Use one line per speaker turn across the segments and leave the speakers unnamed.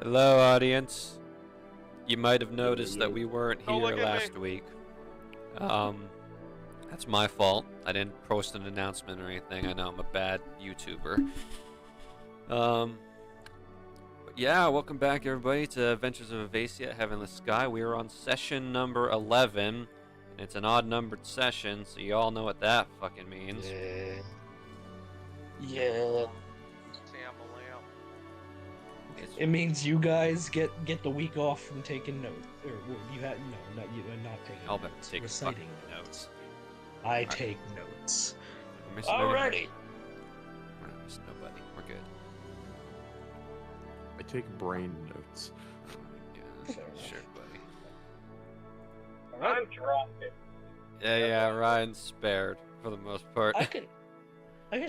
Hello, audience. You might have noticed that
You.
we weren't
Oh,
here
look at
last
me.
week. Um, that's my fault. I didn't post an announcement or anything. I know I'm a bad YouTuber. But yeah, welcome back, everybody, to Adventures of Avacia, Heavenless Sky. We are on session number 11, and it's an odd-numbered session, so you all know what that fucking means.
Yeah.
Sam Lamb.
It means you guys get the week off from taking notes, or well, you had not you not taking
Y'all better
notes,
take
reciting
fucking notes.
I take notes.
We're missing
Alrighty.
We're not missing nobody. We're good.
I take brain notes.
Oh my
Fair
god.
enough.
Sure, buddy.
Alright.
Yeah, Ryan's spared for the most part.
I can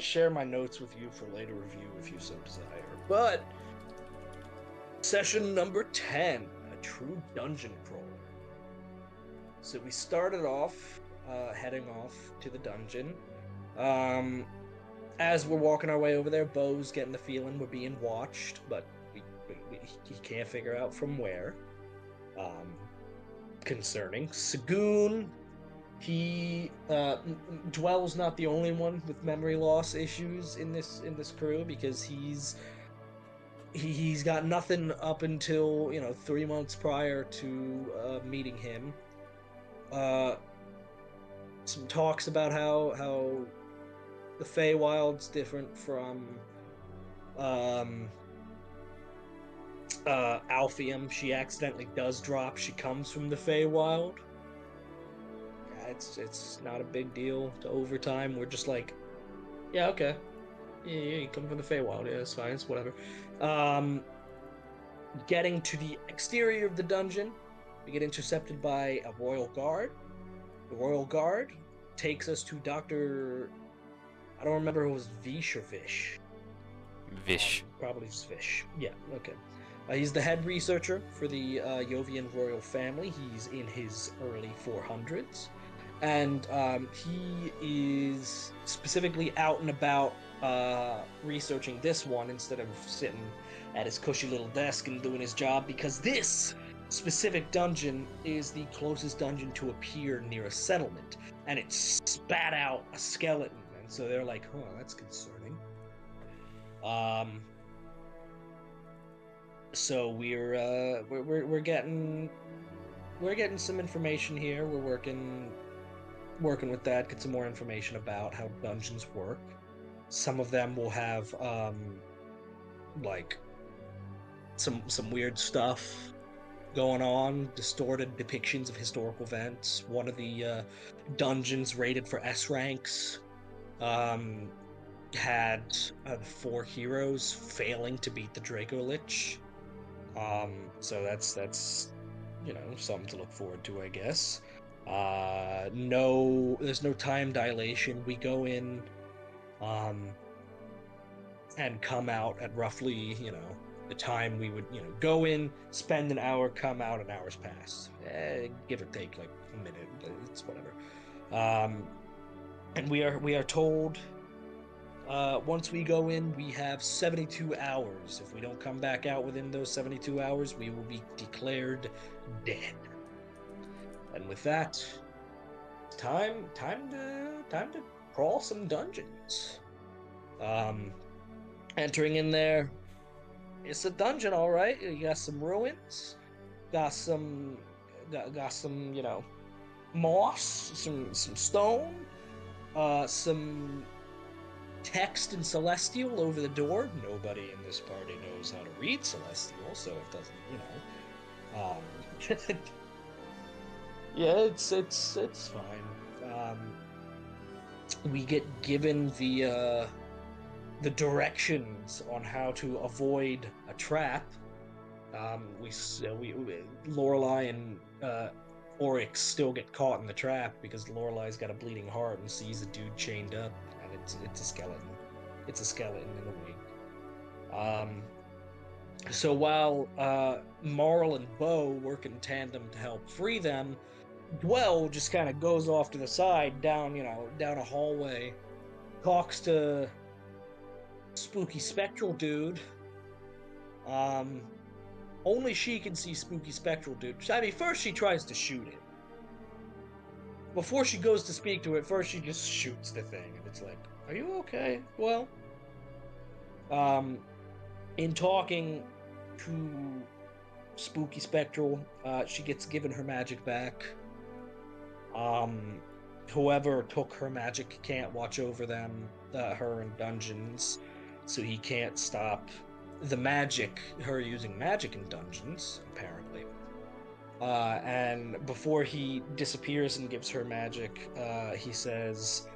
share my notes with you for later review if you so desire. But session number 10, a true dungeon crawler. So we started off heading off to the dungeon. As we're walking our way over there, Bo's getting the feeling we're being watched, but he can't figure out from where. Concerning Sagoon, he Dwell's not the only one with memory loss issues in this crew, because he's got nothing up until 3 months prior to meeting him. Some talks about how the Feywild's different from Alphium. She accidentally does drop. She comes from the Feywild. Yeah, it's not a big deal to overtime. We're just like, yeah, okay. Yeah, you come from the Feywild. Yeah, it's fine. It's whatever. Getting to the exterior of the dungeon, we get intercepted by a royal guard. The royal guard takes us to Dr. I don't remember if it was Vish or Vish.
Vish.
Probably Vish. Yeah, okay. He's the head researcher for the Yovian royal family. He's in his early 400s. And he is specifically out and about researching this one instead of sitting at his cushy little desk and doing his job, because this specific dungeon is the closest dungeon to appear near a settlement, and it spat out a skeleton, and so they're like, "Oh, that's concerning." So we're getting some information here. We're working with that, get some more information about how dungeons work. Some of them will have like some weird stuff going on, distorted depictions of historical events. One of the dungeons rated for S ranks had the 4 heroes failing to beat the Dracolich. So that's something to look forward to, I guess. There's no time dilation. We go in and come out at roughly the time we would go in, spend an hour, come out an hour's pass, give or take like a minute. It's whatever. And we are told once we go in, we have 72 hours. If we don't come back out within those 72 hours, we will be declared dead. And with that, time to crawl some dungeons. Entering in there, it's a dungeon, all right. You got some ruins, got some moss, some stone, some text in Celestial over the door. Nobody in this party knows how to read Celestial, so it doesn't, yeah, it's fine. We get given the directions on how to avoid a trap. Lorelei and Oryx still get caught in the trap because Lorelei's got a bleeding heart and sees a dude chained up, and it's a skeleton. It's a skeleton in a wig. So while Marl and Bo work in tandem to help free them, Dwell just kind of goes off to the side down a hallway, talks to spooky spectral dude, Only she can see spooky spectral dude. I mean, first she tries to shoot it. Before she goes to speak to it, first she just shoots the thing, and it's like, are you okay? Well, in talking to spooky spectral, she gets given her magic back. Whoever took her magic can't watch over them, her in dungeons, so he can't stop the magic, her using magic in dungeons, apparently. And before he disappears and gives her magic, he says,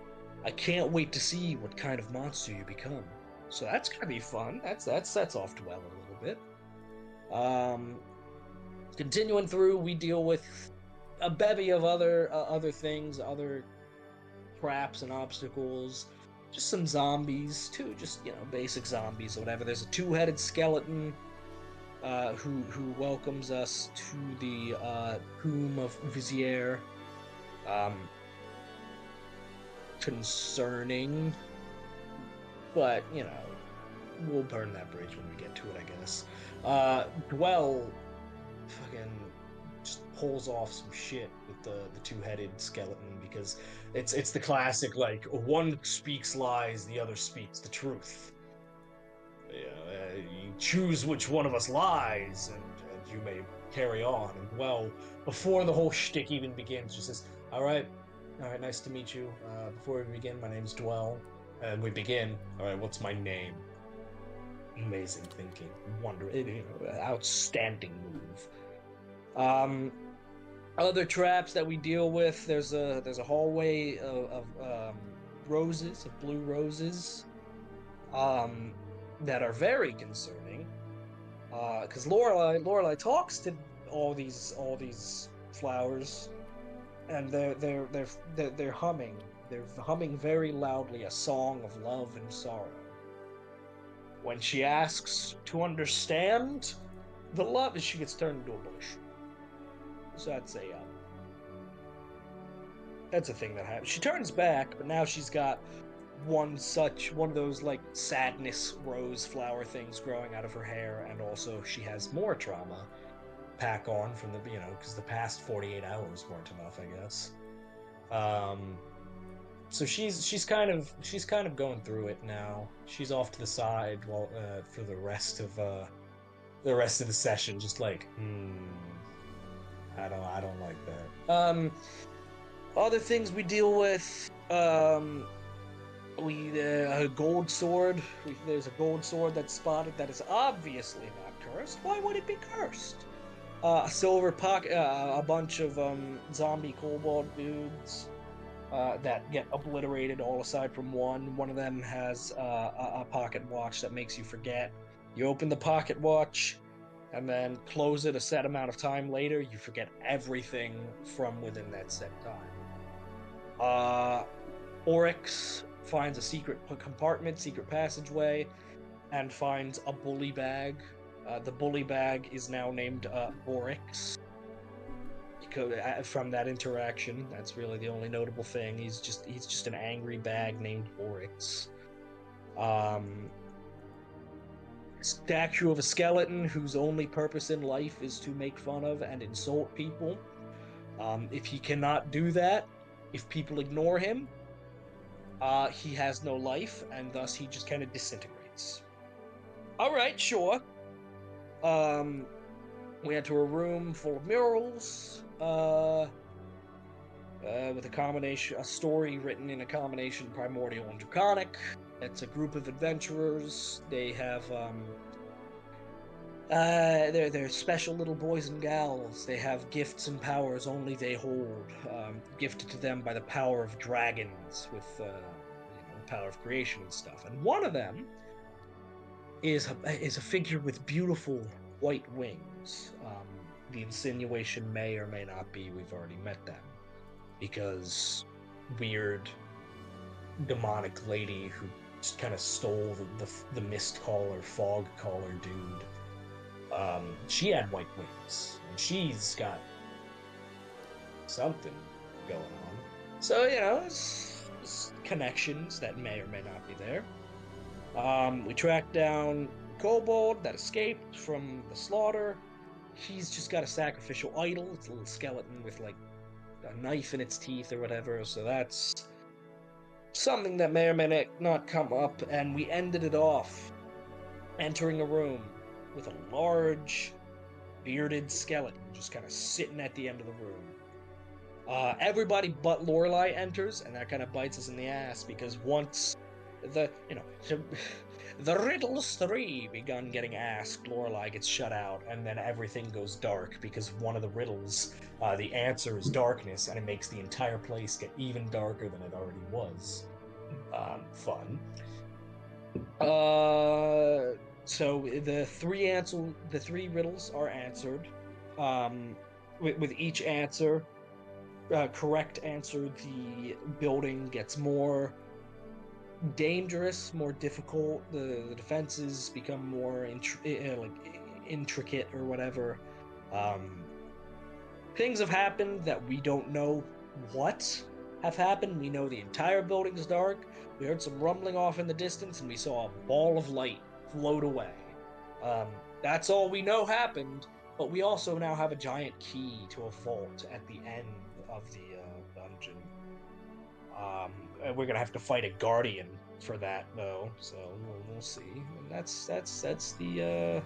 I can't wait to see what kind of monster you become. So that's gonna be fun. That's off to well a little bit. Continuing through, we deal with a bevy of other things, other traps and obstacles. Just some zombies too, just basic zombies or whatever. There's a two-headed skeleton who welcomes us to the Tomb of Vizier. Concerning, but we'll burn that bridge when we get to it, I guess. Dwell fucking just pulls off some shit with the two-headed skeleton, because it's the classic, like, one speaks lies, the other speaks the truth. You choose which one of us lies, and you may carry on. And well, before the whole shtick even begins, she says, all right, nice to meet you. Before we begin, my name's Dwell. And we begin, all right, what's my name? Amazing thinking. Outstanding move. Other traps that we deal with, there's a hallway of roses, of blue roses, that are very concerning. Because Lorelei talks to all these flowers, and they're humming. They're humming very loudly a song of love and sorrow. When she asks to understand the love, she gets turned into a bush. So that's a thing that happens. She turns back, but now she's got one of those like sadness rose flower things growing out of her hair, and also she has more trauma pack on from the because the past 48 hours weren't enough, I guess. So she's kind of going through it now. She's off to the side for the rest of the session, just like I don't like that. Other things we deal with, a gold sword. There's a gold sword that's spotted that is obviously not cursed. Why would it be cursed? A silver pocket, a bunch of zombie kobold dudes that get obliterated, all aside from one. One of them has a pocket watch that makes you forget. You open the pocket watch and then close it a set amount of time later, you forget everything from within that set time. Oryx finds a secret compartment, secret passageway, and finds a bully bag. The bully bag is now named Oryx. From that interaction, that's really the only notable thing. He's just an angry bag named Oryx. Statue of a skeleton whose only purpose in life is to make fun of and insult people. If he cannot do that, if people ignore him, he has no life, and thus he just kind of disintegrates. All right, sure. We enter a room full of murals, with a story written in a combination primordial and draconic. It's a group of adventurers. They have, they're special little boys and gals. They have gifts and powers only they hold, gifted to them by the power of dragons, with, the power of creation and stuff. And one of them is a figure with beautiful white wings. The insinuation may or may not be we've already met them, because weird demonic lady who just kind of stole the mist caller, fog caller dude, she had white wings, and she's got something going on. So it's connections that may or may not be there. We track down kobold that escaped from the slaughter. he's just got a sacrificial idol. It's a little skeleton with like a knife in its teeth or whatever. So that's something that may or may not come up. And we ended it off entering a room with a large bearded skeleton just kind of sitting at the end of the room. Everybody but Lorelei enters, and that kind of bites us in the ass because once the riddles 3 begun getting asked, Lorelei gets shut out, and then everything goes dark because one of the riddles, the answer is darkness, and it makes the entire place get even darker than it already was. Fun. So the three riddles are answered. With each answer, correct answer, the building gets more dangerous, more difficult. The defenses become more intricate or whatever. Things have happened that we don't know what have happened. We know the entire building's dark. We heard some rumbling off in the distance, and we saw a ball of light float away. That's all we know happened, but we also now have a giant key to a vault at the end of the dungeon. We're gonna have to fight a guardian for that, though, so we'll see. And that's the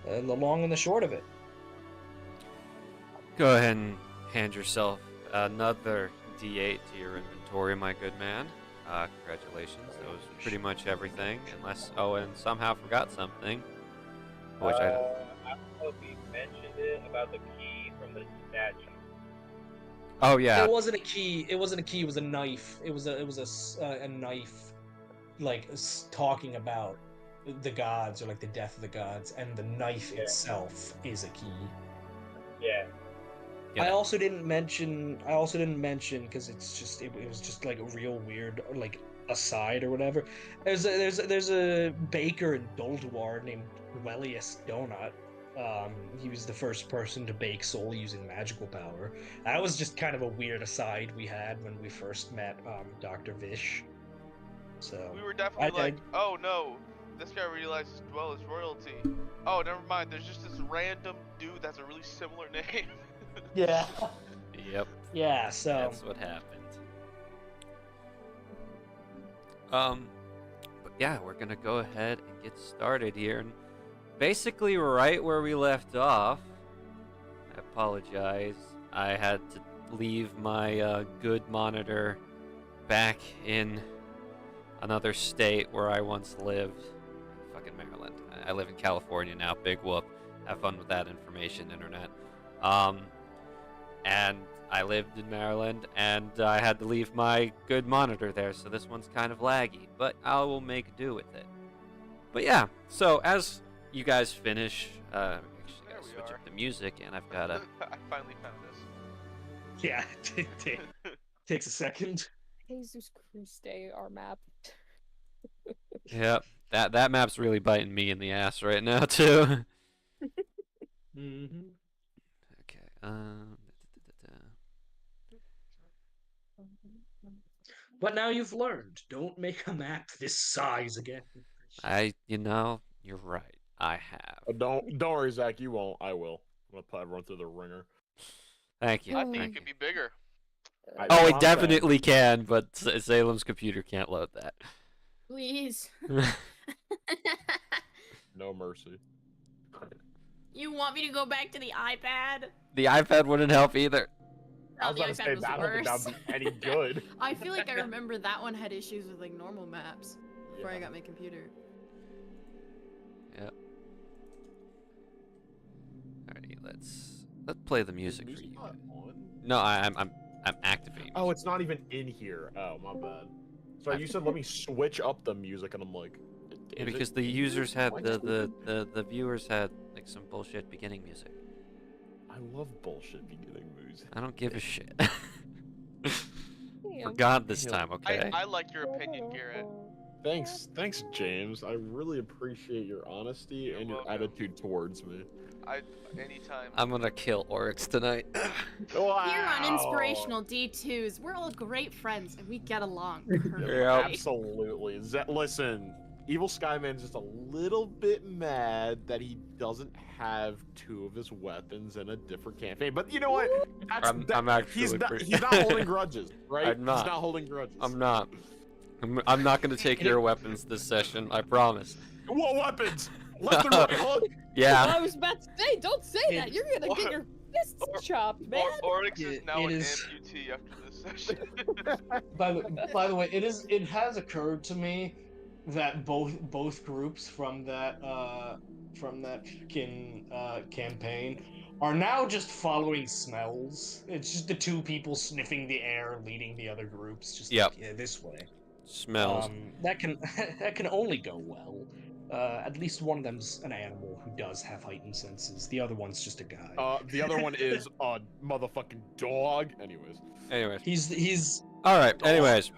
long and the short of it.
Go ahead and hand yourself another D8 to your inventory, my good man. Congratulations. That was pretty much everything, unless and somehow forgot something, which I don't.
I don't know if he mentioned it about the key from the statue.
Oh yeah.
It wasn't a key. It wasn't a key. It was a knife. It was a knife, like talking about the gods or like the death of the gods, and the knife itself is a key.
Yeah.
I also didn't mention because it was just like a real weird like aside or whatever. There's a baker in Dolduar named wildest Donut. He was the first person to bake solely using magical power. That was just kind of a weird aside we had when we first met Dr. Vish. So
We were definitely oh no, this guy realizes Dwell is royalty. Oh, never mind. There's just this random dude that's a really similar name.
Yeah.
Yep.
Yeah. So
that's what happened. But yeah, we're gonna go ahead and get started here. And basically, right where we left off. I apologize. I had to leave my good monitor back in another state where I once lived. Fucking Maryland. I live in California now. Big whoop. Have fun with that information, internet. And I lived in Maryland, and I had to leave my good monitor there, so this one's kind of laggy, but I will make do with it. But yeah, so as you guys finish, actually gotta switch up the music, and I've gotta...
I finally found this.
yeah, takes a second.
Jesus Christ, our map.
Yep, that map's really biting me in the ass right now, too.
Mm-hmm.
Okay,
But now you've learned. Don't make a map this size again.
you're right. I have.
Don't worry, Zach. You won't. I will. I'm gonna probably run through the ringer.
Thank you.
I think
thank
it could
you.
be bigger.
Oh, it definitely can, but Salem's computer can't load that.
Please.
No mercy.
You want me to go back to the iPad?
The iPad wouldn't help either.
I was
the
about to
iPad
say
was
that. I don't think
worse.
that would be any good.
I feel like I remember that one had issues with like normal maps before I
Yeah.
got my computer.
Yep. Alrighty, let's play the music for you.
Not on?
No, I'm activating.
Oh, it's not even in here. Oh, my bad. So you said let me switch up the music, and I'm like,
Yeah,
is
because
it-
the users had
Why
the viewers had like some bullshit beginning music.
I love bullshit beginning music.
I don't give a shit.
Damn.
Forgot this time, okay?
I like your opinion, Garrett.
Thanks, James. I really appreciate your honesty
You're
and your
welcome.
attitude towards me.
Anytime.
I'm gonna kill Oryx tonight.
Wow.
Here on Inspirational D2s, we're all great friends and we get along.
Yeah.
perfectly.
Absolutely. Listen, Evil Skyman's just a little bit mad that he doesn't have 2 of his weapons in a different campaign. But you know what?
I'm actually
he's not holding grudges, right?
I'm not.
He's not holding grudges.
I'm not. I'm not gonna take your weapons this session. I promise.
What weapons? Left and right hook.
Yeah.
I was about to say, don't say that. You're gonna get your fists chopped, man.
Oryx is now
it
an
is-
amputee after this session.
By the way, it has occurred to me that both groups from that campaign are now just following smells. It's just the 2 people sniffing the air, leading the other groups. Just
Yep.
like, yeah, this way.
Smells.
That can only go well. At least one of them's an animal who does have heightened senses. The other one's just a guy.
The other one is a motherfucking dog.
Anyways.
He's
All right. Anyways.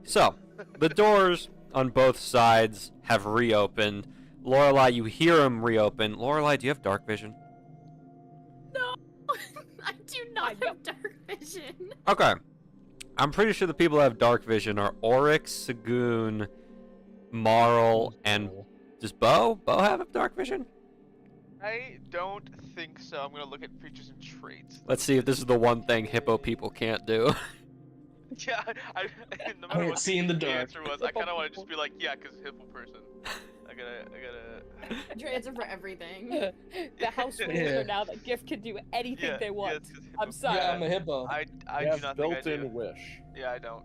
So, the doors on both sides have reopened. Lorelei, you hear them reopen. Lorelei, do you have dark vision?
No, I do not have dark vision.
Okay. I'm pretty sure the people that have dark vision are Oryx, Sagoon, Marl, and does Bo? Bo have dark vision?
I don't think so. I'm gonna look at features and traits.
Let's see if this is the one thing hippo people can't do.
Yeah, no matter
can't
what
see in the
the
dark.
answer was, I kind of want to just be like, yeah, because hippo person. I gotta.
Your answer for everything.
The house rules
Yeah.
are now that Gift can do anything
Yeah,
they
yeah,
want.
it's 'cause
I'm
hippo-
sorry.
Yeah, I'm a hippo.
I
You
do
have
not think I
built-in
do.
wish.
Yeah, I don't.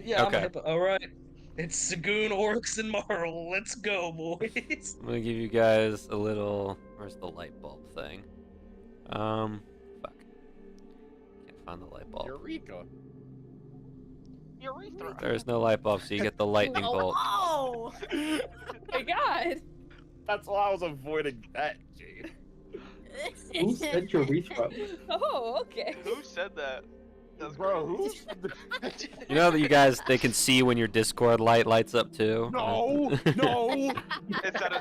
Yeah, I'm
Okay.
a hippo. All right. It's Sagoon, Oryx, and Marl. Let's go, boys.
I'm gonna give you guys a little. Where's the light bulb thing? Fuck. Can't find the light bulb.
Eureka.
Urethra.
There's no light bulb, so you get the lightning bolt.
Oh,
My God.
That's why I was avoiding that, Jade.
Who said urethra?
Oh, okay.
Who said that? That's
Bro,
gross.
who's...
You know that you guys, they can see when your Discord light lights up too.
No, no.
It's out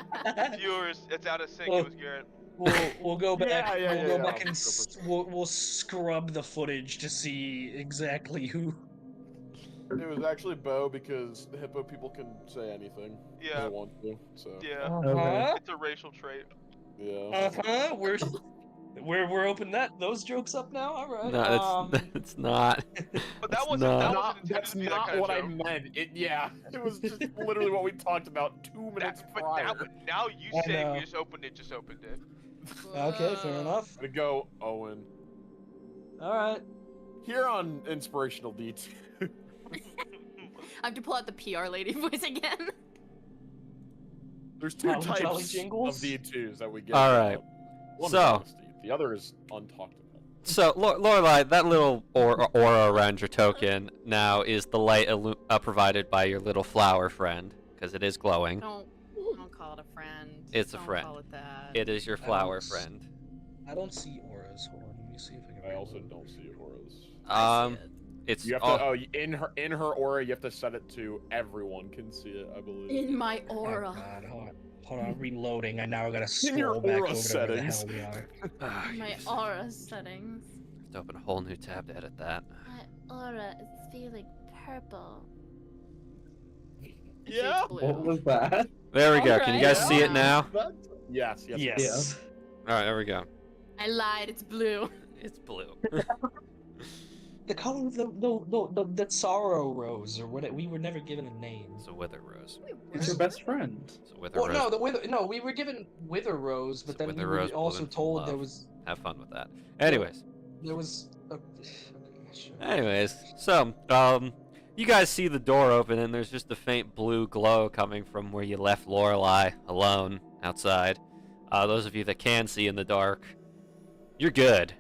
of viewers. It's out of sync.
Well,
It was Garrett.
We'll go back.
Yeah,
we'll go
yeah.
back and we'll scrub the footage to see exactly who.
It was actually Bo because the hippo people can say anything
Yeah.
they want to. So
Yeah.
Uh-huh.
It's a racial trait.
yeah.
Uh-huh. We're opening those jokes up now. All right.
No, it's not.
But that
It's
wasn't. That
not.
wasn't intended
That's
to be that
not
kind of
what I
joke.
meant. It was just literally what we talked about 2 minutes
But
prior.
now you
I
saying
know.
we just opened it.
Okay, fair enough.
To go, Owen.
All right.
Here on Inspirational D2.
I have to pull out the PR lady voice again.
There's 2
Holly Jolly
types of
jingles?
D2s that we get.
All right.
One is
So-
honesty, the other is untalked about.
So, Lorelei, that little aura around your token now is the light provided by your little flower friend, because it is glowing.
Don't call it a friend.
It's a
Don't
friend.
Call it that.
It is your flower
Alex.
friend.
I don't see auras. Hold on. Let me see if I can.
I also don't see auras.
I see it.
It's
You have
all-
to. Oh, in her aura, you have to set it to everyone can see it. I believe.
In my
Oh,
aura.
God, hold on, reloading. I now gotta
In your
scroll back
aura
over to where the
settings.
hell we are.
Ah,
My
yes.
aura settings.
Have to open a whole new tab to edit that.
My aura is feeling purple.
It
Yeah.
shades blue.
What was that?
There we go. Can you
Alright.
guys see it now?
Yes. Yes.
Yes.
All right, there we go.
I lied. It's blue.
It's blue.
The color of the sorrow rose, or what? We were never given a name.
It's a wither rose.
It's your best friend.
It's a wither
Well,
rose.
no, the wither. No, we were given wither rose, but
It's a
then we
wither
were
rose
also
bloom from
told there
love.
was
Have fun with that. Anyways.
Sure.
Anyways, so, you guys see the door open and there's just a faint blue glow coming from where you left Lorelei alone outside. Those of you that can see in the dark, you're good.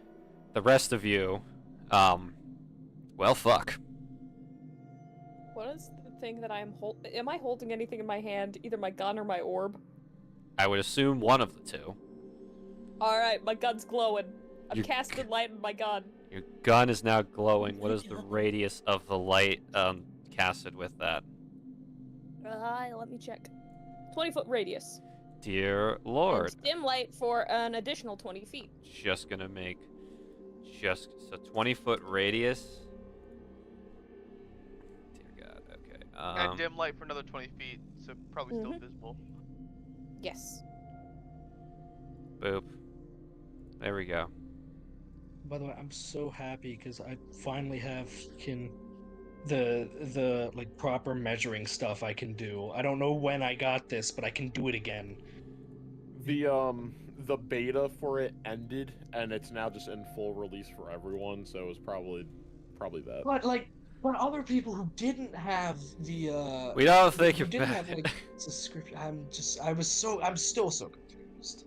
The rest of you, well, fuck.
What is the thing that I'm holding? Am I holding anything in my hand? Either my gun or my orb?
I would assume one of the two.
Alright, my gun's glowing. I'm
You-
casting light on my gun.
Your gun is now glowing. What is the radius of the light casted with that?
Let me check. 20-foot radius.
Dear
And
Lord.
dim light for an additional 20 feet.
Just gonna make so 20-foot radius. Dear God, okay.
And dim light for another 20 feet. so probably still
Mhm.
visible.
Yes.
Boop. There we go.
By the way, I'm so happy because I finally have the like proper measuring stuff I can do. I don't know when I got this, but I can do it again.
The beta for it ended, and it's now just in full release for everyone. So it was probably that.
But other people who didn't have the
We don't think
who
you're
didn't
bad.
have like subscription, I'm still so confused.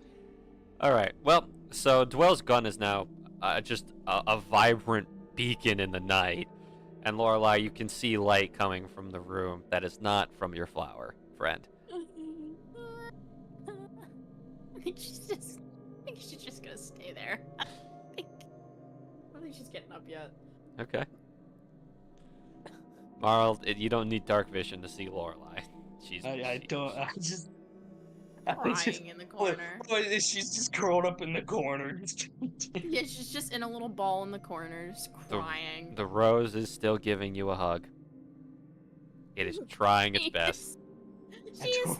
Alright, well, so Dwell's gun is now just a vibrant beacon in the night. And Lorelei, you can see light coming from the room that is not from your flower, friend.
I think she's just gonna stay there. I don't think she's getting up yet.
Okay. Marl, you don't need dark vision to see Lorelei.
I just
Crying in the corner.
she's just curled up in the corner.
Yeah, she's just in a little ball in the corner, just crying.
The rose is still giving you a hug. It is trying its best.
She is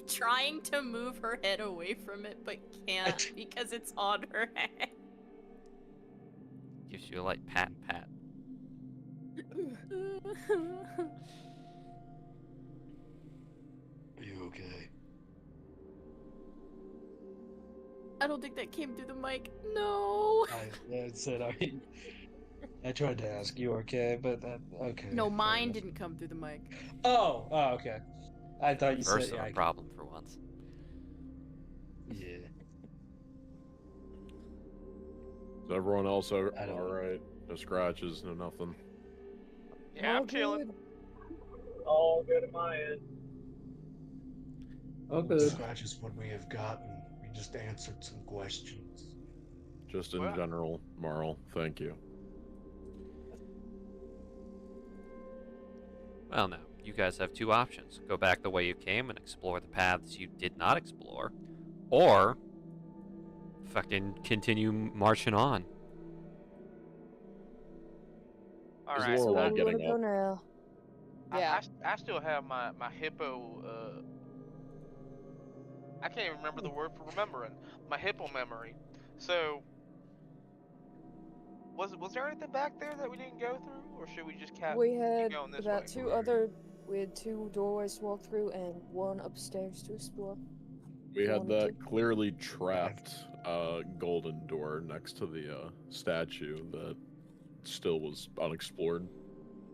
trying to move her head away from it, but can't because it's on her head.
Gives you a light pat.
Are you okay?
I don't think that came through the mic. No.
I said I tried to ask you okay, but okay.
No,
fair
mine
enough.
didn't come through the mic.
Oh, okay. I thought you
First
said
of a problem for once.
Yeah.
Is everyone else all
I don't-
right? No scratches, no nothing.
Yeah, I'm chilling.
All good at my end.
Oh, good.
Scratch is what we have gotten. We just answered some questions.
Just in
Well-
general, Marl. Thank you.
Well, now, you guys have two options. Go back the way you came and explore the paths you did not explore. Or fucking continue marching on.
All
Is
right.
Lorelei
Where do you
getting
wanna go
up?
now? Yeah.
I still have my hippo. I can't even remember the word for remembering. My hippo memory. So, was there anything back there that we didn't go through, or should we just
We
keep
had
going this
about
way?
we had two doorways to walk through and one upstairs to explore.
We
You
had
wanna
that
do-
clearly trapped golden door next to the statue that still was unexplored.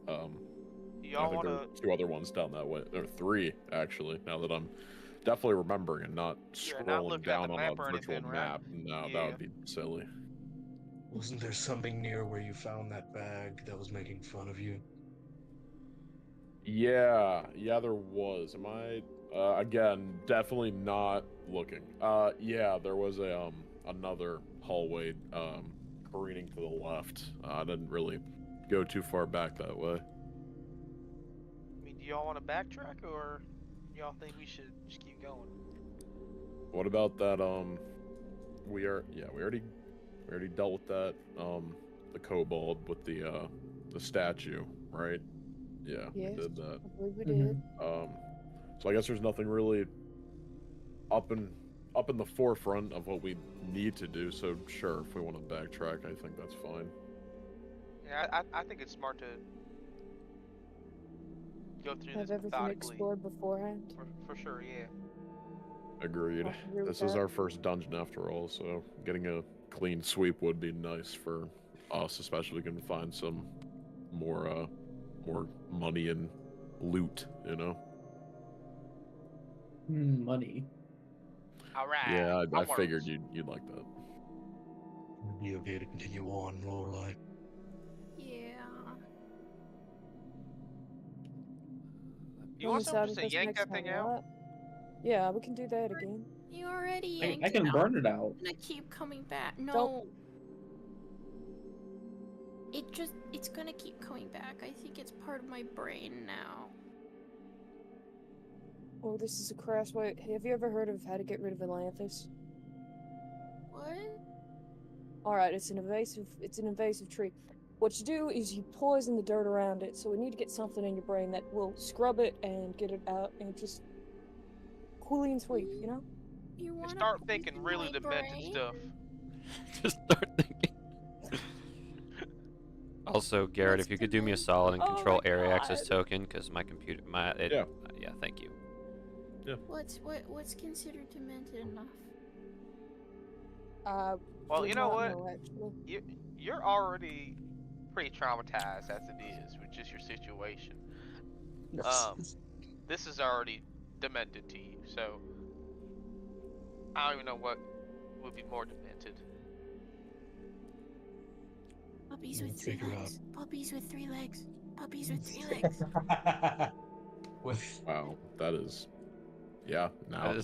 I
Y'all
think there
wanna?
were two other ones down that way. There are three, actually, now that I'm definitely remembering and not
Yeah, not
scrolling
looking at
down
the
on
map
a
or
virtual
anything, right?
map. No, that
Yeah.
would be silly.
Wasn't there something near where you found that bag that was making fun of you?
Yeah, there was. Am I again definitely not looking. Yeah, there was a another hallway careening to the left. I didn't really go too far back that way.
I mean, do y'all want to backtrack, or y'all think we should just keep going?
What about that we already dealt with that the kobold with the statue, right? Yeah,
Yes.
we did that.
I believe we
Mhm.
did.
So I guess there's nothing really up in the forefront of what we need to do. So sure, if we want to backtrack, I think that's fine.
Yeah, I think it's smart to go through
Have
this
everything
methodically.
explored beforehand.
For sure, yeah.
Agreed.
I agree with
This is
that.
our first dungeon after all, so getting a clean sweep would be nice for us, especially if we can find some more money and loot, you know.
Money.
All right.
Yeah, I
I'm
figured
worried.
you'd like that.
Would it be okay to continue on, Lorelei?
Yeah.
You want
Decide
someone
if
just to
this
yank
makes
that thing
sense or
out?
not. Yeah, we can do that again.
You already
I
yanked
can
it
burn
out.
it out.
And I keep coming back. No.
Don't-
It's gonna keep coming back. I think it's part of my brain now.
Oh, this is a crass way. Have you ever heard of how to get rid of Atlantis?
What?
Alright, it's an invasive tree. What you do is you poison the dirt around it, so we need to get something in your brain that will scrub it and get it out and just clean sweep, you know?
You
You
want
start thinking really demented stuff.
Just start thinking. Also, Garrett, if you could do me a solid and
Oh
control
my
area access
God.
token, because my computer,
Yeah.
Yeah, thank you.
What's considered demented enough?
Well,
Did
you know
not
what?
know, actually.
You're already pretty traumatized as it is with just your situation. This is already demented to you, so I don't even know what would be more demented.
Puppies
We'll
with 3
figure
legs. Puppies with 3 legs. Puppies with 3 legs.
With
Wow, that is. Yeah. Now
That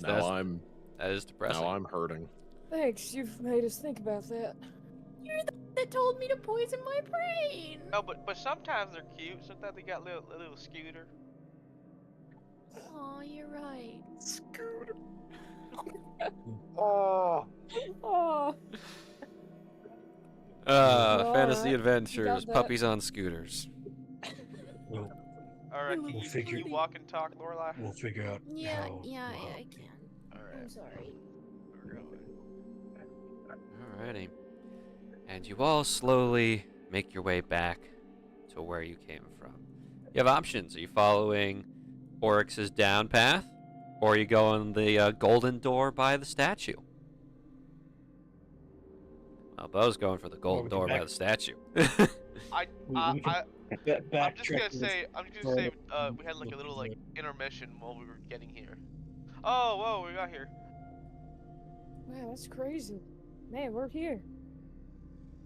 is depressing.
I'm hurting.
Thanks, you've made us think about that.
You're the one that told me to poison my brain.
No, but sometimes they're cute. Sometimes they got a little scooter.
Oh, you're right.
Scooter.
Oh.
Oh, Well,
Fantasy
alright.
adventures,
that.
puppies on scooters.
We'll,
All right,
We'll
can
figure-
you walk and talk, Lorelai?
we'll figure out
Yeah,
how.
I can.
All
I'm
right,
sorry.
we're going.
Alrighty. And you all slowly make your way back to where you came from. You have options. Are you following Oryx's down path, or are you going the golden door by the statue? Well, Bo's going for the golden
we can
door by
back-
the statue.
We
I'm
can
just gonna
backtrack
say, we had like a little like intermission while we were getting here. Oh, whoa, we got here.
Wow, that's crazy. Man, we're here.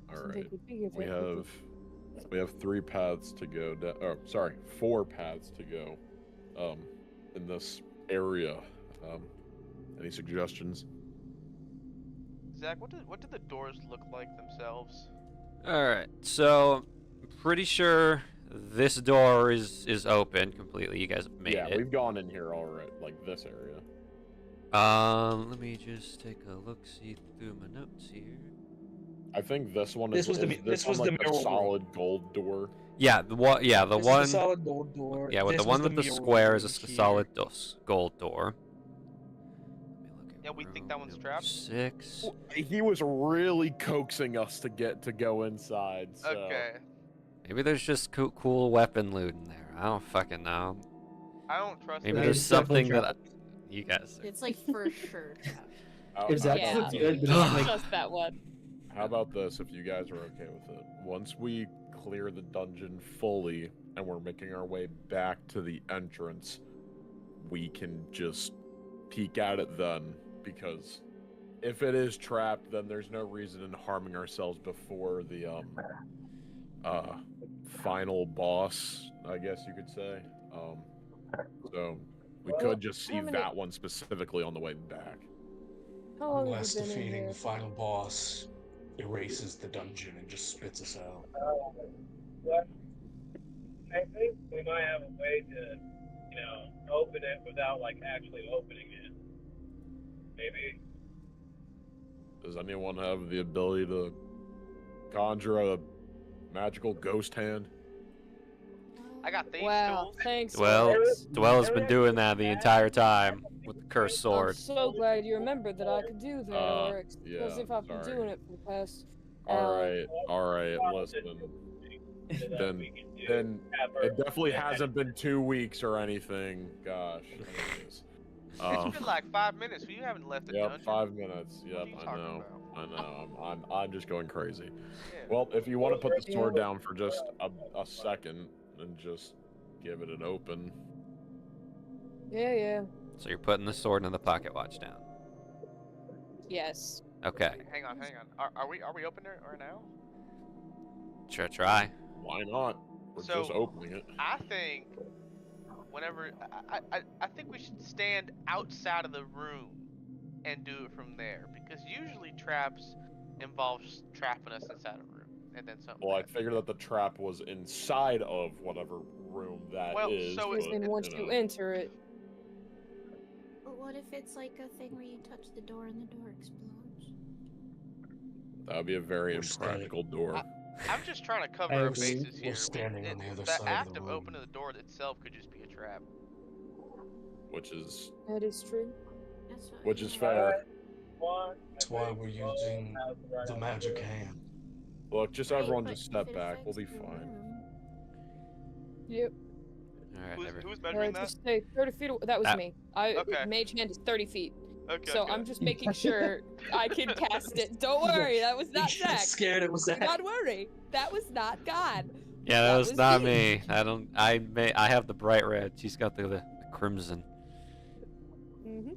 All
Didn't
right.
think we'd be here
We
that
have 3 paths to go. Oh, sorry, 4 paths to go. In this area. Any suggestions?
Zach, what did the doors look like themselves?
Alright, so I'm pretty sure this door is open completely. You guys have made
Yeah,
it.
we've gone in here already, like this area.
Let me just take a look, see through my notes here.
I think this one
This
is.
was the-
is
this
this
was
one
the
like the
mirror room.
solid gold door.
Yeah, the one. Yeah, the
This
one.
is a solid gold door.
Yeah, with
This
the one
was
with the
mirror
square is a
room here.
solid gold door. Let me look at
Yeah, we think that
room
one's
number
trapped?
6.
He was really coaxing us to go inside. So.
Okay.
Maybe there's just cool weapon loot in there. I don't fucking know.
I don't trust
Maybe
that.
there's
It's definitely
something that
trapped.
you guys.
It's like for sure.
If that
Yeah.
looks good, then
Yeah.
like,
Just that one.
How about this, if you guys are okay with it? Once we clear the dungeon fully and we're making our way back to the entrance, we can just peek at it then, because if it is trapped, then there's no reason in harming ourselves before the final boss, I guess you could say. So we could just see
How many-
that one specifically on the way back.
How long
Unless
have you been in
defeating
here?
the final boss erases the dungeon and just spits us out.
But I think we might have a way to, open it without like actually opening it. Maybe.
Does anyone have the ability to conjure a magical ghost hand?
I got thieves'
Wow,
tools.
thanks.
Well,
Alex.
Dwell has been doing that the entire time with the cursed
I'm
sword.
so glad you remembered that I could do that, Oryx. Because
yeah,
if I've been
sorry.
doing it for the past
All
hour.
right, listen.
So that
Then-
we can do
Then
have our-
it definitely hasn't been 2 weeks or anything. Gosh. anyways.
It's been like 5 minutes. You haven't left the
Yep,
dungeon.
5 minutes.
What
Yep,
are you
I
talking
know.
about?
I know. I'm just going crazy.
Yeah.
Well, if you want to put the sword
Yeah.
down for just a second and just give it an open.
Yeah.
So you're putting the sword and the pocket watch down.
Yes.
Okay.
Hang on. Are we open there or now?
Try.
Why not? We're
So-
just opening it.
I think whenever I think we should stand outside of the room and do it from there, because usually traps involves trapping us inside a room and then something.
Well, I
happens.
figured that the trap was inside of whatever room that is.
Well, so
Because
it-
then once you enter it,
But what if it's like a thing where you touch the door and the door explodes?
That would be a very
We're standing-
impractical door.
I'm just trying to cover
I
our
agree.
bases
We're
here.
standing on the other
the
side of
act
the
of
room.
opening the door itself could just be a trap.
Which is
that is true.
That's what
which is
we
fair.
That's why we're using the magic hand.
Look, just
Right,
everyone
but
just
if
step
it
back. We'll
affects
be
the
fine.
room-
Yep.
All right,
Who's
All
measuring
right,
that?
just stay 30 feet. That was
Ah.
me.
Okay.
Mage hand is 30 feet.
Okay.
So
okay.
I'm just making sure I can cast it. Don't worry, that was not
You got
Zach.
scared it was
Do
that.
not worry. That was not God.
Yeah, that
That
was
was
not
me.
me. I have the bright red. She's got the crimson.
hmm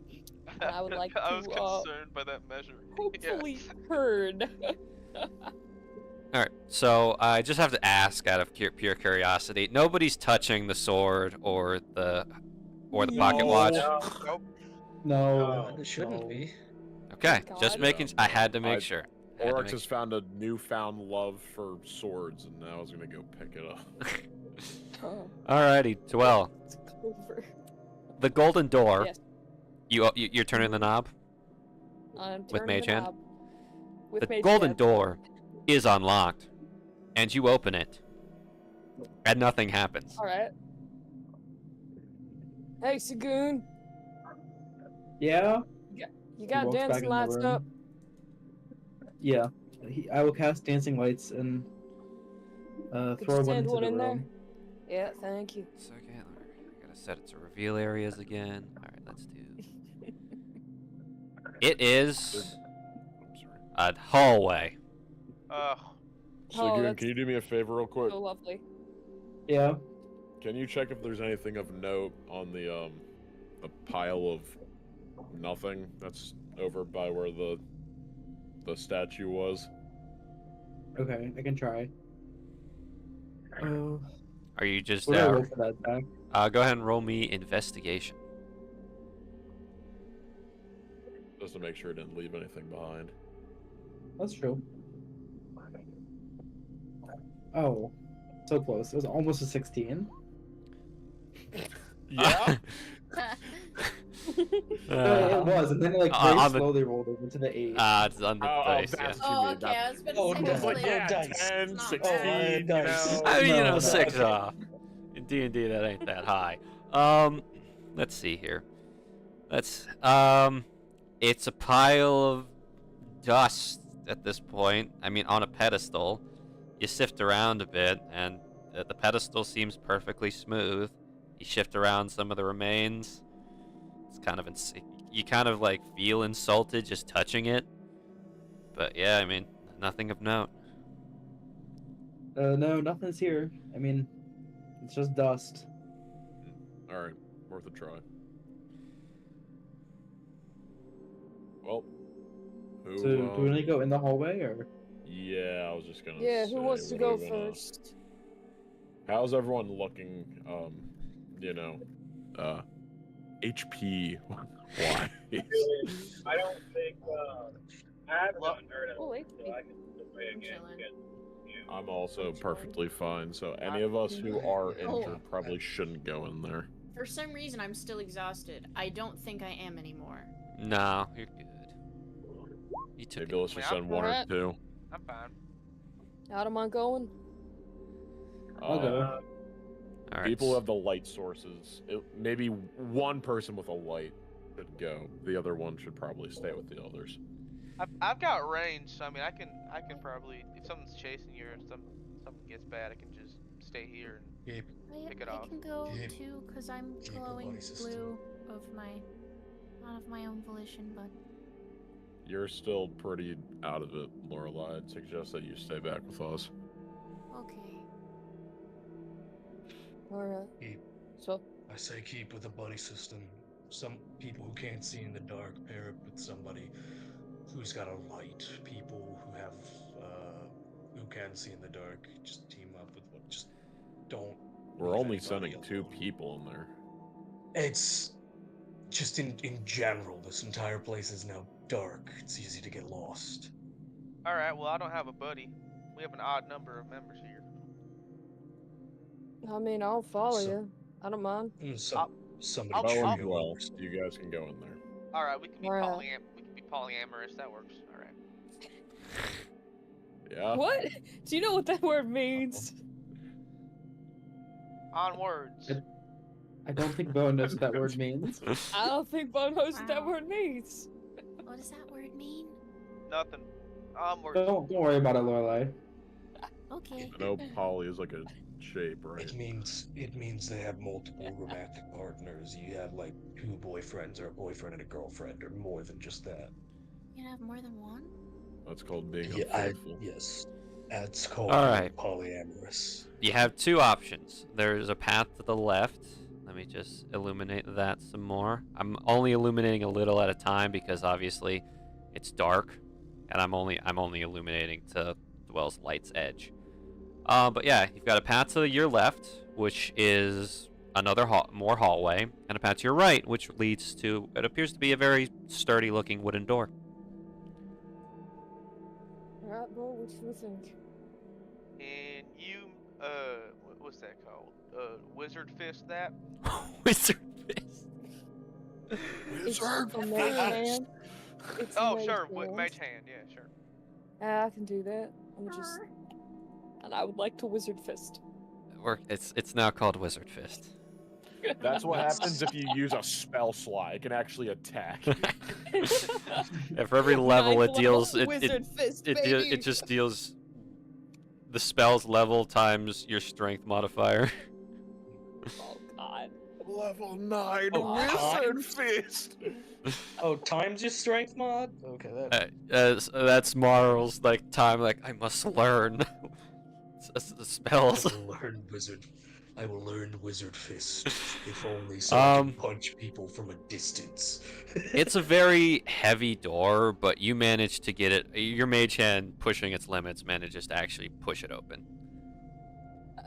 And I would like
I was
to
concerned by that measure.
hopefully
Yeah.
heard.
All right, so I just have to ask out of pure curiosity. Nobody's touching the sword or the pocket watch.
Nope.
No.
It shouldn't
no.
be.
Okay,
God.
just making. I had to make sure.
Oryx has found a newfound love for swords, and now is gonna go pick it up.
Oh,
Alrighty, well,
it's Clover.
the golden door.
Yes.
You're turning the knob.
I'm
With
turning
mage
the
hand?
knob. With
The
mage
golden
hand.
door is unlocked, and you open it, and nothing happens.
All right. Hey, Sagoon.
Yeah?
You got
walks back
dancing
in the
lights
room.
up?
Yeah. I will cast dancing lights and
Could you
throw one
stand
into
one
the
in there?
there.
Yeah, thank you.
So again, I gotta set it to reveal areas again. All right, let's do. It is
I'm sorry.
a hallway.
Ugh.
Oh,
Sagoon,
that's
can you do me a favor real quick?
so lovely.
Yeah.
Can you check if there's anything of note on the pile of nothing that's over by where the statue was?
Okay, I can try.
Are you just
What do I roll for that attack?
go ahead and roll me investigation.
Just to make sure it didn't leave anything behind.
That's true. Oh, so close. It was almost a 16.
Yeah.
It was, and then it like very
on the-
slowly rolled over to the 8.
It's on the
Oh,
dice.
that's
Yeah.
what you
Oh,
mean.
okay. I was about to
Oh,
say
no.
that's
Like,
like
yeah, dice.
10,
It's not
16,
bad.
you
Dice.
know.
I mean,
No, no.
6
Okay.
off. In D&D, that ain't that high. Let's see here. It's a pile of dust at this point. I mean, on a pedestal. You sift around a bit, and the pedestal seems perfectly smooth. You shift around some of the remains. It's kind of you kind of like feel insulted just touching it. But yeah, I mean, nothing of note.
No, nothing's here. I mean, it's just dust.
Alright, worth a try. Well, who,
So, do we need to go in the hallway, or?
yeah, I was just gonna
Yeah,
say,
who wants to
what
go
do we wanna-
first?
How's everyone looking, HP wise?
I don't think I haven't
Well-
heard of
Oh,
it,
HP.
so I can play
I'm
again.
chilling.
I'm also perfectly fine, so any of us who are injured probably shouldn't go in there.
For some reason, I'm still exhausted. I don't think I am anymore.
No, you're good. You took
Maybe
it.
let's just
Well,
send one or
alright.
two.
I'm fine.
Adam, I'm going.
I'll go.
All right.
People have the light sources. Maybe one person with a light should go. The other one should probably stay with the others.
I've got range, so I mean I can probably, if something's chasing you or something gets bad, I can just stay here and
Gabe,
Pick it
I
off.
can go
Gabe.
too, because I'm
Gabe, the
glowing
body system.
blue not of my own volition, but
You're still pretty out of it, Lorelai. I'd suggest that you stay back with us.
okay.
Alright.
Gabe,
So,
I say keep with the buddy system. Some people who can't see in the dark pair up with somebody who's got a light. People who have who can see in the dark, just team up with one. Just don't.
We're
leave
only
anybody
sending 2
alone.
people in there.
It's just in general, this entire place is now dark. It's easy to get lost.
all right. Well, I don't have a buddy. We have an odd number of members here.
I mean, I'll follow
So-
you. I don't mind.
Somebody
I'll-
trio
I'll-
Well,
understand.
you guys can go in there.
All right, we can be
Alright.
polyamorous. That works. All right.
Yeah.
What? Do you know what that word means?
Onwards.
I don't think Bo knows what that word means.
I don't think Bo knows what that
Wow.
word means.
What does that word mean?
Nothing.
Don't worry about it, Lorelai.
Okay.
I know poly is like a shape, right?
It means they have multiple romantic partners. You have like 2 boyfriends or a boyfriend and a girlfriend, or more than just that.
You can have more than one?
That's called being
Yeah,
unfaithful.
yes. That's called
All
being
right.
polyamorous.
You have 2 options. There's a path to the left. Let me just illuminate that some more. I'm only illuminating a little at a time because obviously it's dark, and I'm only illuminating to Dwell's light's edge. But yeah, you've got a path to your left, which is another more hallway, and a path to your right, which leads to it appears to be a very sturdy-looking wooden door.
Alright, Bo, what do you think?
And you, what's that called? Wizard fist that?
Wizard fist.
It's a mage hand. It's a
Oh,
mage
sure.
hand.
Mage hand. Yeah, sure.
I can do that. I'm just, and I would like to wizard fist.
It's now called Wizard Fist.
That's what happens if you use a spell slot. It can actually attack.
Yeah, for every level it
Ninth
deals,
level wizard fist,
it
baby.
just deals the spell's level times your strength modifier.
Oh God.
Level 9
Oh,
Wizard Fist!
Oh, times your strength mod? Okay, that.
That's Marl's like time. Like I must learn the spells.
I will learn wizard fist. If only so I
Um,
can punch people from a distance.
It's a very heavy door, but you manage to get it. Your mage hand, pushing its limits, manages to actually push it open.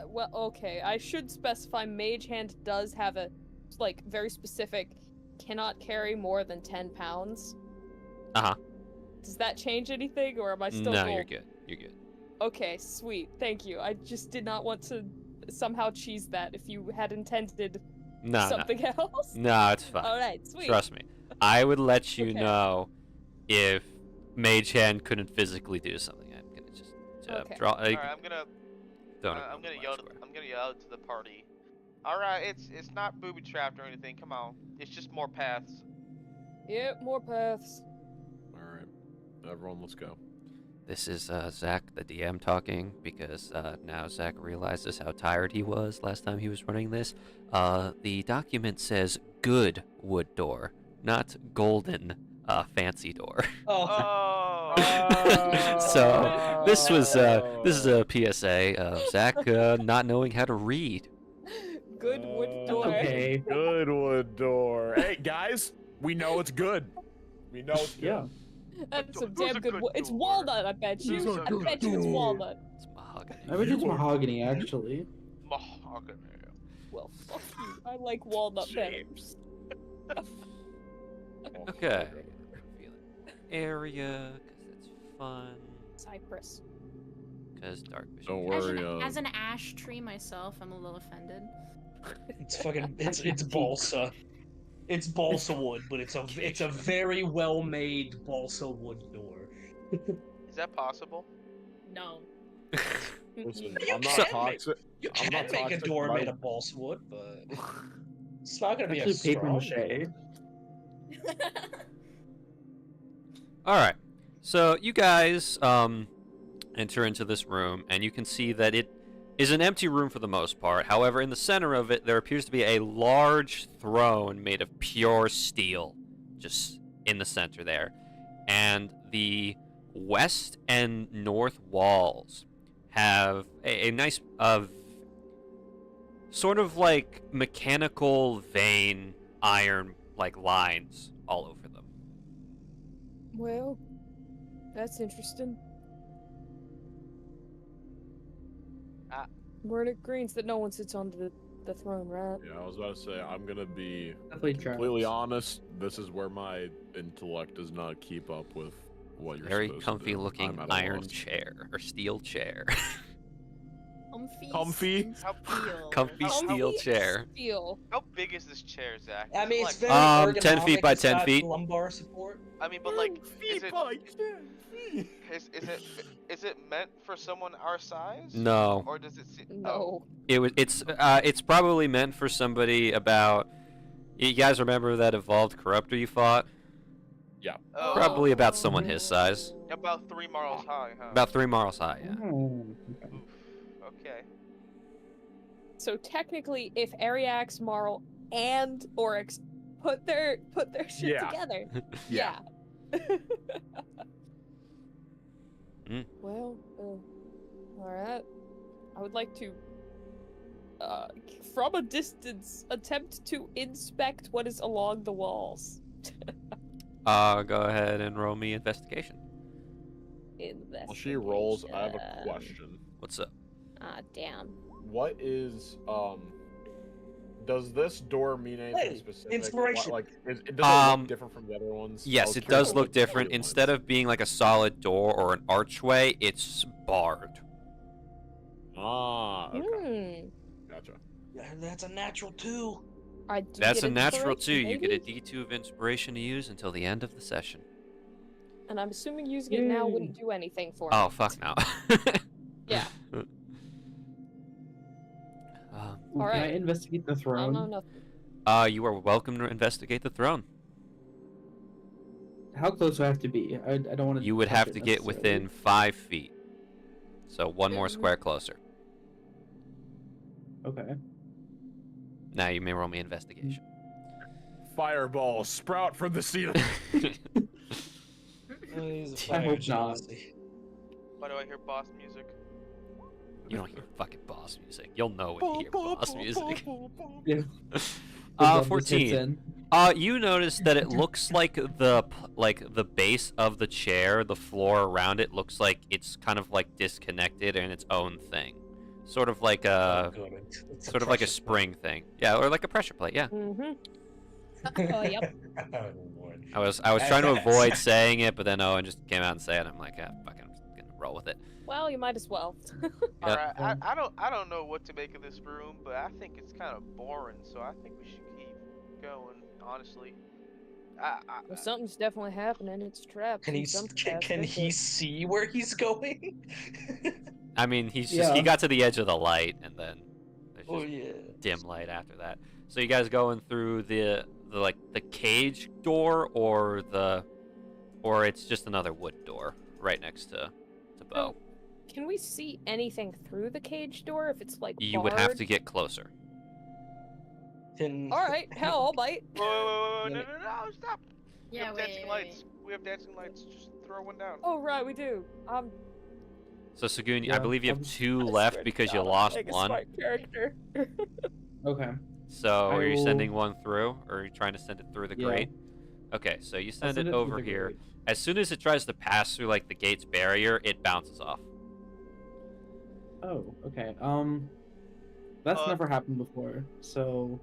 Well, okay. I should specify mage hand does have a, like, very specific, cannot carry more than 10 pounds.
Uh-huh.
Does that change anything, or am I still
No,
gold?
you're good. You're good.
Okay, sweet. Thank you. I just did not want to somehow cheese that if you had intended
No,
something else.
no, it's fine.
Alright, sweet.
Trust me. I would let you
Okay.
know if mage hand couldn't physically do something. I'm gonna just
Okay.
draw.
All right, I'm gonna
don't
I'm gonna
ignore
yell.
my square.
I'm gonna yell out to the party. All right, it's not booby trapped or anything. Come on, it's just more paths.
Yep, more paths.
Alright. Everyone, let's go.
This is Zach, the DM, talking because now Zach realizes how tired he was last time he was running this. The document says good wood door, not golden fancy door.
Oh.
So this is a PSA of Zach not knowing how to read.
Good wood door.
Okay.
Good wood door. Hey, guys, we know it's good. We know it's good.
Yeah.
That's some
Those
damn
are
good
good
wood. It's
door.
walnut, I bet you.
Those are
I
good
bet you it's
door.
walnut.
It's mahogany.
I bet it's mahogany, actually.
Mahogany.
Well, fuck you. I like walnut better.
Okay. Area, because it's fun.
Cypress.
Because dark vision.
Don't
As
worry.
as an ash tree myself, I'm a little offended.
It's fucking. It's balsa. It's balsa wood, but it's a very well made balsa wood door.
Is that possible?
No.
Listen,
You
I'm not
can't
toxic.
You
I'm
can
not
make a
toxic,
door
but I-
made of balsa wood, but it's not gonna be
Actually,
a
paper
strong
mache.
All right. So you guys enter into this room, and you can see that it is an empty room for the most part. However, in the center of it, there appears to be a large throne made of pure steel, just in the center there. And the west and north walls have a nice, sort of like mechanical vein iron like lines all over them.
Well, that's interesting. We're in agreement that no one sits on the throne, right?
Yeah, I was about to say, I'm gonna be
Definitely
completely
traps.
honest. This is where my intellect does not keep up with what you're
Very
supposed to
comfy
do.
looking
I'm at a
iron
loss.
chair or steel chair.
Comfy?
Steel.
Comfy steel chair.
Steel.
How big is this chair, Zach?
I
Is
mean,
it
it's
like-
very
10 feet
ergonomic,
by
it's
10
got
feet.
lumbar support.
I mean, but like, is it
by 10 feet.
is it meant for someone our size?
No.
Or does it seem?
No.
It's probably meant for somebody about. You guys remember that evolved corruptor you fought?
Oh,
Probably about someone his size.
about 3 miles high, huh?
About 3 miles high, yeah.
Oh, okay.
Oof. Okay.
So technically, if Ariax, Marl, and Oryx put their shit
Yeah.
together,
Yeah.
Well, all right. I would like to, from a distance, attempt to inspect what is along the walls.
Go ahead and roll me investigation.
Investigation.
While she rolls, I have a question.
What's up?
Ah, damn.
What is does this door mean anything
Hey,
specific?
inspiration.
Like, does it look different from the other ones? I
Yes,
was
it
curious
does
what
look
the
different.
point was.
Instead of being like a solid door or an archway, it's barred.
Ah, okay. Gotcha.
Yeah, that's a natural 2.
I do
That's
get
a natural too.
inspiration,
You get a
maybe?
D2 of inspiration to use until the end of the session.
And I'm assuming using it now
Yay.
wouldn't do anything for
Oh,
me.
fuck no.
Yeah.
Ooh,
All
Can I
right.
investigate the
I don't
throne?
know nothing.
You are welcome to investigate the throne.
How close do I have to be? I don't want to.
You would have to get within 5 feet. So one more square closer.
Okay.
Now you may roll me investigation.
Fireballs sprout from the ceiling.
I hope not.
Why do I hear boss music?
You don't hear fucking boss music. You'll know when you hear boss music.
Yeah. The drum just hits
14.
in.
You notice that it looks like the base of the chair, the floor around it looks like it's kind of like disconnected in its own thing. Sort of like a sort of like a spring thing. Yeah, or like a pressure plate, yeah.
Mm-hmm. Oh, yep.
I was trying to avoid saying it, but then Owen just came out and said it. I'm like, yeah, fucking, I'm just gonna roll with it.
Well, you might as well.
Yeah.
Alright, I don't know what to make of this room, but I think it's kind of boring, so I think we should keep going, honestly.
Well, something's definitely happening. It's trapped.
Can
in
he
some
can he see where he's going?
I mean, he
Yeah.
got to the edge of the light, and then there's just
Oh yeah.
dim light after that. So you guys going through the cage door, or it's just another wood door right next to Bo.
Can we see anything through the cage door if it's like
You would have
barred?
to get closer.
Can
All right, hell, I'll bite.
Whoa, no, stop! We
Yeah,
have
wait,
dancing
wait,
lights. We have dancing lights. Just throw one down.
Oh right, we do.
So Sagoon, I
Yeah,
believe you have
I'm-
2
I
left
swear to
because you
God, I'm
lost
playing a
1.
smart character.
Okay.
So
I
are you
will-
sending one through, or are you trying to send it through the
Yeah.
grate? Okay, so you
I'll
send
send
it
through
over
the
here.
grate.
As soon as it tries to pass through like the gate's barrier, it bounces off.
Oh, okay. That's never happened before. So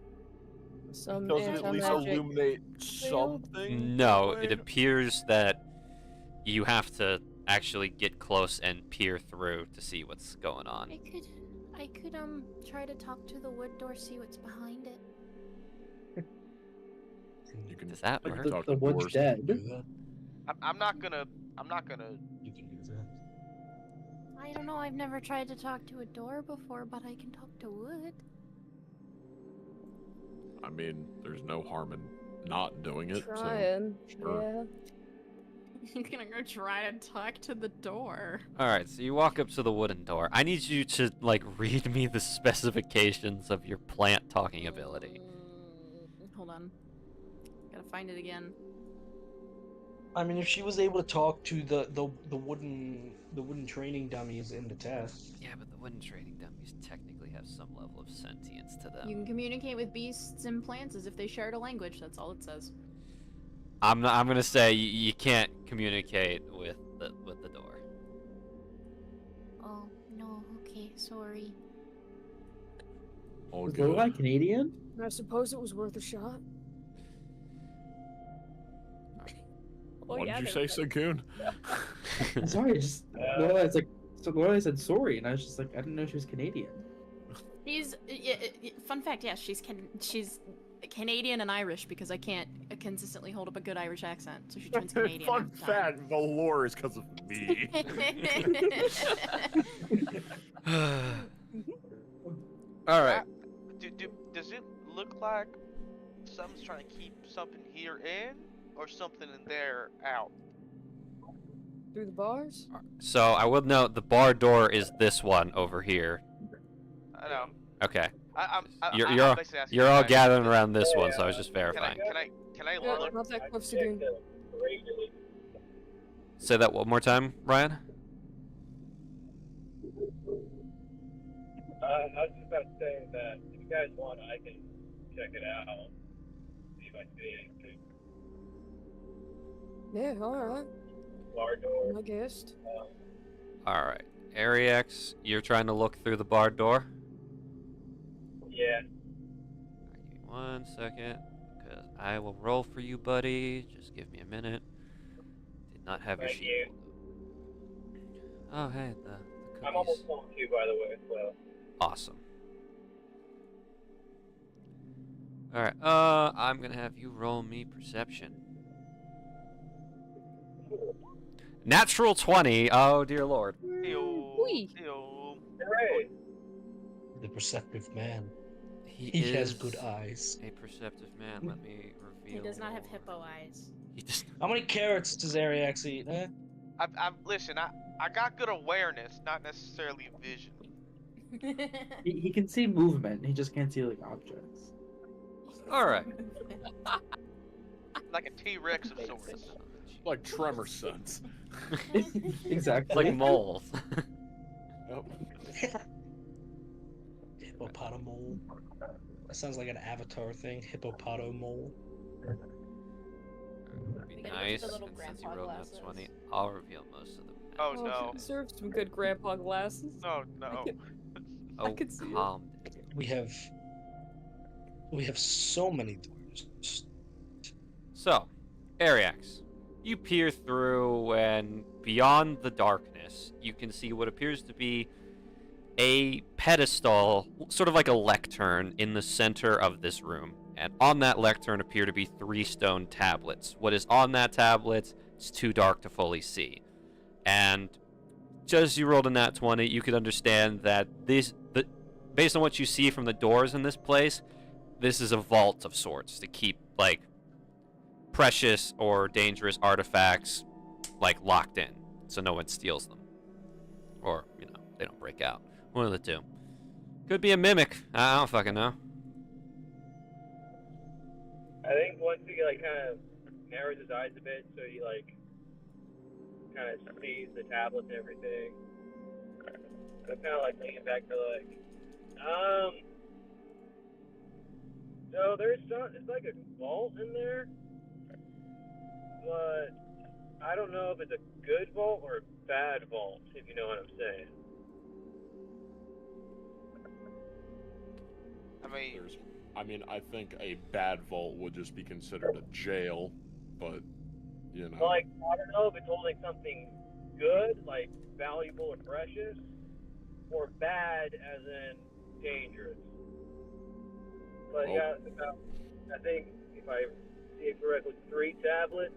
Some
Does it at least
anti-magic.
illuminate
Shield?
something?
No, it appears that you have to actually get close and peer through to see what's going on.
I could try to talk to the wood door, see what's behind it.
You can
Does that
like,
work?
the,
talk
the
to
wood's
doors.
dead.
I'm not gonna.
You can do that.
I don't know, I've never tried to talk to a door before, but I can talk to wood.
I mean, there's no harm in not doing it. So
Trying.
sure.
Yeah.
I'm gonna go try to talk to the door.
All right, so you walk up to the wooden door. I need you to like read me the specifications of your plant talking ability.
Hold on. Gotta find it again.
I mean, if she was able to talk to the wooden training dummies in the test.
Yeah, but the wooden trading dummies technically have some level of sentience to them.
You can communicate with beasts and plants as if they shared a language. That's all it says.
I'm gonna say you can't communicate with the door.
Oh, no, okay, sorry.
all
Was
good.
Lodi Canadian?
I suppose it was worth a shot. Oh,
What
yeah,
did you
they
say,
were.
Sagoon?
Sorry, just Lodi's like So Gloria said sorry, and I was just like, I didn't know she was Canadian.
She's fun fact. Yeah, she's Canadian and Irish because I can't consistently hold up a good Irish accent, so she turns Canadian.
Fun
half the time.
fact: the lore is because of me.
All right.
Does it look like something's trying to keep something here in, or something in there out?
Through the bars?
So I will note the bar door is this one over here.
I know.
Okay.
I'm
You're
basically asking
all
guys,
gathering around this one, so I was just verifying.
Can I
Yeah,
look?
not that close again.
Say that one more time, Ryan.
I was just about to say that if you guys want, I can check it out. See if I see anything.
Yeah, alright.
Bar door.
I guessed.
All right. Ariax, you're trying to look through the bar door.
Yeah.
Give me 1 second, because I will roll for you, buddy. Just give me a minute. Did not have your
Thank
sheet.
you.
Oh, hey, the
I'm
cookies.
almost home too, by the way. So.
Awesome. All right. I'm gonna have you roll me perception. Natural 20. Oh dear lord.
Whee!
Hooray!
The perceptive man.
He
He has
is
good eyes.
a perceptive man. Let me
He
reveal.
does not have
more.
hippo eyes.
He does.
How many carrots does Ariax eat?
Listen, I got good awareness, not necessarily vision.
He can see movement. He just can't see like objects.
All right.
Like a T-Rex of sorts.
Like tremor sense.
Exactly.
Like moles.
Yep.
Hippopotamole. That sounds like an Avatar thing. Hippopotamole.
Be
We gotta
nice.
put the little
And since you
grandpa
rolled
glasses.
that 20, I'll reveal most of them.
Oh
Oh,
no.
she deserves some good grandpa glasses.
No, no.
Oh,
could see it.
calm down.
We have so many doors.
So, Ariax, you peer through, and beyond the darkness, you can see what appears to be a pedestal, sort of like a lectern, in the center of this room. And on that lectern appear to be 3 stone tablets. What is on that tablet is too dark to fully see. And just as you rolled a nat 20, you could understand that based on what you see from the doors in this place, this is a vault of sorts to keep, like, precious or dangerous artifacts, like, locked in, so no one steals them. Or, they don't break out. One of the two. Could be a mimic. I don't fucking know.
I think once he like kind of narrows his eyes a bit, so he like kind of sees the tablet and everything. I'm kind of like leaning back to like, so there's it's like a vault in there, but I don't know if it's a good vault or a bad vault, if you know what I'm saying.
I think a bad vault would just be considered a jail, but
Like, I don't know if it's holding something good, like valuable or precious, or bad as in dangerous. But
Well-
yeah, I think if I see it correctly, 3 tablets.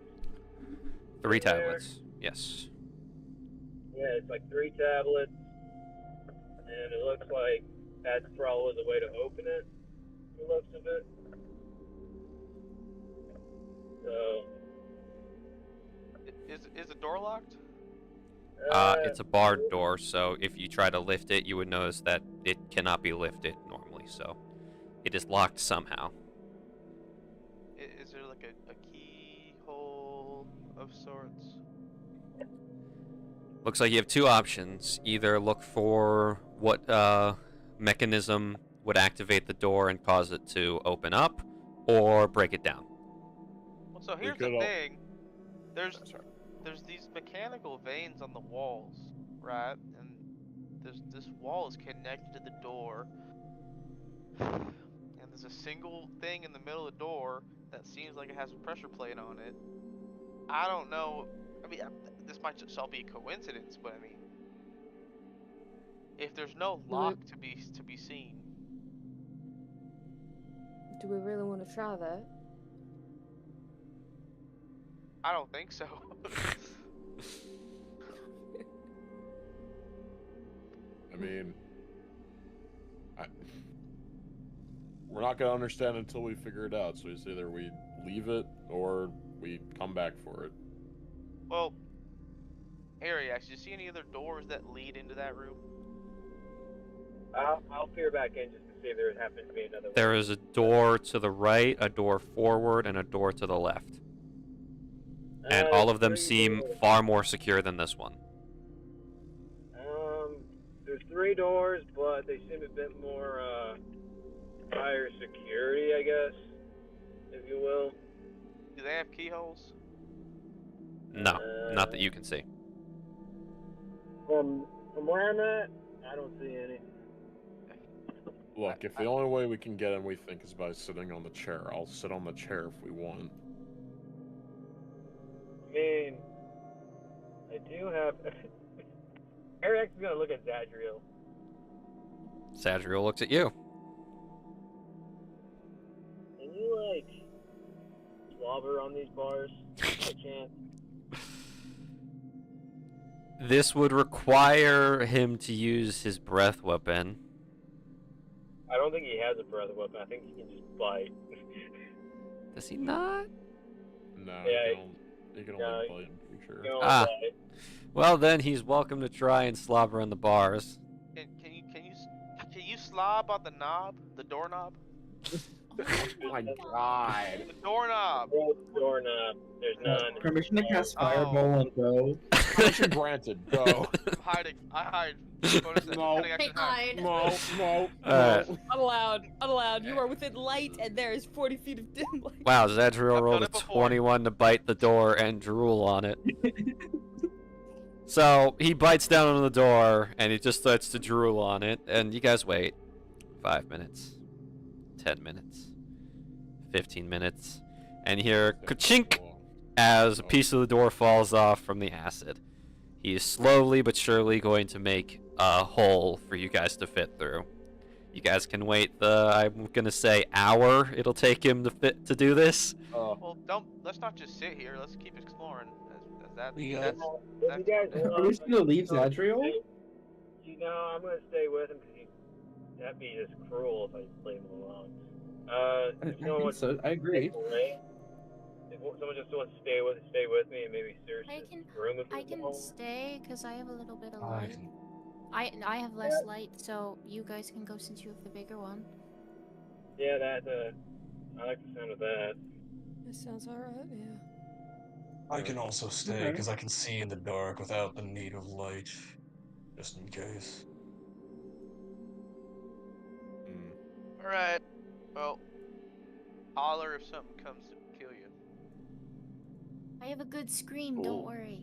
3
in there.
tablets. Yes.
Yeah, it's like 3 tablets, and it looks like that's probably the way to open it. The looks of it. So.
Is the door locked?
It's a barred door, so if you try to lift it, you would notice that it cannot be lifted normally, so it is locked somehow.
Is there like a keyhole of sorts?
Looks like you have 2 options. Either look for what mechanism would activate the door and cause it to open up, or break it down.
Well, so here's the thing. There's these mechanical veins on the walls, right? And this wall is connected to the door. And there's a single thing in the middle of the door that seems like it has a pressure plate on it. I don't know. I mean, this might just all be a coincidence, but I mean, If there's no lock to be seen.
Do we really want to try that?
I don't think so.
I mean, we're not gonna understand until we figure it out. So it's either we leave it or we come back for it.
Well, Ariax, do you see any other doors that lead into that room?
I'll peer back in just to see if there happens to be another one.
There is a door to the right, a door forward, and a door to the left. And all of them seem far more secure than this one.
There's 3 doors, but they seem a bit more higher security, I guess, if you will.
Do they have keyholes?
No, not that you can see.
From where I'm at, I don't see any.
Look, if the only way we can get in, we think, is by sitting on the chair, I'll sit on the chair if we want.
I mean, I do have... Ariax is gonna look at Zadriel.
Zadriel looks at you.
Can you, like, slobber on these bars by chance?
This would require him to use his breath weapon.
I don't think he has a breath weapon. I think he can just bite.
Does he not?
No,
Yeah,
he can only bite, I'm pretty sure.
Ah. Well, then he's welcome to try and slobber on the bars.
Can you slob on the knob, the doorknob?
Oh my god.
The doorknob.
Doorknob. There's none.
Permission to cast Fireball and go.
Permission granted. Go.
I'm hiding. I hide.
No.
Hey, hide.
No.
Unallowed. You are within light, and there is 40 feet of dim light.
Wow, Zadriel
I've
rolled
done
a
it before.
21 to bite the door and drool on it. So he bites down on the door and he just starts to drool on it, and you guys wait 5 minutes, 10 minutes, 15 minutes, and hear ka-chink as a piece of the door falls off from the acid. He is slowly but surely going to make a hole for you guys to fit through. You guys can wait the, I'm gonna say, hour it'll take him to do this.
Well, let's not just sit here. Let's keep exploring.
Are we just gonna leave Zadriel?
You know, I'm gonna stay with him because that'd be just cruel if I leave him alone.
I think so. I agree.
If someone just wants to stay with me and maybe search this room if
I can
want.
stay because I have a little bit of light. I have less light, so you guys can go since you have the bigger one.
Yeah, I like the sound of that.
That sounds alright, yeah.
I can also stay because I can see in the dark without the need of light, just in case.
Alright. Well, holler if something comes to kill you.
I have a good scream, don't worry.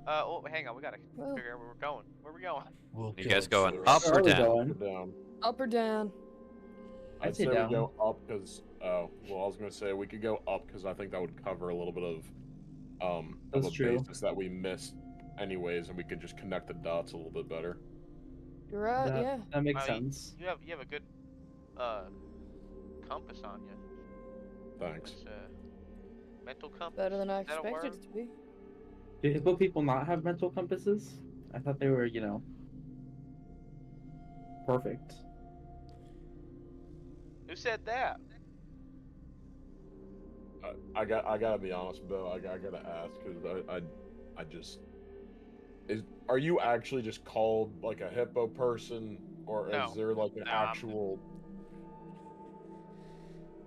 Oh, hang on. We gotta figure out where we're going. Where are we going?
You guys going up or down?
Down.
Up or down?
I'd say we go up because, well, I was gonna say we could go up because I think that would cover a little bit of a basis that we missed anyways, and we could just connect the dots a little bit better.
You're right, yeah.
That makes sense.
You have a good compass on you.
Thanks.
It's, mental compass.
Better than I
Is that a
expected
word?
it to be.
Do Hippo people not have mental compasses? I thought they were, perfect.
Who said that?
I gotta be honest, Bill. I gotta ask because I just are you actually just called like a hippo person, or
No.
is there like an actual?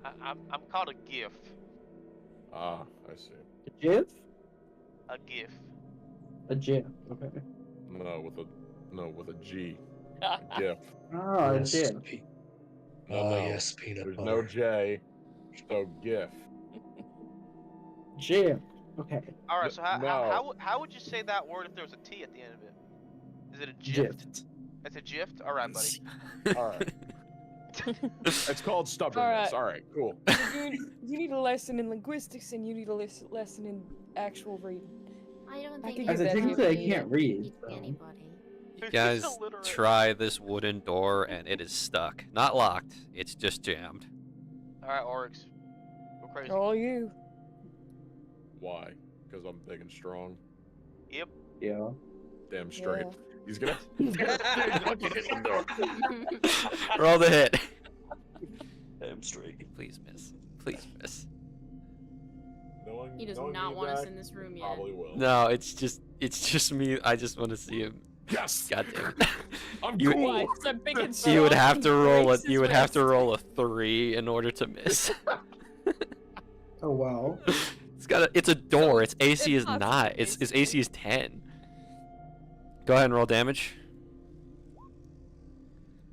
I'm called a GIF.
Ah, I see.
A GIF?
A GIF.
A GIF. Okay.
No, with a G. A GIF.
Oh, a GIF.
No,
Yes, peanut
there's
butter.
no J, so GIF.
GIF. Okay.
All right. So
No.
how would you say that word if there was a T at the end of it? Is it a GIF?
GIFT.
It's a GIF. All right, buddy.
All right. It's called stubbornness. All right, cool.
You need a lesson in linguistics, and you need a lesson in actual reading.
I don't
I
think
think
As
you
a
better
technically, I
read
can't
it.
read.
teaching
So.
anybody.
You
He's
guys
illiterate.
try this wooden door, and it is stuck. Not locked. It's just jammed.
All right, Oryx. Go crazy.
All you.
Why? Because I'm big and strong.
Yep.
Yeah.
Damn straight.
Yeah.
He's gonna. He's gonna fucking hit the door.
Roll the hit.
Damn straight.
Please miss. Please miss.
Knowing,
He does
knowing
not
me,
want us
Zach,
in this room yet.
Probably will.
No, it's just me. I just want to see him.
Yes.
God damn it.
I'm
You-
cool.
Why? 'Cause I'm big and
You would
strong
have
and
to roll a.
grace
You
is
would have to
rest.
roll a 3 in order to miss.
Oh wow.
It's got. It's a door. Its AC is
impossible,
9. Its AC is 10. Go ahead and roll damage.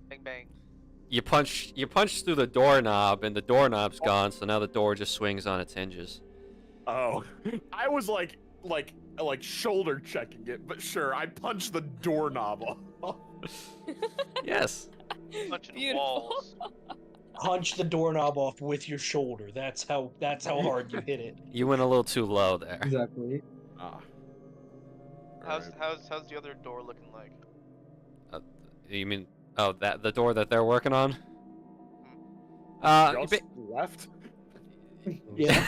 Bang bang.
You punch through the doorknob, and the doorknob's gone. So now the door just swings on its hinges.
Oh, I was like shoulder checking it, but sure, I punched the doorknob off.
Yes.
Punching
Beautiful.
walls.
Punch the doorknob off with your shoulder. That's how hard you hit it.
You went a little too low there.
Exactly.
Ah.
How's
Alright.
how's the other door looking like?
You mean the door that they're working on? You
Just left?
Yeah.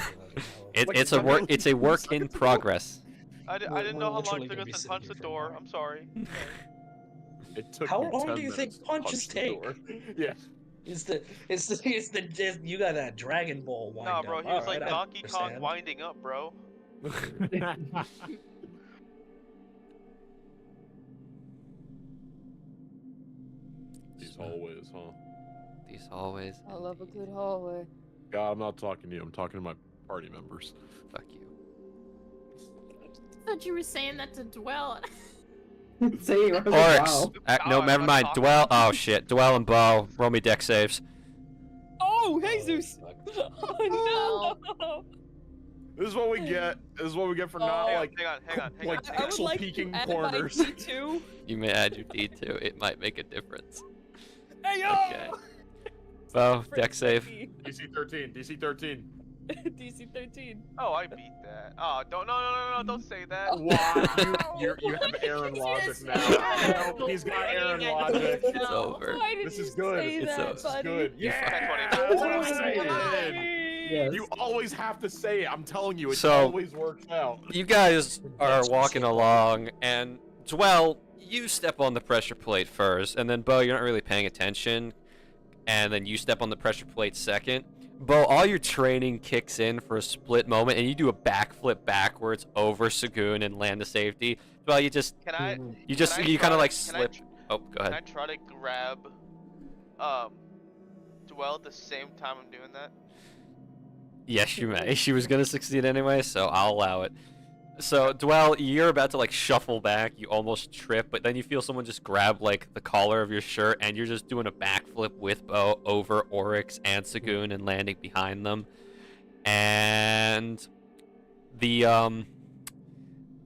Like
it's a work.
literally
It's a work
2
in
seconds ago?
progress.
I didn't
We're
know how long
literally
it took
gonna be
us to
sitting
punch
here
the
for an
door.
hour.
I'm sorry.
It took
How
me
long
10
do you think
minutes to
punches
punch the door. Yeah.
It's the you got that Dragon Ball wind
Nah, bro,
up.
he was
Alright,
like
I
Donkey Kong
understand.
winding up, bro.
These hallways, huh?
These hallways.
I love a good hallway.
God, I'm not talking to you. I'm talking to my party members.
Fuck you.
I thought you were saying that to Dwell.
Say it. I was like,
Oryx.
wow.
No,
I'm
never
not
mind.
talking.
Dwell. Oh shit. Dwell and Bo. Roll me deck saves.
Oh, Jesus! Oh no!
This is what we get. This is what we get for not
Oh.
like
Hang on.
like
I would
pixel
like
peeking
to add
corners.
my D2.
You may add your D2. It might make a difference.
Hey yo!
Okay. Bo, deck save.
DC 13. DC 13.
DC 13.
Oh, I beat that. Oh, don't say that.
Why? You have Aaron logic now. No, he's got Aaron logic.
It's over.
Why did
This
you
is good.
say
It's
that,
over.
This is
buddy?
good.
You
Yeah,
fucking-
that's what I'm saying.
Yes.
You always have to say it. I'm telling you, it
So-
always works out.
You guys are
That's
walking
what's up.
along, and Dwell, you step on the pressure plate first, and then Bo, you're not really paying attention, and then you step on the pressure plate second. Bo, all your training kicks in for a split moment, and you do a backflip backwards over Sagoon and land to safety. Well, you just
Can I?
kind
can I
of
try
like
to-
slip. Oh, go
Can I
ahead.
try to grab, Dwell at the same time I'm doing that?
Yes, you may. She was gonna succeed anyway, so I'll allow it. So, Dwell, you're about to like shuffle back. You almost trip, but then you feel someone just grab like the collar of your shirt, and you're just doing a backflip with Bo over Oryx and Sagoon and landing behind them. And the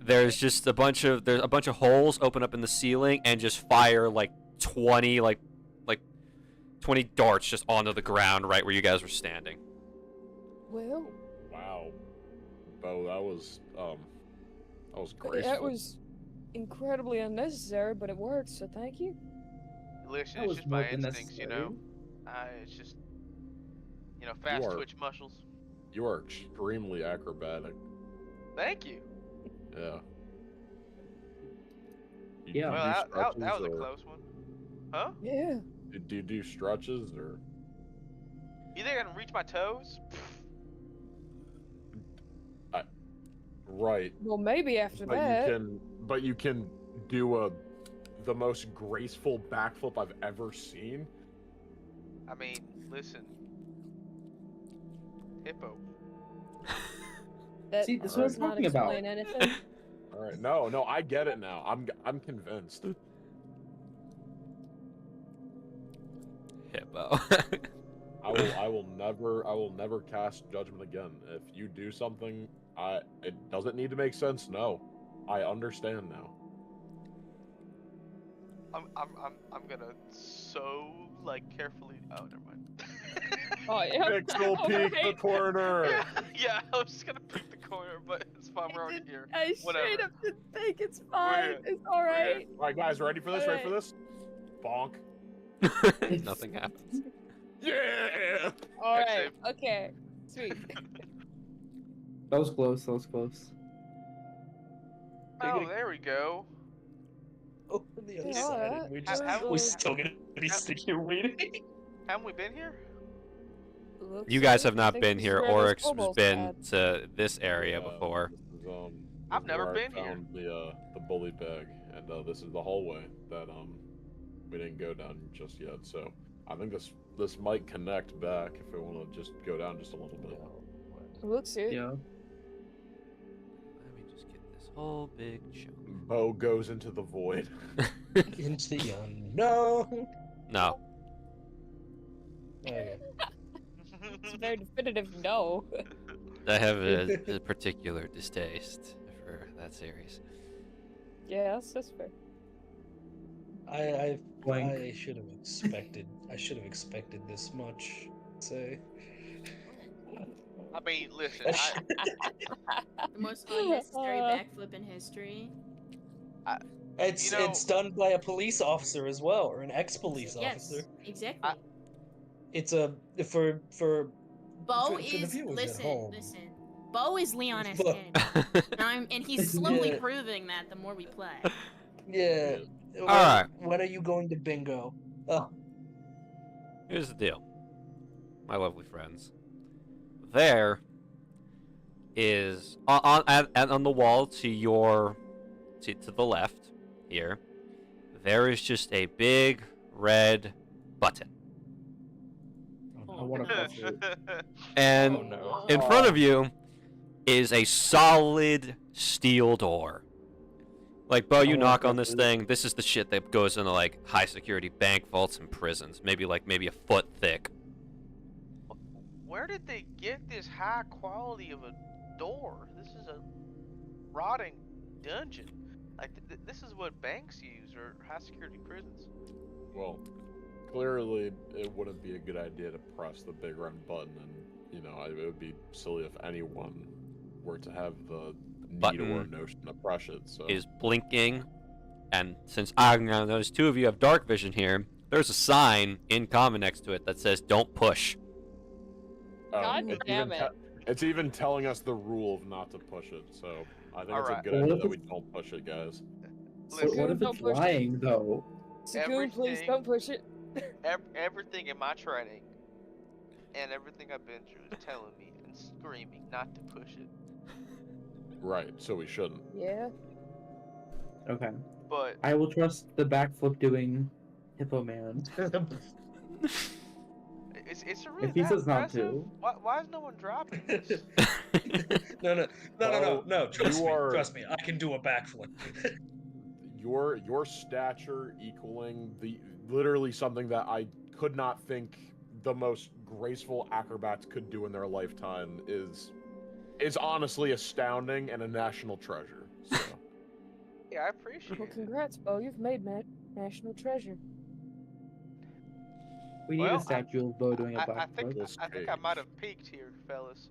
there's just a bunch of holes open up in the ceiling and just fire like 20 20 darts just onto the ground right where you guys were standing.
Well,
Wow, Bo, that was graceful.
that was incredibly unnecessary, but it worked, so thank you.
Listen,
That
it's
was
just my
more than
instincts, you know. It's just, fast
are-
twitch muscles.
You are extremely acrobatic.
Thank you.
Yeah. You-
Yeah.
do
Well,
you
that was a
stretches or-
close one. Huh?
Yeah.
Do you do stretches or?
You think I can reach my toes?
Right.
Well, maybe after
But
that.
you can do the most graceful backflip I've ever seen.
I mean, listen. Hippo.
That
See, that's what I'm
does not
talking about.
explain anything.
All right. No, I get it now. I'm convinced.
Hippo.
I will never cast judgment again. If you do something, it doesn't need to make sense. No, I understand now.
I'm gonna so carefully. Oh, never mind.
Oh, yeah.
Pixel peek the
Okay.
corner.
yeah, I was just gonna peek the corner, but it's fine. We're already here.
I
Whatever.
straight up didn't think it's fine.
here.
It's alright.
All right, guys, ready for this? Ready for this? Bonk.
Nothing happens.
Yeah.
Alright, okay. Sweet.
That was close. That was close.
Oh, there we go.
Oh, on the other
Yeah,
side.
alright.
We're just
Have-
we're still gonna be sitting here waiting.
Haven't we been here?
Looks
You guys
like
have not
this
been
is
here.
where those
Oryx has
kobolds
been
at.
to this area
Yeah,
before.
This is,
I've
this is
never
where I
been here.
found the bully bag, and this is the hallway that we didn't go down just yet. So I think this might connect back if we want to just go down just a little bit.
Looks it.
Yeah.
Let me just get this whole big chunk.
Bo goes into the void.
Into the unknown.
No.
Okay.
It's a very definitive no.
I have a particular distaste for that series.
Yeah, that's fair.
I
Blank.
should have expected. I should have expected this much. Say.
I mean, listen.
The most unnecessary backflip in history.
It's
You know-
it's done by a police officer as well, or an ex-police
Yes,
officer.
exactly.
It's a for
Bo
for the
is
viewers at home.
listen. Bo is Leon S.
Bo-
Kennedy, and he's slowly
Yeah.
proving that the more we play.
yeah. When,
Alright.
When are you going to bingo? Oh,
Here's the deal, my lovely friends. There is on the wall to the left here. There is just a big red button,
I want to press it.
and
oh no.
in front of you is a solid steel door. Like, Bo, you
Oh,
knock on
that's
this
it.
thing. This is the shit that goes into like high security bank vaults and prisons. Maybe a foot thick.
Where did they get this high quality of a door? This is a rotting dungeon. Like this is what banks use or high security prisons.
Well, clearly it wouldn't be a good idea to press the big red button, and it would be silly if anyone were to have the need
Button
or notion to press it. So
Is blinking, and since I notice two of you have dark vision here, there's a sign in common next to it that says "Don't push."
God
it's
damn
even
it.
it's even telling us the rule of not to push it. So I think it's a
Alright.
good idea that we don't push it, guys.
So what if
Don't
it's
push it.
lying though?
Sagoon, please
Everything-
don't push it.
Everything in my training and everything I've been through is telling me and screaming not to push it.
Right. So we shouldn't.
Yeah.
Okay.
But
I will trust the backflip doing Hippo Man.
it's a really
If he
that
says not
impressive?
to.
Why is no one dropping this?
No.
Oh,
Trust
you
me.
are-
Trust me. I can do a backflip.
Your stature equaling literally something that I could not think the most graceful acrobats could do in their lifetime is honestly astounding and a national treasure. So
Yeah, I appreciate
Well,
it.
congrats, Bo. You've made national treasure.
We need
Well,
a statue of Bo doing a
I think
backflip.
I think I might have peaked here, fellas.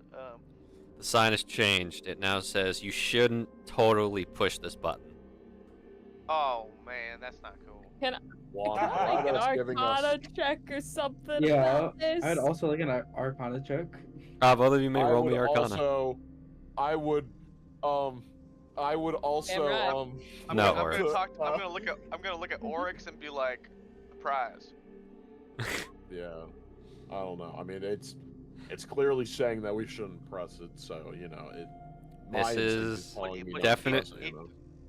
The sign has changed. It now says you shouldn't totally push this button.
Oh man, that's not cool.
Juan,
Can I
glad
make an
that's giving us.
Arcana check or something
Yeah,
about this?
I'd also like an Arcana check.
Both of you may
I
roll
would
me Arcana.
also, I would also,
right.
I'm
No,
gonna, I'm
Oryx.
gonna talk. I'm gonna look at Oryx and be like, surprise.
Yeah, I don't know. I mean, it's clearly saying that we shouldn't press it. So my
This
instinct
is
telling me not to
definite-
press it,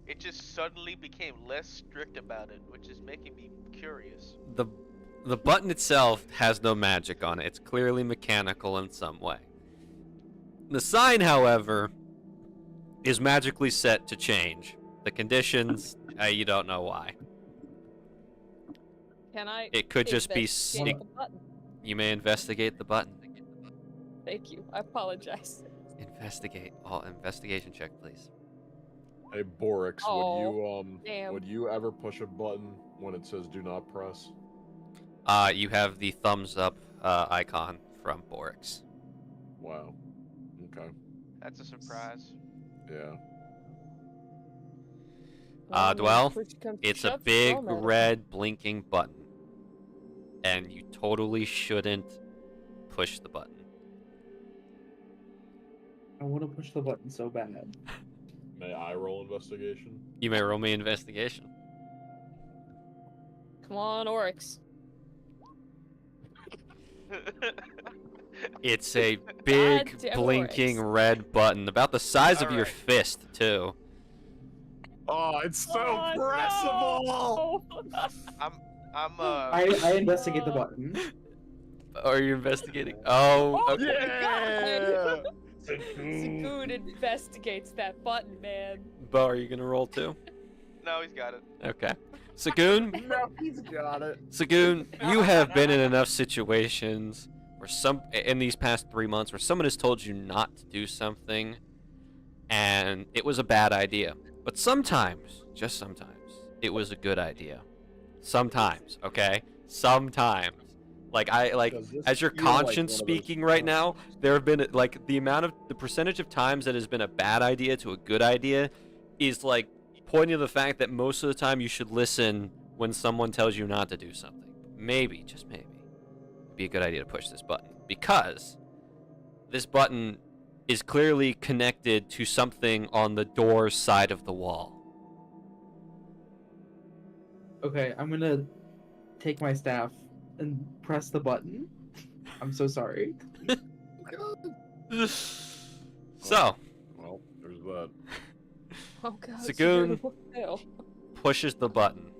It just suddenly became less strict about it, which is making me curious.
The button itself has no magic on it. It's clearly mechanical in some way. The sign, however, is magically set to change. The conditions, you don't know why.
Can I?
It could just be
investigate the button?
You may investigate the button.
Thank you. I apologize.
Investigate. All investigation check, please.
Hey Borix,
Oh, damn.
would you ever push a button when it says "Do not press"?
You have the thumbs up icon from Borix.
Wow. Okay.
That's a surprise.
Yeah.
Dwell,
Push comes to
it's a
shove,
big
throw 'em at 'em.
red blinking button. And you totally shouldn't push the button.
I want to push the button so bad.
May I roll investigation?
You may roll me investigation.
Come on, Oryx.
It's a big
Goddamn
blinking
Oryx.
red button, about the size of your
Alright.
fist, too.
Oh, it's so
Oh,
pressable!
no!
I investigate the button.
Are you investigating? Oh,
Oh
okay.
my
Yeah!
god! Sagoon investigates that button, man.
Bo, are you gonna roll too?
No, he's got it.
Okay. Sagoon,
No, he's got it.
Sagoon, you have been in enough situations where in these past 3 months where someone has told you not to do something, and it was a bad idea. But sometimes, just sometimes, it was a good idea. Sometimes, okay? Sometimes.
Does this
As your
feel like
conscience
one of those
speaking right now,
times?
there have been the percentage of times that has been a bad idea to a good idea is like pointing to the fact that most of the time you should listen when someone tells you not to do something. Maybe, just maybe, it'd be a good idea to push this button, because this button is clearly connected to something on the door side of the wall.
Okay, I'm gonna take my staff and press the button. I'm so sorry.
So,
Well, there's that.
Oh god.
Sagoon.
what the hell?
pushes the button,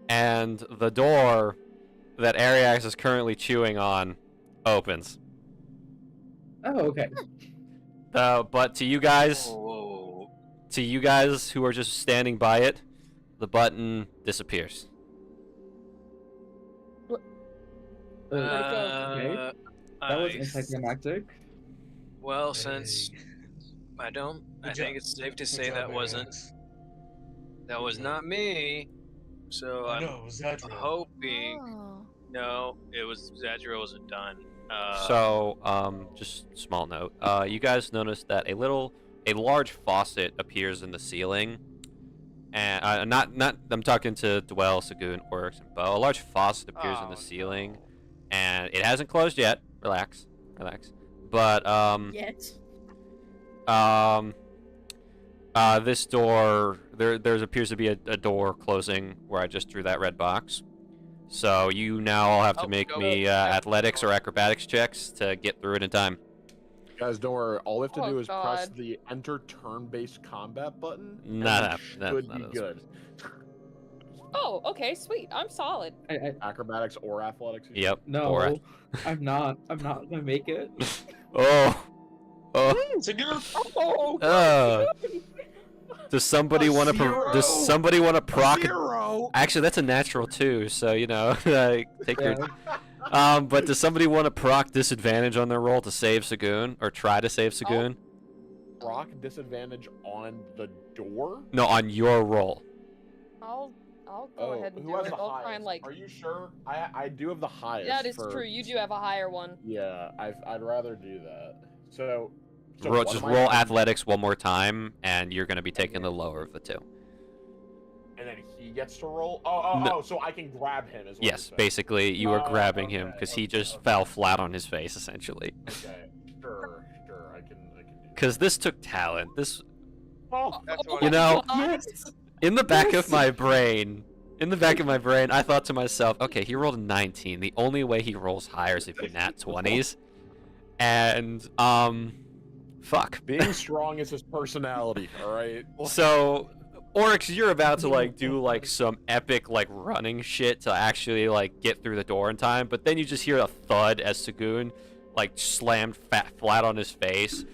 and the door that Ariax is currently chewing on opens.
Oh, okay.
But to you guys,
Whoa.
who are just standing by it, the button disappears.
Okay. That was anticlimactic.
Well, since I think it's safe to say that was not me. So I'm
No, Zadra.
hoping.
Oh.
No, it was Zadra wasn't done.
Just small note. You guys notice that a large faucet appears in the ceiling, and I'm talking to Dwell, Sagoon, Oryx, and Bo. A large faucet appears in the ceiling, and it hasn't closed yet. Relax. But
Yet.
this door, there appears to be a door closing where I just drew that red box. So you now all have to make me athletics or acrobatics checks to get through it in time.
Guys, don't worry. All we have to
Oh,
do is press
God.
the enter turn-based combat button.
Nah,
and we should be good.
Oh, okay, sweet. I'm solid.
Acrobatics or athletics?
Yep.
No,
Or-
I'm not. I'm not gonna make it.
Oh.
Oh,
Does somebody want to?
zero.
Does somebody want to proc?
Zero!
Actually, that's a natural too. So you know, take your.
Yeah.
But does somebody want to proc disadvantage on their roll to save Sagoon or try to save Sagoon?
Rock disadvantage on the door?
No, on your roll.
I'll go ahead and
who
do
has
it.
the
I'll
highest?
try and like.
Are you sure? I do have the highest.
That is
for...
true. You do have a higher one.
Yeah, I'd rather do that. So
Just roll athletics one more time, and you're going to be taking the lower of the two.
And then he gets to roll.
No.
So I can grab him as well.
Yes, basically, you are grabbing him because he just fell flat on his face, essentially.
Okay, sure, I can do that.
Because this took talent. This,
That's what
you know,
Yes.
in the back of my brain, I thought to myself, okay, he rolled a 19. The only way he rolls higher is if he nat 20s. And, fuck.
Being strong is his personality, alright?
So, Oryx, you're about to, like, do, like, some epic, like, running shit to actually, like, get through the door in time, but then you just hear a thud as Sagoon, like, slammed flat on his face,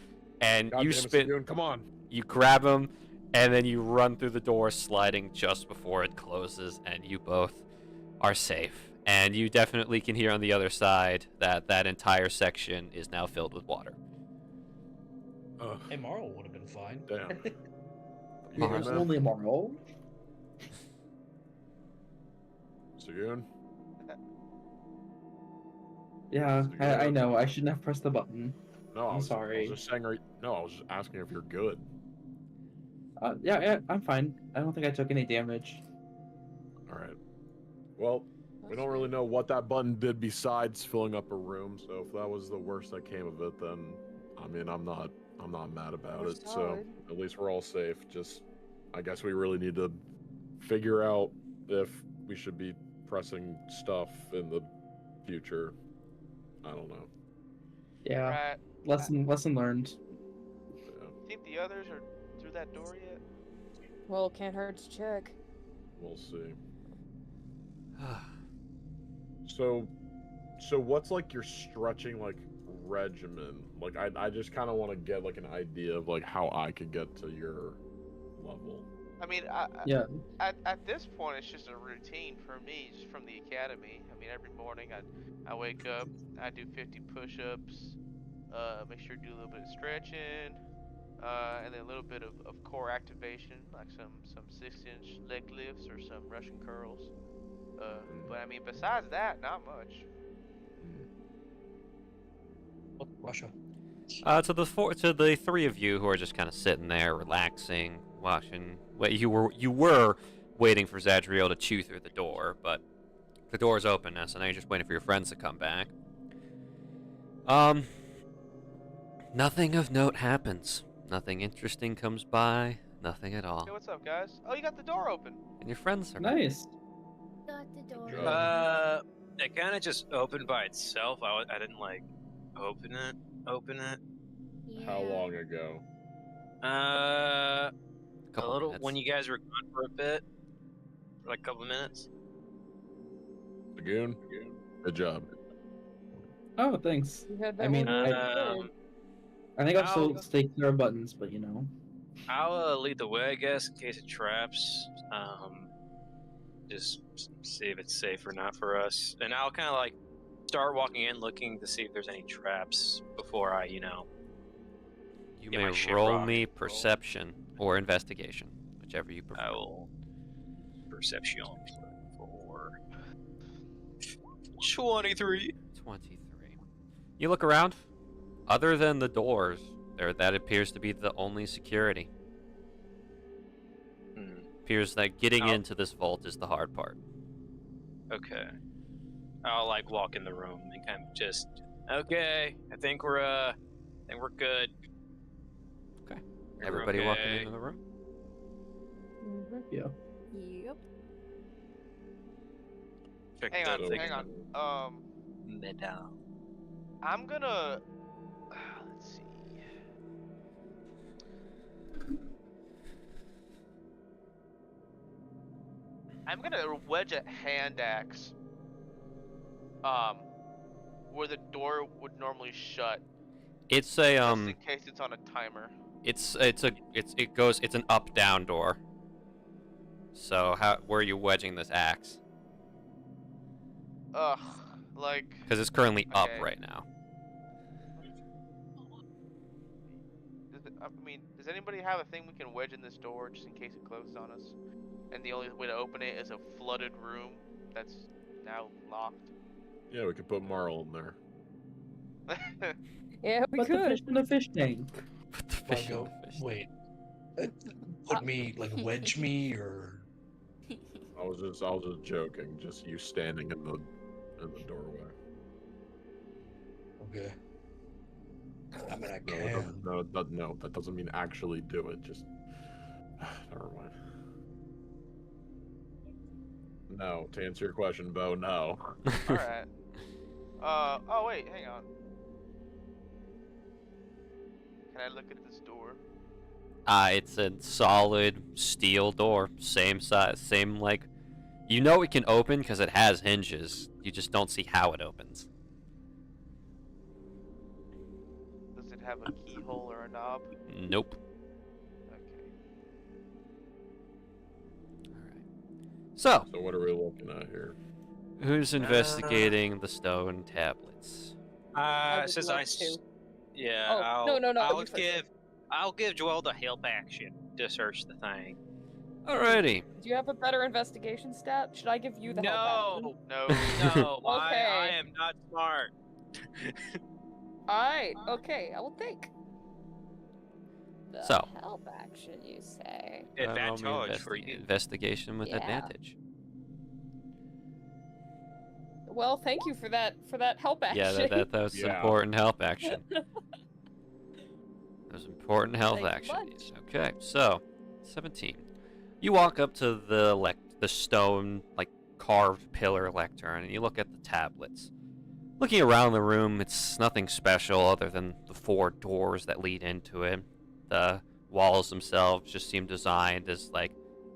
and
God
you
damn it,
spin,
Sagoon, come on.
you grab him, and then you run through the door, sliding just before it closes, and you both are safe. And you definitely can hear on the other side that that entire section is now filled with water.
Hey, Marl would have been fine.
Damn.
There's only a moral.
Sagoon?
Yeah, I know. I shouldn't have pressed the button.
No, I
I'm
was
sorry.
just saying. No, I was just asking if you're good.
Yeah, I'm fine. I don't think I took any damage.
All right. Well, we don't really know what that button did besides filling up a room. So if that was the worst that came of it, then I mean, I'm not mad about
We're
it. So
solid.
at least we're all safe. Just, I guess we really need to figure out if we should be pressing stuff in the future. I don't know.
Yeah.
Right.
Lesson learned.
Yeah,
You think the others are through that door yet?
Well, can't hurt to check.
we'll see. So what's like your stretching like regimen? Like I just kind of want to get like an idea of like how I could get to your level.
I mean,
Yeah.
at this point, it's just a routine for me, just from the academy. I mean, every morning I wake up, I do 50 push-ups, make sure to do a little bit of stretching, and then a little bit of core activation, like some 6-inch leg lifts or some Russian curls. But I mean, besides that, not much.
Russia.
To the three of you who are just kind of sitting there, relaxing, watching. Wait, you were waiting for Zadriel to chew through the door, but the door's open now, so now you're just waiting for your friends to come back. Nothing of note happens. Nothing interesting comes by. Nothing at all.
Hey, what's up, guys? Oh, you got the door open.
And your friends are
Nice.
Got the door.
It kind of just opened by itself. I didn't like open it.
Yeah.
How long ago?
A
couple
little
minutes.
when you guys were gone for a bit, for like a couple minutes.
Lagoon? Good job.
Oh, thanks.
You had that
I mean,
one.
I think I'll still
I'll-
stay clear of buttons, but you know.
I'll lead the way, I guess, in case it traps. Just see if it's safe or not for us, and I'll kind of like start walking in, looking to see if there's any traps before I,
You
Get my
may
shit
roll
rocked.
me perception or investigation, whichever you prefer.
I will perception for 23.
23. You look around. Other than the doors, that appears to be the only security. Appears that getting
Oh.
into this vault is the hard part.
Okay. I'll like walk in the room and kind of just okay. I think we're good.
Okay.
We're
Everybody walking
okay.
into the room.
Yeah.
Yep.
Check
Hang
that
on,
thing.
hang on.
Medal.
I'm gonna. Let's see. I'm gonna wedge a hand axe. Where the door would normally shut.
It's a
Just in case it's on a timer.
it's an up down door. So where are you wedging this axe?
Ugh, like.
Because it's currently up
Okay.
right now.
I mean, does anybody have a thing we can wedge in this door just in case it closes on us? And the only way to open it is a flooded room that's now locked.
Yeah, we could put Marl in there.
Yeah, we
Put the fish
could.
in the fish tank.
Put the fish in
Go.
the fish.
Wait. Put me like wedge me or
I was just joking. Just you standing in the doorway.
okay. I mean, I
No,
can.
that doesn't mean actually do it. Just never mind. No, to answer your question, Bo, no.
Alright. Oh wait, hang on. Can I look at this door?
It's a solid steel door, same size, same like. You know it can open because it has hinges. You just don't see how it opens.
Does it have a keyhole or a knob?
Nope.
Okay.
So,
So what are we looking at here?
who's investigating the stone tablets?
would
Since
love to.
yeah,
Oh, no,
I'll
you first.
I'll give Joel the help action to search the thing.
Alrighty.
Do you have a better investigation stat? Should I give you the help action?
No.
No,
Okay.
I am not smart.
Alright, okay, I will take. The
So.
help action, you say?
Advantage
Roll me
for you.
investigation with
Yeah.
advantage.
Well, thank you for that help action.
Yeah, that was
Yeah.
important help action. That was important health
Thank you
action.
much.
Okay, so 17. You walk up to the stone carved pillar lectern, and you look at the tablets. Looking around the room, it's nothing special other than the 4 doors that lead into it. The walls themselves just seem designed as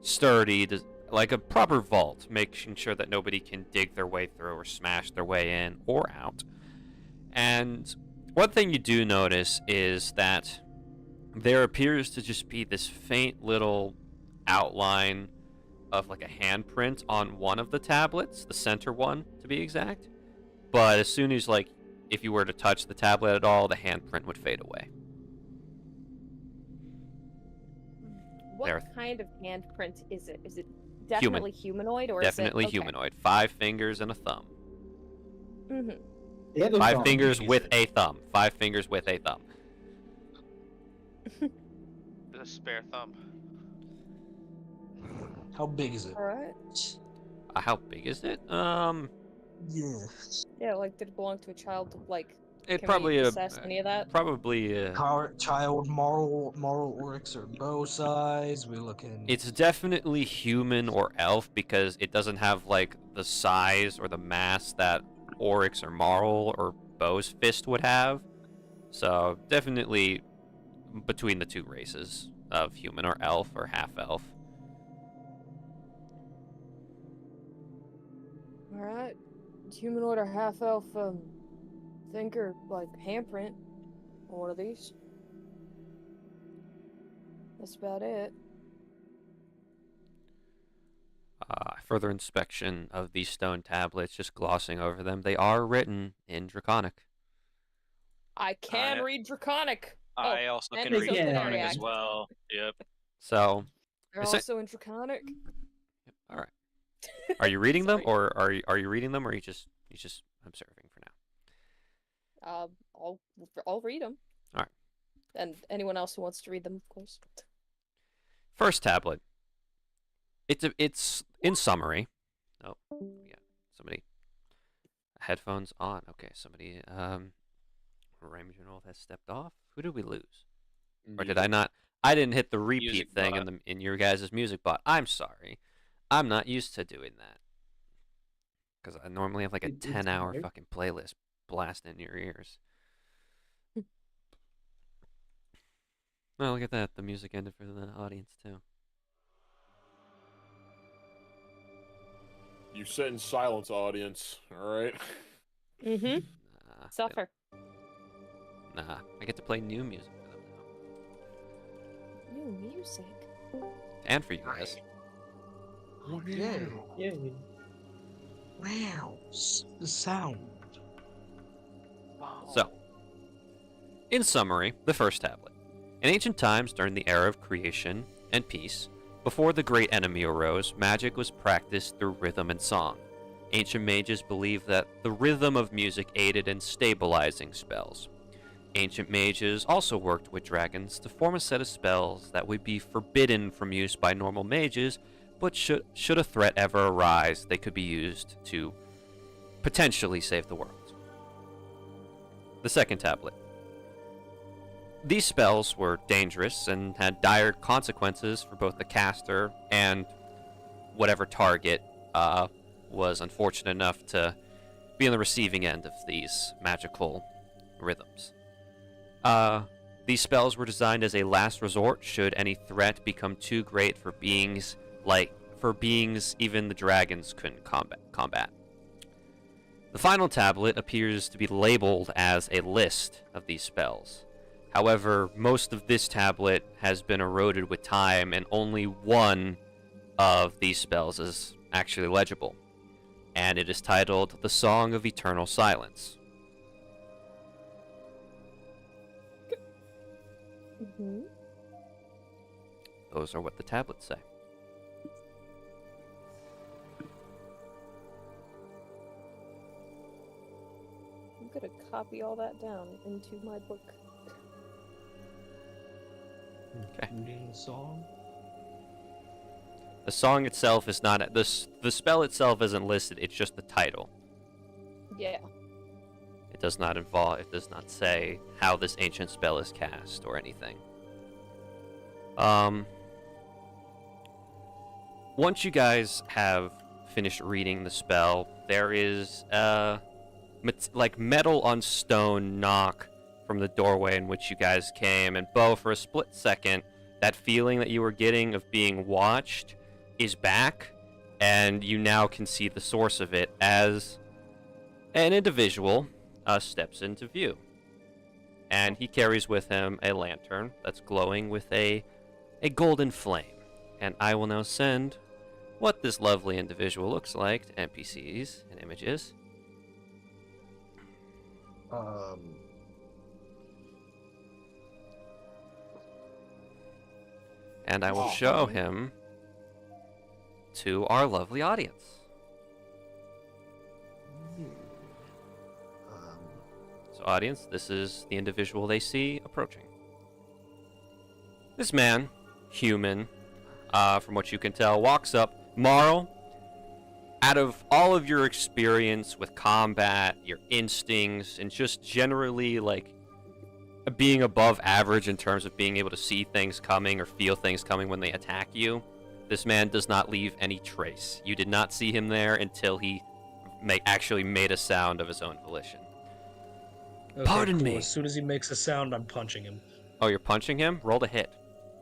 sturdy, like a proper vault, making sure that nobody can dig their way through or smash their way in or out. And one thing you do notice is that there appears to just be this faint little outline of a handprint on one of the tablets, the center one to be exact. But as soon as if you were to touch the tablet at all, the handprint would fade away.
What kind of handprint is it? Is it definitely humanoid or
Definitely
is it...
humanoid. 5 fingers and a thumb.
Mm-hmm.
5 fingers with a thumb. 5 fingers with a thumb.
There's a spare thumb.
How big is it?
Alright.
How big is it?
Yeah.
Yeah, did it belong to a child?
It
can
probably
we assess any of that?
Probably
Child moral oryx or bow size. We're looking.
It's definitely human or elf because it doesn't have the size or the mass that oryx or marl or bow's fist would have. So definitely between the 2 races of human or elf or half elf.
Alright. Humanoid or half elf thinker handprint on one of these. That's about it.
Further inspection of these stone tablets, just glossing over them, they are written in Draconic.
I can read Draconic.
I also
and
can read
yeah.
Draconic as well. Yep.
So,
They're also in Draconic.
all right. Are you reading them, or are you reading them, or are you just observing for now?
I'll read them.
All right.
And anyone else who wants to read them, of course.
First tablet. It's in summary. Oh, yeah. Somebody. Headphones on. Okay. Somebody. Reginald has stepped off. Who did we lose? Or did I not? I didn't hit the repeat
Music
thing
bot.
in your guys' music bot. I'm sorry. I'm not used to doing that. Because I normally have a
It's
10-hour
weird.
fucking playlist blasting in your ears. Oh, look at that. The music ended for the audience, too.
You sit in silence, audience. All right.
Mm-hmm.
Nah,
Suffer.
Nah, I get to play new music for them now.
New music.
And for you guys.
Yeah.
Yeah.
Wow. The sound.
So, in summary, the first tablet. In ancient times, during the era of creation and peace, before the great enemy arose, magic was practiced through rhythm and song. Ancient mages believed that the rhythm of music aided in stabilizing spells. Ancient mages also worked with dragons to form a set of spells that would be forbidden from use by normal mages, but should a threat ever arise, they could be used to potentially save the world. The second tablet. These spells were dangerous and had dire consequences for both the caster and whatever target was unfortunate enough to be on the receiving end of these magical rhythms. These spells were designed as a last resort should any threat become too great for beings even the dragons couldn't combat. The final tablet appears to be labeled as a list of these spells. However, most of this tablet has been eroded with time, and only one of these spells is actually legible. And it is titled The Song of Eternal Silence.
Mm-hmm.
Those are what the tablets say.
gonna copy all that down into my book.
Okay.
Including the song.
The song itself is not the spell itself isn't listed. It's just the title.
Yeah.
It does not involve. It does not say how this ancient spell is cast or anything. Once you guys have finished reading the spell, there is like metal on stone knock from the doorway in which you guys came, and Bo, for a split second, that feeling that you were getting of being watched is back, and you now can see the source of it as an individual steps into view. And he carries with him a lantern that's glowing with a golden flame. And I will now send what this lovely individual looks like to NPCs and images. And I will show him to our lovely audience. So audience, this is the individual they see approaching. This man, human, from what you can tell, walks up. Marl, out of all of your experience with combat, your instincts, and just generally, like, being above average in terms of being able to see things coming or feel things coming when they attack you, this man does not leave any trace. You did not see him there until he actually made a sound of his own volition.
Okay,
Pardon
cool.
me.
As soon as he makes a sound, I'm punching him.
Oh, you're punching him? Roll to hit.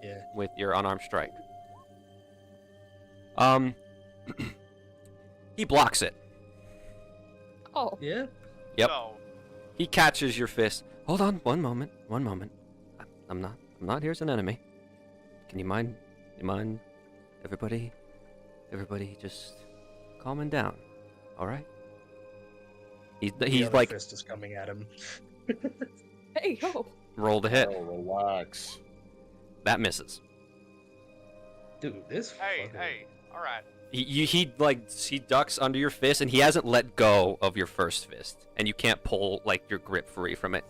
Yeah.
With your unarmed strike. He blocks it.
Oh.
Yeah?
Yep.
No.
He catches your fist. Hold on, one moment. I'm not here as an enemy. Can you mind everybody just calming down, all right? He's
The other
like
fist is coming at him.
Hey, yo.
roll to hit.
Oh, relax.
That misses.
Dude, this
Hey,
fucker.
hey. All right.
He ducks under your fist, and he hasn't let go of your first fist, and you can't pull like your grip free from it.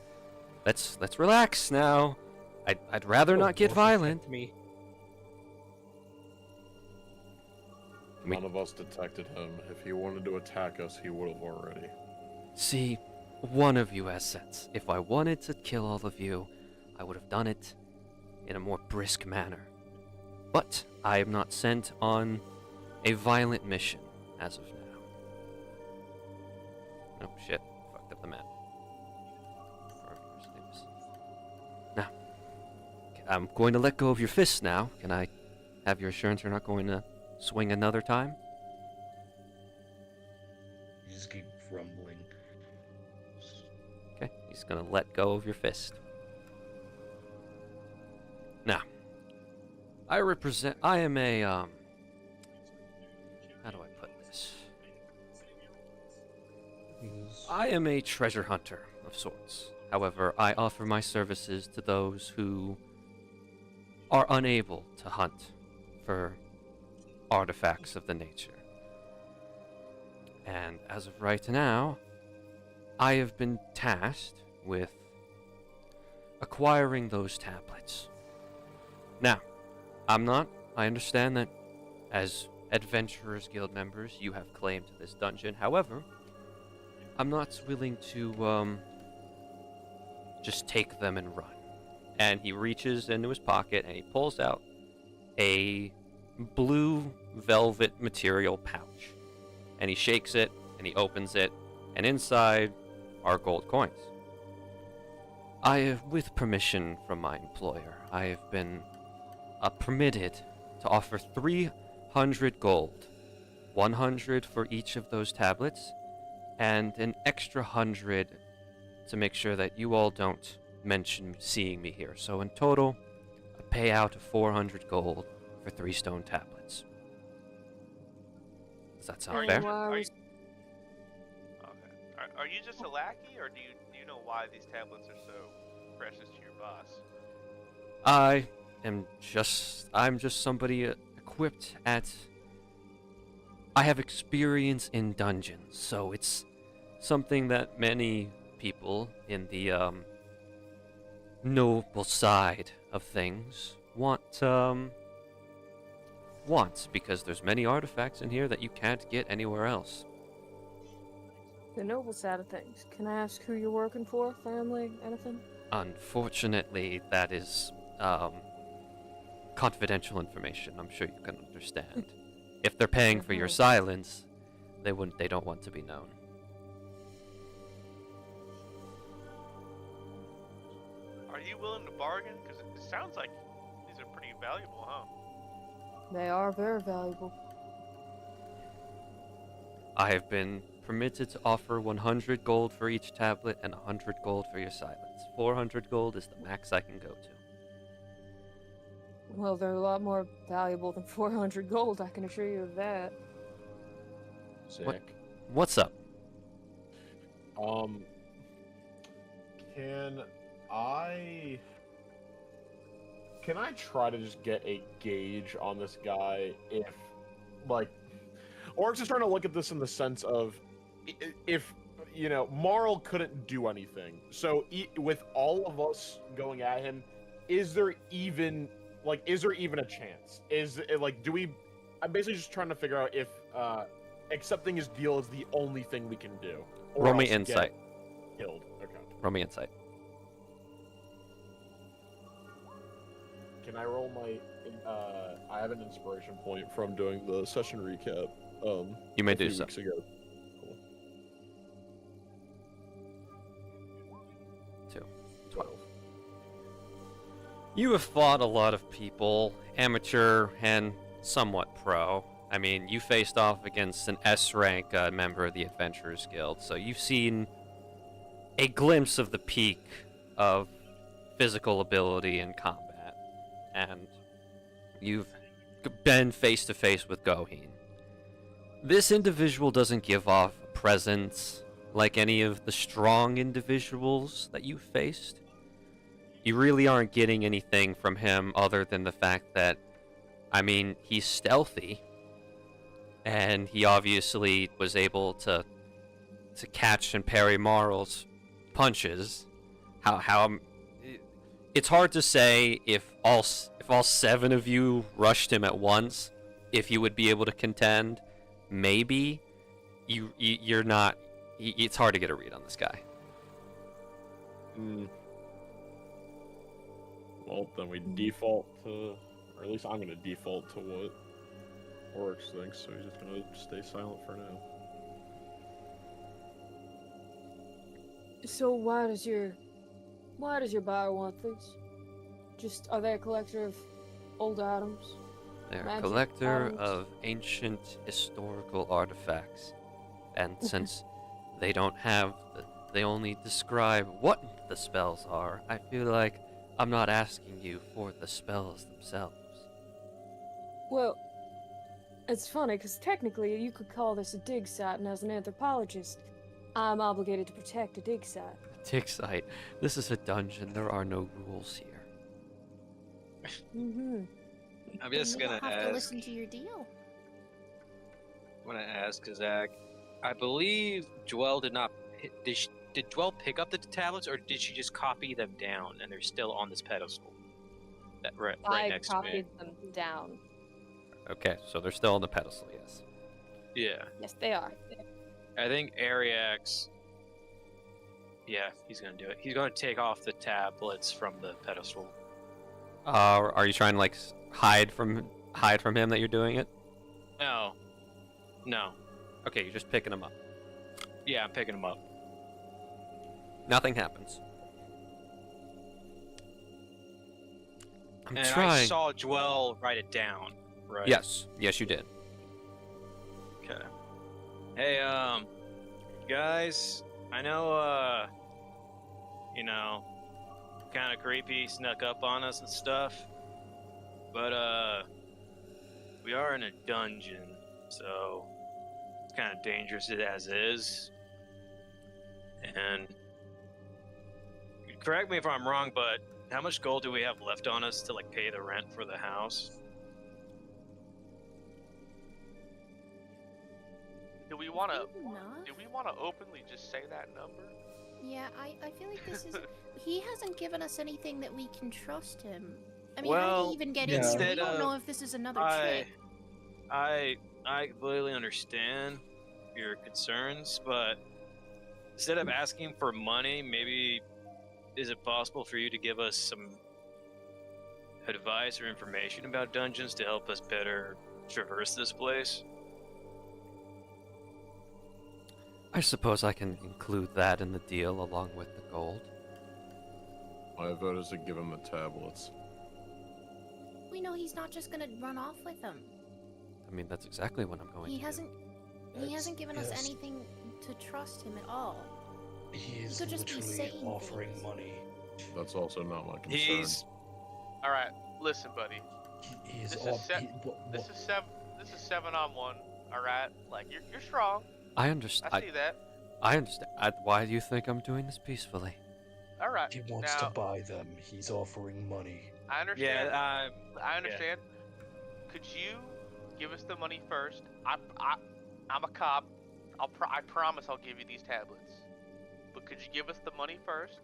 Let's relax now. I'd rather not get violent.
Me.
None of us detected him. If he wanted to attack us, he would have already.
See, one of you has sense. If I wanted to kill all of you, I would have done it in a more brisk manner. But I am not sent on a violent mission as of now. Oh shit, fucked up the map. Now, I'm going to let go of your fists now. Can I have your assurance you're not going to swing another time?
You just keep rumbling.
Okay, he's gonna let go of your fist. Now, I am a, how do I put this? I am a treasure hunter of sorts. However, I offer my services to those who are unable to hunt for artifacts of the nature. And as of right now, I have been tasked with acquiring those tablets. Now, I understand that as Adventurers Guild members, you have claim to this dungeon. However, I'm not willing to, just take them and run. And he reaches into his pocket and he pulls out a blue velvet material pouch. And he shakes it and he opens it, and inside are gold coins. With permission from my employer, I have been permitted to offer 300 gold, 100 for each of those tablets, and an extra 100 to make sure that you all don't mention seeing me here. So in total, a payout of 400 gold for 3 stone tablets. Does that sound fair?
Are you just a lackey, or do you know why these tablets are so precious to your boss?
I'm just somebody equipped at... I have experience in dungeons, so it's something that many people in the noble side of things want because there's many artifacts in here that you can't get anywhere else.
The noble side of things. Can I ask who you're working for? Family? Anything?
Unfortunately, that is confidential information. I'm sure you can understand. If they're paying for your silence, they don't want to be known.
Are you willing to bargain? Because it sounds like these are pretty valuable, huh?
They are very valuable.
I have been permitted to offer 100 gold for each tablet and 100 gold for your silence. 400 gold is the max I can go to.
Well, they're a lot more valuable than 400 gold, I can assure you of that.
Sick.
What's up?
Can I try to just get a gauge on this guy if, like, or just trying to look at this in the sense of if, you know, Marl couldn't do anything. So with all of us going at him, is there even a chance? Is it, like, I'm basically just trying to figure out if accepting his deal is the only thing we can do. Or
Roll me
else
insight.
get Killed. Okay.
Roll me insight.
Can I roll my? I have an inspiration point from doing the session recap.
You may
a
do
few
so.
weeks ago. Cool. 12.
You have fought a lot of people, amateur and somewhat pro. I mean, you faced off against an S-rank member of the Adventurers Guild, so you've seen a glimpse of the peak of physical ability in combat. And you've been face to face with Goheen. This individual doesn't give off a presence like any of the strong individuals that you've faced. You really aren't getting anything from him other than the fact that, I mean, he's stealthy, and he obviously was able to catch and parry Marl's punches. How it's hard to say if all 7 of you rushed him at once, if you would be able to contend. Maybe you're not. It's hard to get a read on this guy.
Well, then we default to, or at least I'm gonna default to what Oryx thinks. So he's just gonna stay silent for now.
So why does your buyer want this? Just, are they a collector of old items?
They're a
Magic
collector
items?
of ancient historical artifacts, and since they don't have, they only describe what the spells are, I feel like I'm not asking you for the spells themselves.
Well, it's funny, because technically you could call this a dig site, and as an anthropologist, I'm obligated to protect a dig site.
Dig site. This is a dungeon. There are no rules here.
Mm-hmm.
I'm just
You
gonna
don't have to
ask.
listen to your deal.
I'm gonna ask Zach. I believe Joelle did not. Did Joelle pick up the tablets, or did she just copy them down and they're still on this pedestal? That right
I
next to me.
copied them down.
Okay, so they're still on the pedestal, yes.
Yeah,
Yes, they are.
I think Ariax. Yeah, he's gonna do it. He's gonna take off the tablets from the pedestal.
Are you trying to like hide from him that you're doing it?
No.
Okay, you're just picking them up.
Yeah, I'm picking them up.
Nothing happens. I'm
And
trying.
I saw Joelle write it down, right?
Yes, you did.
Okay. Hey, guys, I know, kind of creepy, snuck up on us and stuff, but, we are in a dungeon, so it's kind of dangerous as is, and correct me if I'm wrong, but how much gold do we have left on us to, like, pay the rent for the house?
Do we want to
Enough?
openly just say that number?
Yeah, I feel like this is. He hasn't given us anything that we can trust him. I mean, how
Well,
did he even get
yeah.
in here? We
instead
don't know
of-
if this is another
I,
trick.
I completely understand your concerns, but instead of asking for money, maybe is it possible for you to give us some advice or information about dungeons to help us better traverse this place?
I suppose I can include that in the deal along with the gold.
My vote is to give him the tablets.
We know he's not just gonna run off with them.
I mean, that's exactly what I'm going
He
to
hasn't. He
That's-
hasn't given us
yes.
anything to trust him at all.
He is
could just be
literally
saying
offering
things.
money.
That's also not my concern.
He's
All right, listen, buddy.
He is
This is
off.
se- This is 7-on-1. All right, like you're strong.
I understand.
I see that.
I understand. Why do you think I'm doing this peacefully?
All right.
He wants
now,
to buy them. He's offering money.
I understand.
yeah.
I understand. Could you give us the money first? I'm a cop. I promise I'll give you these tablets. But could you give us the money first?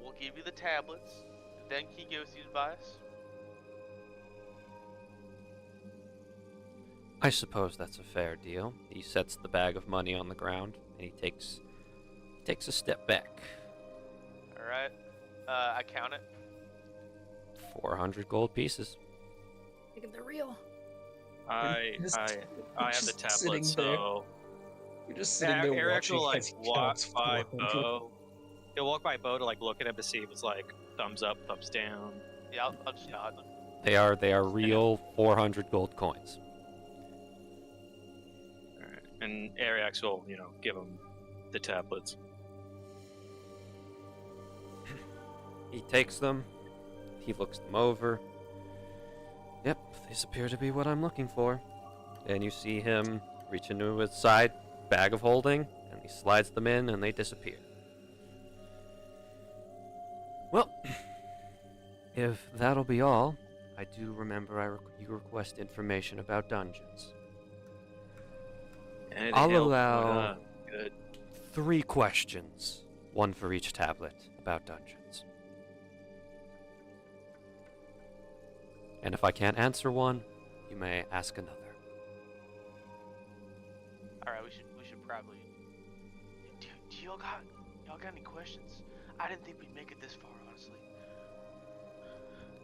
We'll give you the tablets. Then can you give us the advice?
I suppose that's a fair deal. He sets the bag of money on the ground and he takes a step back.
All right. I count it.
400 gold pieces.
Think of the real.
I
Just-
have the
just sitting
tablet,
there.
so
You're just sitting there
Eric
watching
will like
as he
walk
counts
by
400.
Bo. He'll walk by Bo to like look at him to see if it's like thumbs up, thumbs down.
Yeah, I'll just nod.
They are real 400 gold coins.
Alright. And Ariax will, give him the tablets.
He takes them. He looks them over. Yep, these appear to be what I'm looking for. And you see him reach into his side bag of holding, and he slides them in, and they disappear. Well, if that'll be all, I do remember you request information about dungeons.
Anything
I'll
else?
allow
Good.
3 questions, one for each tablet, about dungeons. And if I can't answer one, you may ask another.
All right, we should probably. Do y'all got any questions? I didn't think we'd make it this far, honestly.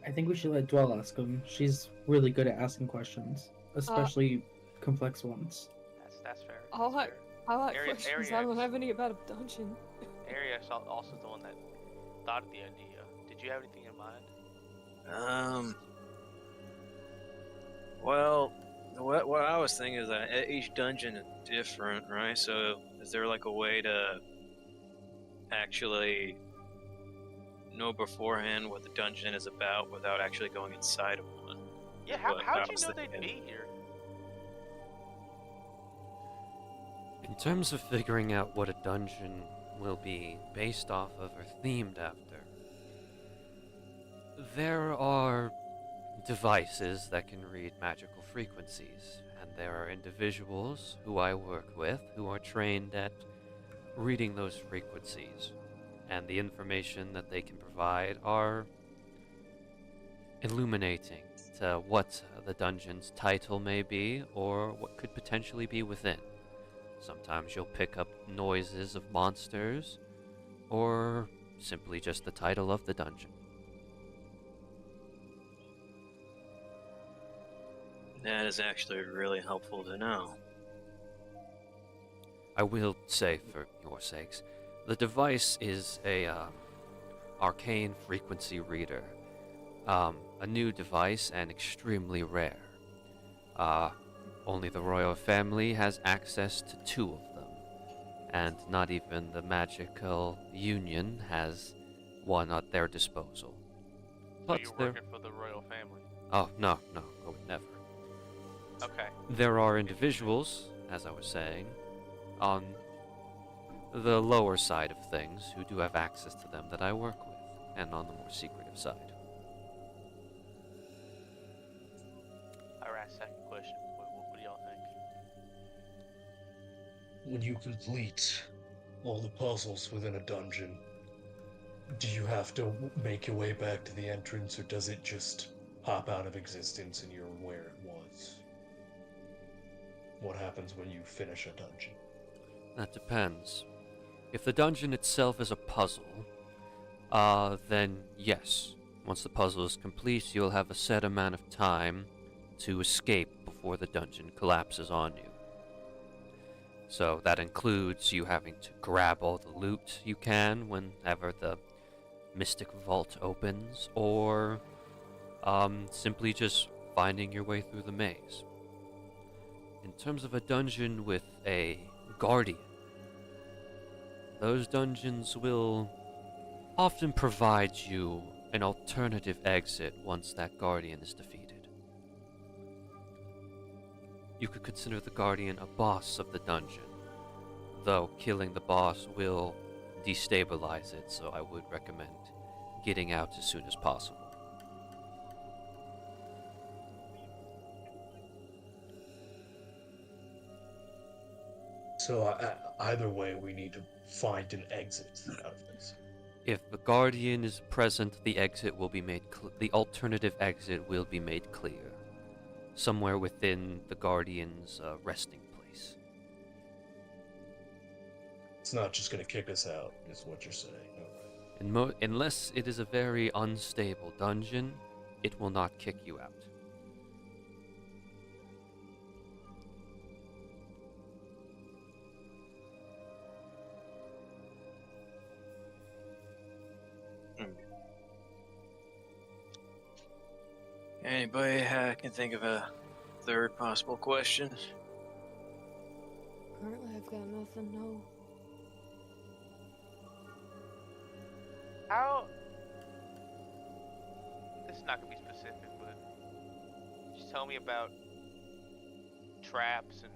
I think we should let Dwell ask him. She's really good at asking questions, especially complex ones.
That's fair.
I
That's
like-
fair.
I like
Area-
questions. I don't
areas.
have any about a dungeon.
Arias also the one that thought of the idea. Did you have anything in mind?
Well, what I was thinking is that each dungeon is different, right? So is there like a way to actually know beforehand what the dungeon is about without actually going inside of one?
Yeah,
What
how'd
I
you
was
know they'd
thinking.
be here?
In terms of figuring out what a dungeon will be based off of or themed after, there are devices that can read magical frequencies, and there are individuals who I work with who are trained at reading those frequencies, and the information that they can provide are illuminating to what the dungeon's title may be or what could potentially be within. Sometimes you'll pick up noises of monsters, or simply just the title of the dungeon.
That is actually really helpful to know.
I will say, for your sakes, the device is a arcane frequency reader. A new device and extremely rare. Only the royal family has access to 2 of them, and not even the magical union has one at their disposal.
So
But
you're
there...
working for the royal family.
Oh, no, I would never.
Okay.
There are individuals, as I was saying, on the lower side of things who do have access to them that I work with, and on the more secretive side.
Alright, second question. What do y'all think?
When you complete all the puzzles within a dungeon, do you have to make your way back to the entrance, or does it just pop out of existence and you're where it was? What happens when you finish a dungeon?
That depends. If the dungeon itself is a puzzle, then yes. Once the puzzle is complete, you'll have a set amount of time to escape before the dungeon collapses on you. So that includes you having to grab all the loot you can whenever the Mystic Vault opens, or simply just finding your way through the maze. In terms of a dungeon with a guardian, those dungeons will often provide you an alternative exit once that guardian is defeated. You could consider the guardian a boss of the dungeon, though killing the boss will destabilize it, so I would recommend getting out as soon as possible.
So either way, we need to find an exit out of this.
If the guardian is present, the exit will be made the alternative exit will be made clear, somewhere within the guardian's resting place.
It's not just going to kick us out, is what you're saying.
Unless it is a very unstable dungeon, it will not kick you out.
Anybody can think of a third possible question?
Currently, I've got nothing, no.
How? This is not gonna be specific, but just tell me about traps and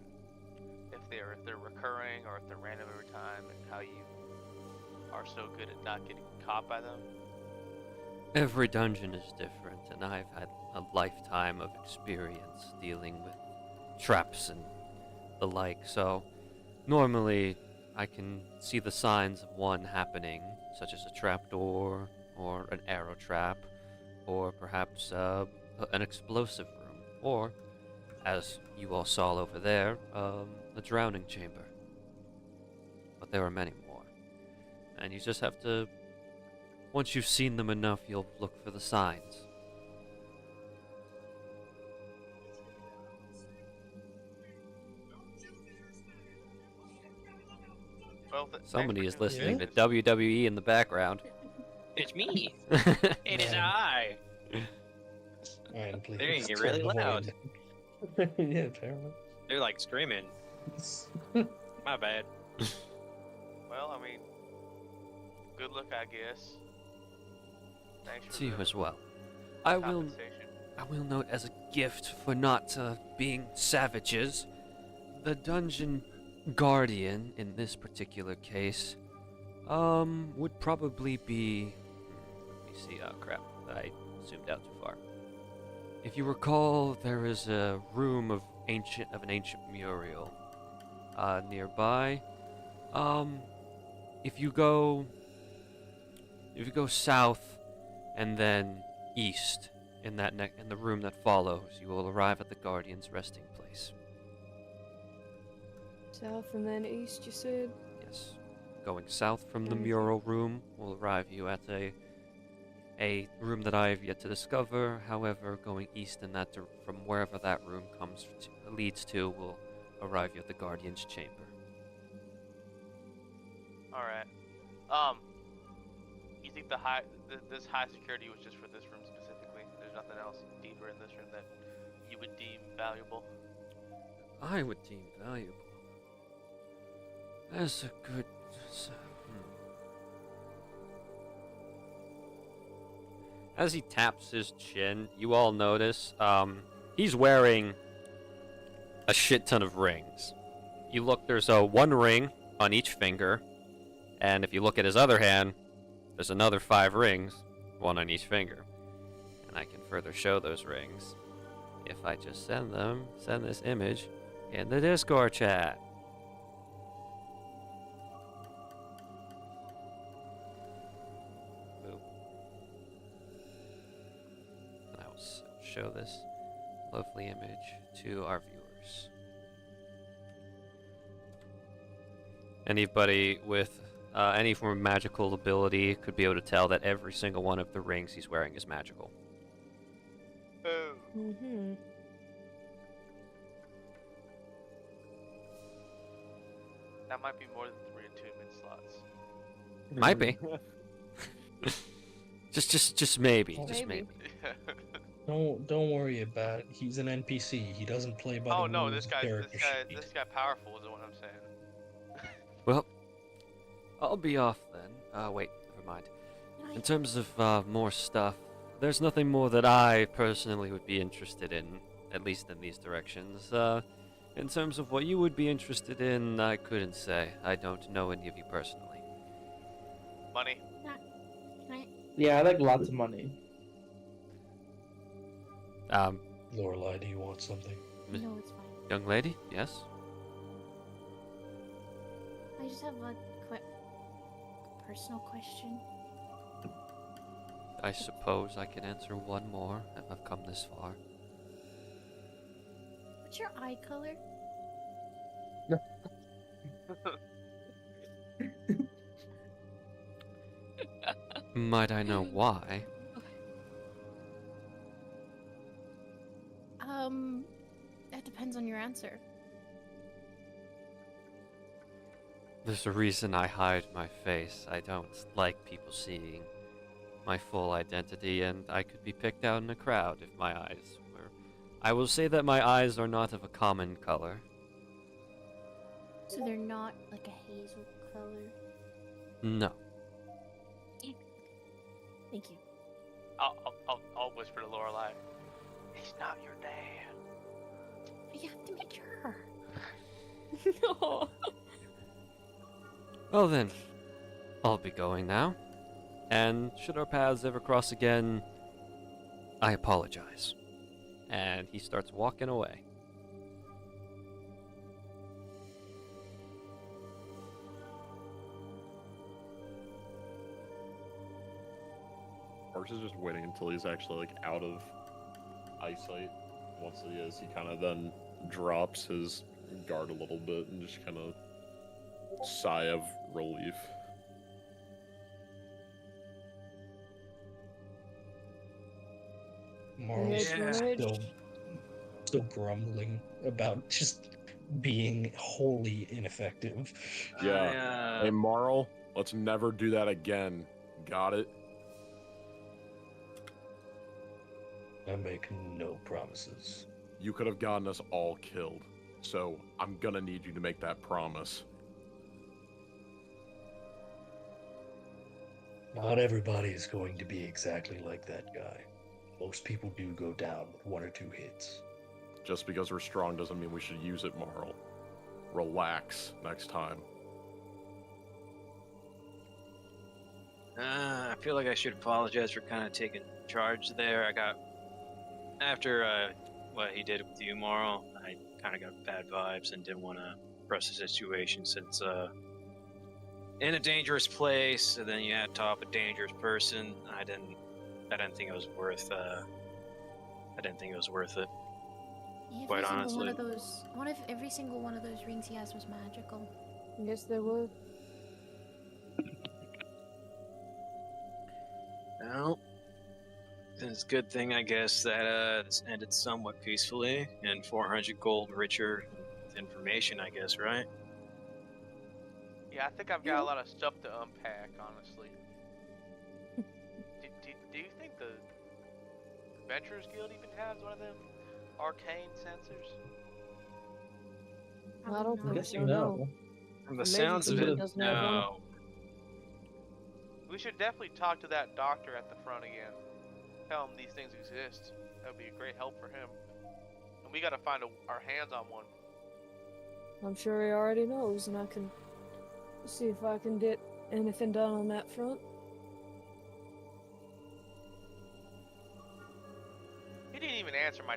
if they're recurring or if they're random every time, and how you are so good at not getting caught by them.
Every dungeon is different, and I've had a lifetime of experience dealing with traps and the like, so normally I can see the signs of one happening, such as a trapdoor, or an arrow trap, or perhaps an explosive room, or, as you all saw over there, a drowning chamber. But there are many more, and you just have to, once you've seen them enough, you'll look for the signs.
Well,
Somebody is listening to WWE in the background.
It's me. It is I.
And please
They're getting really loud.
Yeah, apparently.
They're like screaming. My bad.
Well, I mean, good luck, I guess. Thanks for
To you
the
as well. I will
compensation.
note as a gift for not being savages, the dungeon guardian in this particular case would probably be, let me see, oh crap, I zoomed out too far. If you recall, there is a room of an ancient Muriel nearby. If you go south and then east in the room that follows, you will arrive at the guardian's resting place.
South and then east, you said?
Yes. Going south from the mural room will arrive you at a room that I have yet to discover. However, going east in from wherever that room leads to will arrive you at the guardian's chamber.
All right. You think this high security was just for this room specifically? There's nothing else deeper in this room that you would deem valuable?
I would deem valuable. That's a good. As he taps his chin, you all notice he's wearing a shit ton of rings. You look, there's one ring on each finger, and if you look at his other hand, there's another 5 rings, one on each finger. And I can further show those rings if I just send this image in the Discord chat. show this lovely image to our viewers. Anybody with any form of magical ability could be able to tell that every single one of the rings he's wearing is magical.
Oh.
Mm-hmm.
That might be more than 3 attunement slots.
Might be. just maybe. Just
Maybe.
maybe.
Don't worry about it. He's an NPC. He doesn't play by
Oh
the
no,
rules
this
of
guy
character sheet.
powerful is what I'm saying.
Well, I'll be off then. Wait, never mind. In terms of more stuff, there's nothing more that I personally would be interested in, at least in these directions. In terms of what you would be interested in, I couldn't say. I don't know any of you personally.
Money.
Can I?
Yeah, I like lots of money.
Lorelai, do you want something?
No, it's fine.
Young lady, yes?
I just have a quick personal question.
I suppose I can answer one more if I've come this far.
What's your eye color?
Might I know why?
That depends on your answer.
There's a reason I hide my face. I don't like people seeing my full identity, and I could be picked out in a crowd if my eyes were... I will say that my eyes are not of a common color.
So they're not like a hazel color?
No.
Thank you.
I'll whisper to Lorelai. He's not your dad.
You have to make sure.
No.
Well then, I'll be going now. And should our paths ever cross again, I apologize. And he starts walking away.
Marsh is just waiting until he's actually like out of eyesight. Once he is, he kind of then drops his guard a little bit and just kind of sigh of relief.
Marl's
Yeah.
still grumbling about just being wholly ineffective.
Yeah. Hey, Marl, let's never do that again. Got it?
I make no promises.
You could have gotten us all killed, so I'm gonna need you to make that promise.
Not everybody is going to be exactly like that guy. Most people do go down with 1 or 2 hits.
Just because we're strong doesn't mean we should use it, Marl. Relax next time.
I feel like I should apologize for kind of taking charge there. After what he did with you, Marl, I kind of got bad vibes and didn't want to press the situation since in a dangerous place, and then you had to top a dangerous person. I didn't think it was worth. I didn't think it was worth it. Quite honestly.
What if every single one of those rings he has was magical?
Yes, there were.
Well, it's a good thing, I guess, that this ended somewhat peacefully, and 400 gold richer with information, I guess, right?
Yeah, I think I've got a lot of stuff to unpack, honestly. do you think the Adventurers Guild even has one of them arcane sensors?
I don't
I'm
think
guessing
so,
no.
no.
From the
Maybe
sounds of
somebody
it,
doesn't have one.
no.
We should definitely talk to that doctor at the front again. Tell him these things exist. That would be a great help for him. And we gotta find our hands on one.
I'm sure he already knows, and I can see if I can get anything done on that front.
He didn't even answer my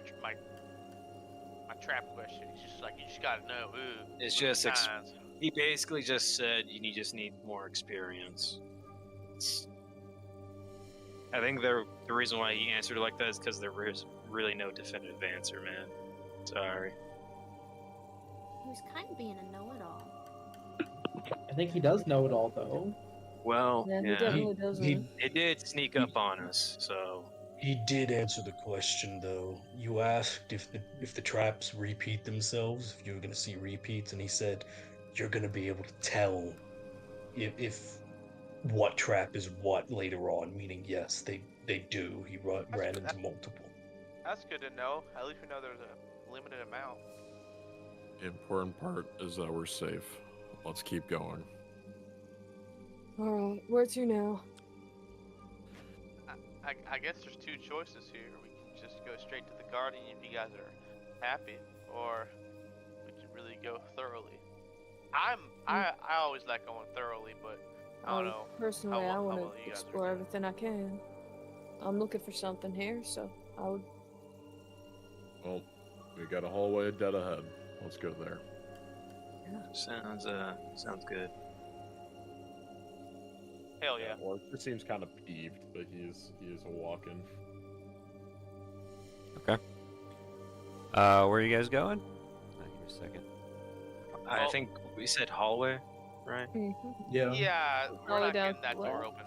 trap question. He's just like, you just gotta know. Ooh,
It's
what are
just
the
ex-
signs?
He basically just said you just need more experience. I think the reason why he answered it like that is because the really no definitive answer, man. Sorry.
He was kind of being a know-it-all.
I think he does know it all, though.
Well,
Yeah, he
yeah,
definitely doesn't.
it did sneak up on us, so
He did answer the question, though. You asked if the traps repeat themselves, if you were going to see repeats, and he said you're going to be able to tell if what trap is what later on. Meaning, yes, they do. He ran into multiple.
That's good to know. At least we know there's a limited amount.
The important part is that we're safe. Let's keep going.
Alright, where to now?
I guess there's two choices here. We can just go straight to the Guardian if you guys are happy, or we can really go thoroughly. I always like going thoroughly, but I don't know.
Personally, I want
well
to
you guys are
explore
doing.
everything I can. I'm looking for something here, so I would.
Well, we got a hallway dead ahead. Let's go there.
sounds good.
Hell yeah.
Or it seems kind of peeved, but he is walking.
Okay. Where are you guys going? Give me a second.
I think we said hallway, right?
Yeah.
Yeah, we're
Hallway
not
down
getting that
to
door
left.
open.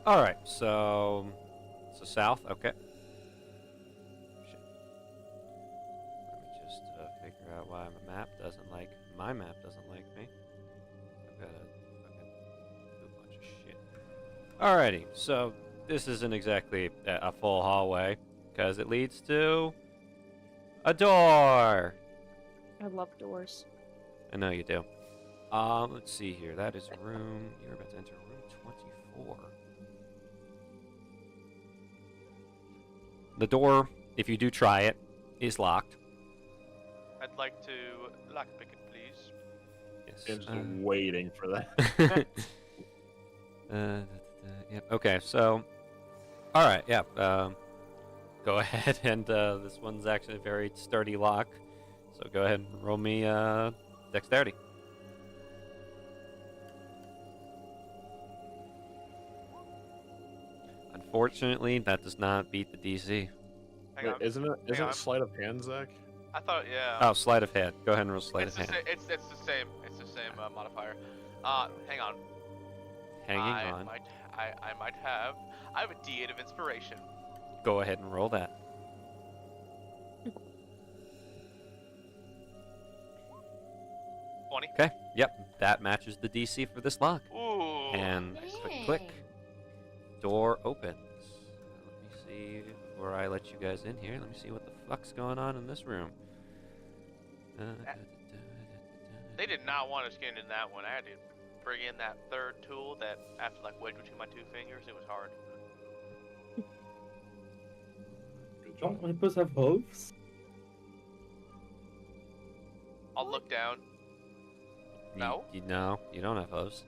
All right, so south. Okay. Shit. Let me just figure out why my map doesn't like me. I've got a fucking bunch of shit. Alrighty, so this isn't exactly a full hallway because it leads to a door.
I love doors.
I know you do. Let's see here. That is room. You're about to enter room 24. The door, if you do try it, is locked.
I'd like to lockpick it, please.
Yes.
I'm just waiting for that.
Yep. Okay. So, all right. Yeah. Go ahead and this one's actually a very sturdy lock. So go ahead and roll me dexterity. Unfortunately, that does not beat the DC.
Hang
Wait,
on.
isn't
Hang
it
on.
sleight of hand, Zach?
I thought, yeah.
Oh, sleight of hand. Go ahead and roll sleight
it's
of
the
hand.
It's the same. It's the same modifier. Hang on.
Hanging on.
I might have. I have a D8 of inspiration.
Go ahead and roll that. Okay. Yep. That matches the DC for this lock.
Ooh.
And click. Door opens. Let me see before I let you guys in here. Let me see what the fuck's going on in this room.
They did not want us getting in that one. I had to bring in that third tool that I have to like wedge between my two fingers. It was hard.
Good
Don't
job.
hippos have hooves?
I'll look down. No?
No, you don't have hooves.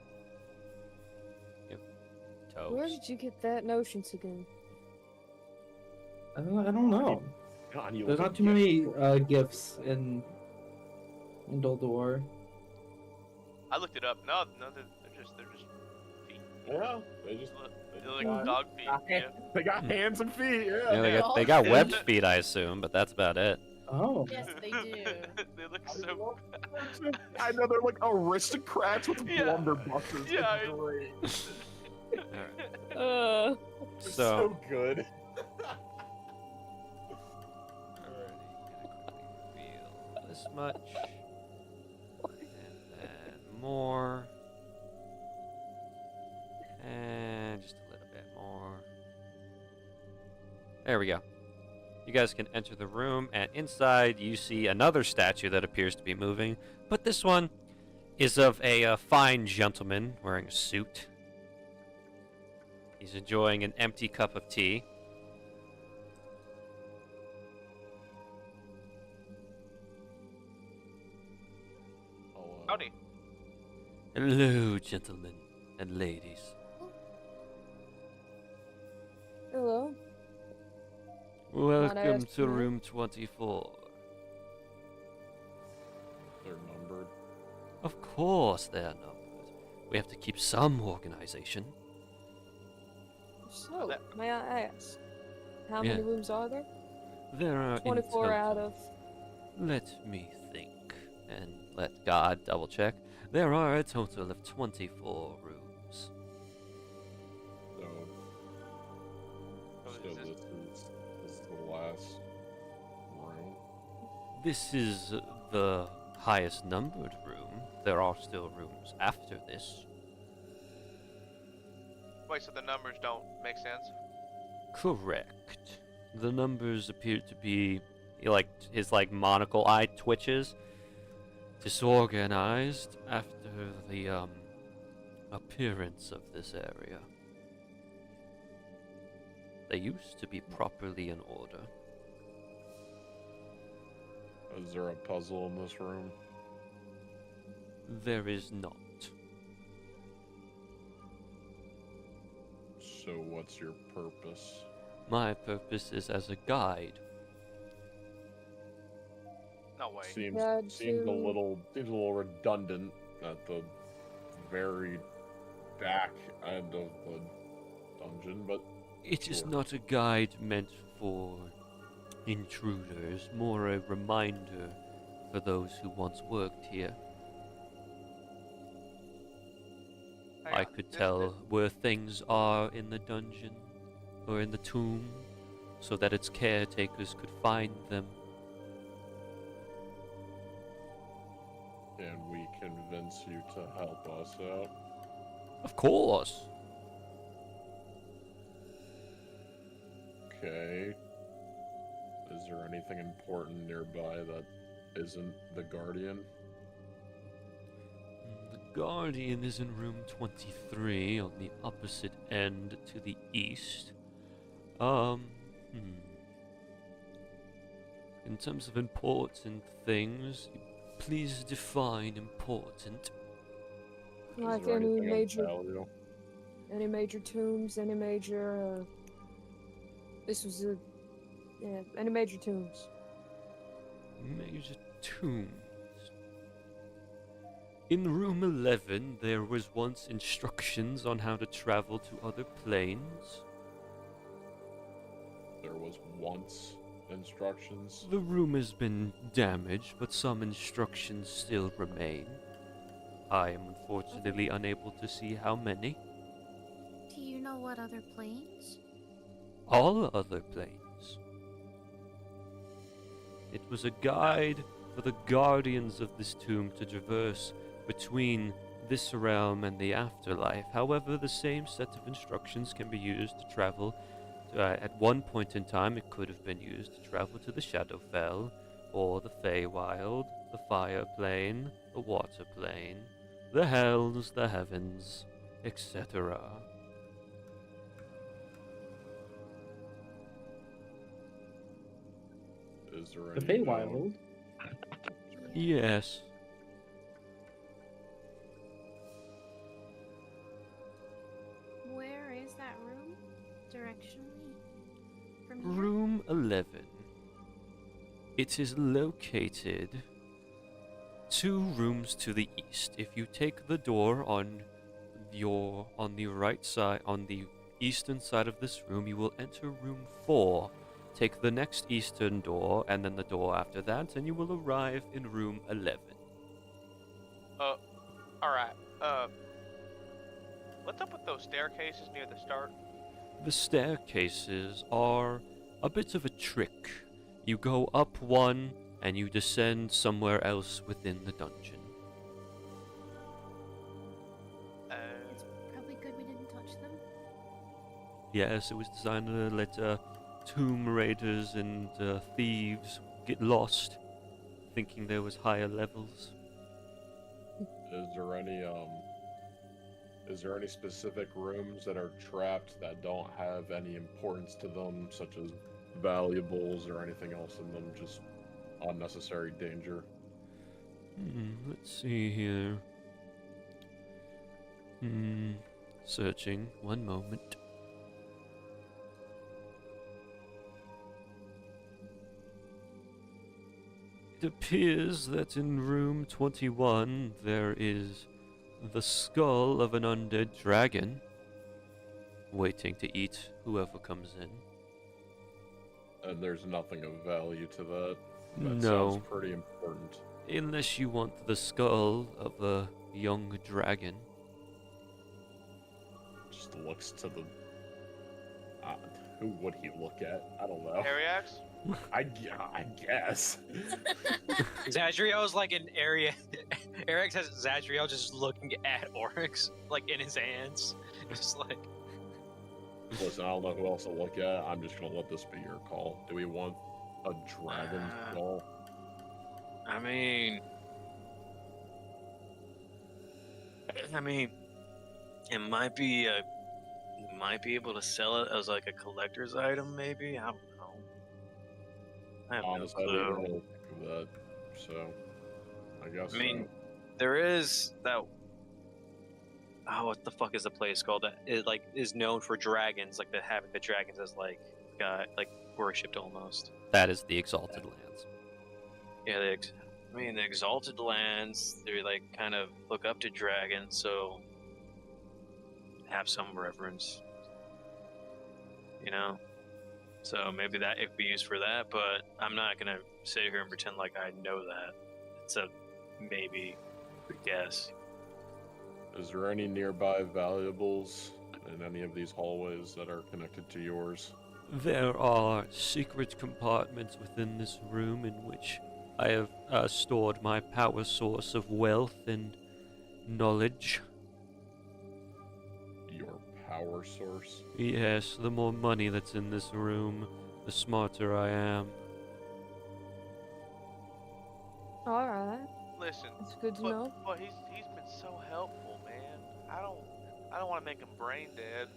You have toes.
Where did you get that notion, Sagoon?
I don't know.
God, you
There's
look
not too many gifts in Doldor.
I looked it up. No, they're just feet.
Yeah, they just
They're like dog feet. Yeah.
they got hands and feet.
Yeah,
Yeah.
they got
Yeah.
webbed feet, I assume, but that's about it.
Oh.
Yes, they do.
They look so.
I know they're like aristocrats with
Yeah.
blunderbusses.
Yeah,
It's great.
Uh,
It's
So,
so good.
feel this much, and then more, and just a little bit more. There we go. You guys can enter the room, and inside you see another statue that appears to be moving, but this one is of a fine gentleman wearing a suit. He's enjoying an empty cup of tea.
Howdy.
Hello, gentlemen and ladies.
hello.
Welcome
ask
to
you?
room 24.
They're numbered.
Of course they are numbered. We have to keep some organization.
So,
that-
may I ask, how many
Yeah.
rooms are there?
There are in
24 out
total-
of.
Let me think, and let God double check. There are a total of 24 rooms.
So,
Oh,
so
is
this is the last room.
This is the highest numbered room. There are still rooms after this.
Wait, so the numbers don't make sense?
Correct. The numbers appear to be like his monocle eye twitches, disorganized after the appearance of this area. They used to be properly in order.
Is there a puzzle in this room?
There is not.
So what's your purpose?
My purpose is as a guide.
No way.
Seems
Yeah,
seems a
to-
little redundant at the very back end of the dungeon, but
It is
Sure.
not a guide meant for intruders, more a reminder for those who once worked here.
Hang
I
on,
could
this-
tell
this-
where things are in the dungeon or in the tomb so that its caretakers could find them.
can we convince you to help us out?
Of course!
Okay. Is there anything important nearby that isn't the Guardian?
The Guardian is in room 23 on the opposite end to the east. In terms of important things, please define important.
Is
Like
there
any
anything of
major-
value?
Any major tombs, any major, this was a, yeah, any major tombs.
Major tombs. In room 11, there was once instructions on how to travel to other planes.
There was once instructions.
The room has been damaged, but some instructions still remain. I am unfortunately unable to see how many.
Do you know what other planes?
All other planes. It was a guide for the guardians of this tomb to traverse between this realm and the afterlife. However, the same set of instructions can be used to travel. At one point in time, it could have been used to travel to the Shadowfell, or the Feywild, the Fire Plane, the Water Plane, the Hells, the Heavens, etc.
Is there
The
any
Feywild.
Yes.
Where is that room? Directionally? From here?
Room 11. It is located 2 rooms to the east. If you take the door on the right side, on the eastern side of this room, you will enter room 4. Take the next eastern door and then the door after that, and you will arrive in room 11.
Alright. What's up with those staircases near the start?
The staircases are a bit of a trick. You go up one and you descend somewhere else within the dungeon.
It's probably good we didn't touch them.
Yes, it was designed to let tomb raiders and thieves get lost, thinking there was higher levels.
Is there any specific rooms that are trapped that don't have any importance to them, such as valuables or anything else in them, just unnecessary danger?
Let's see here. Searching. One moment. It appears that in room 21 there is the skull of an undead dragon waiting to eat whoever comes in.
And there's nothing of value to that. That
No.
sounds pretty important.
Unless you want the skull of a young dragon.
Just looks to the... who would he look at? I don't know.
Ariax?
I guess.
Zadriel's like an area. Eric's has Zadriel just looking at Oryx, like in his hands. Just like.
Listen, I don't know who else to look at. I'm just gonna let this be your call. Do we want a dragon skull?
I mean, it might be able to sell it as like a collector's item, maybe. I don't know. I have
Honestly,
no
I didn't
clue.
really think of that. So, I guess.
I mean, there is that. Oh, what the fuck is the place called that is known for dragons, like having the dragons as like worshipped almost.
That is the Exalted Lands.
Yeah, the Exalted Lands, they like kind of look up to dragons, so have some reverence, you know. So maybe that it could be used for that, but I'm not gonna sit here and pretend like I know that. It's a maybe, guess.
Is there any nearby valuables in any of these hallways that are connected to yours?
There are secret compartments within this room in which I have stored my power source of wealth and knowledge.
Your power source?
Yes, the more money that's in this room, the smarter I am.
Alright,
Listen,
that's good to know.
but he's been so helpful, man. I don't want to make him brain dead.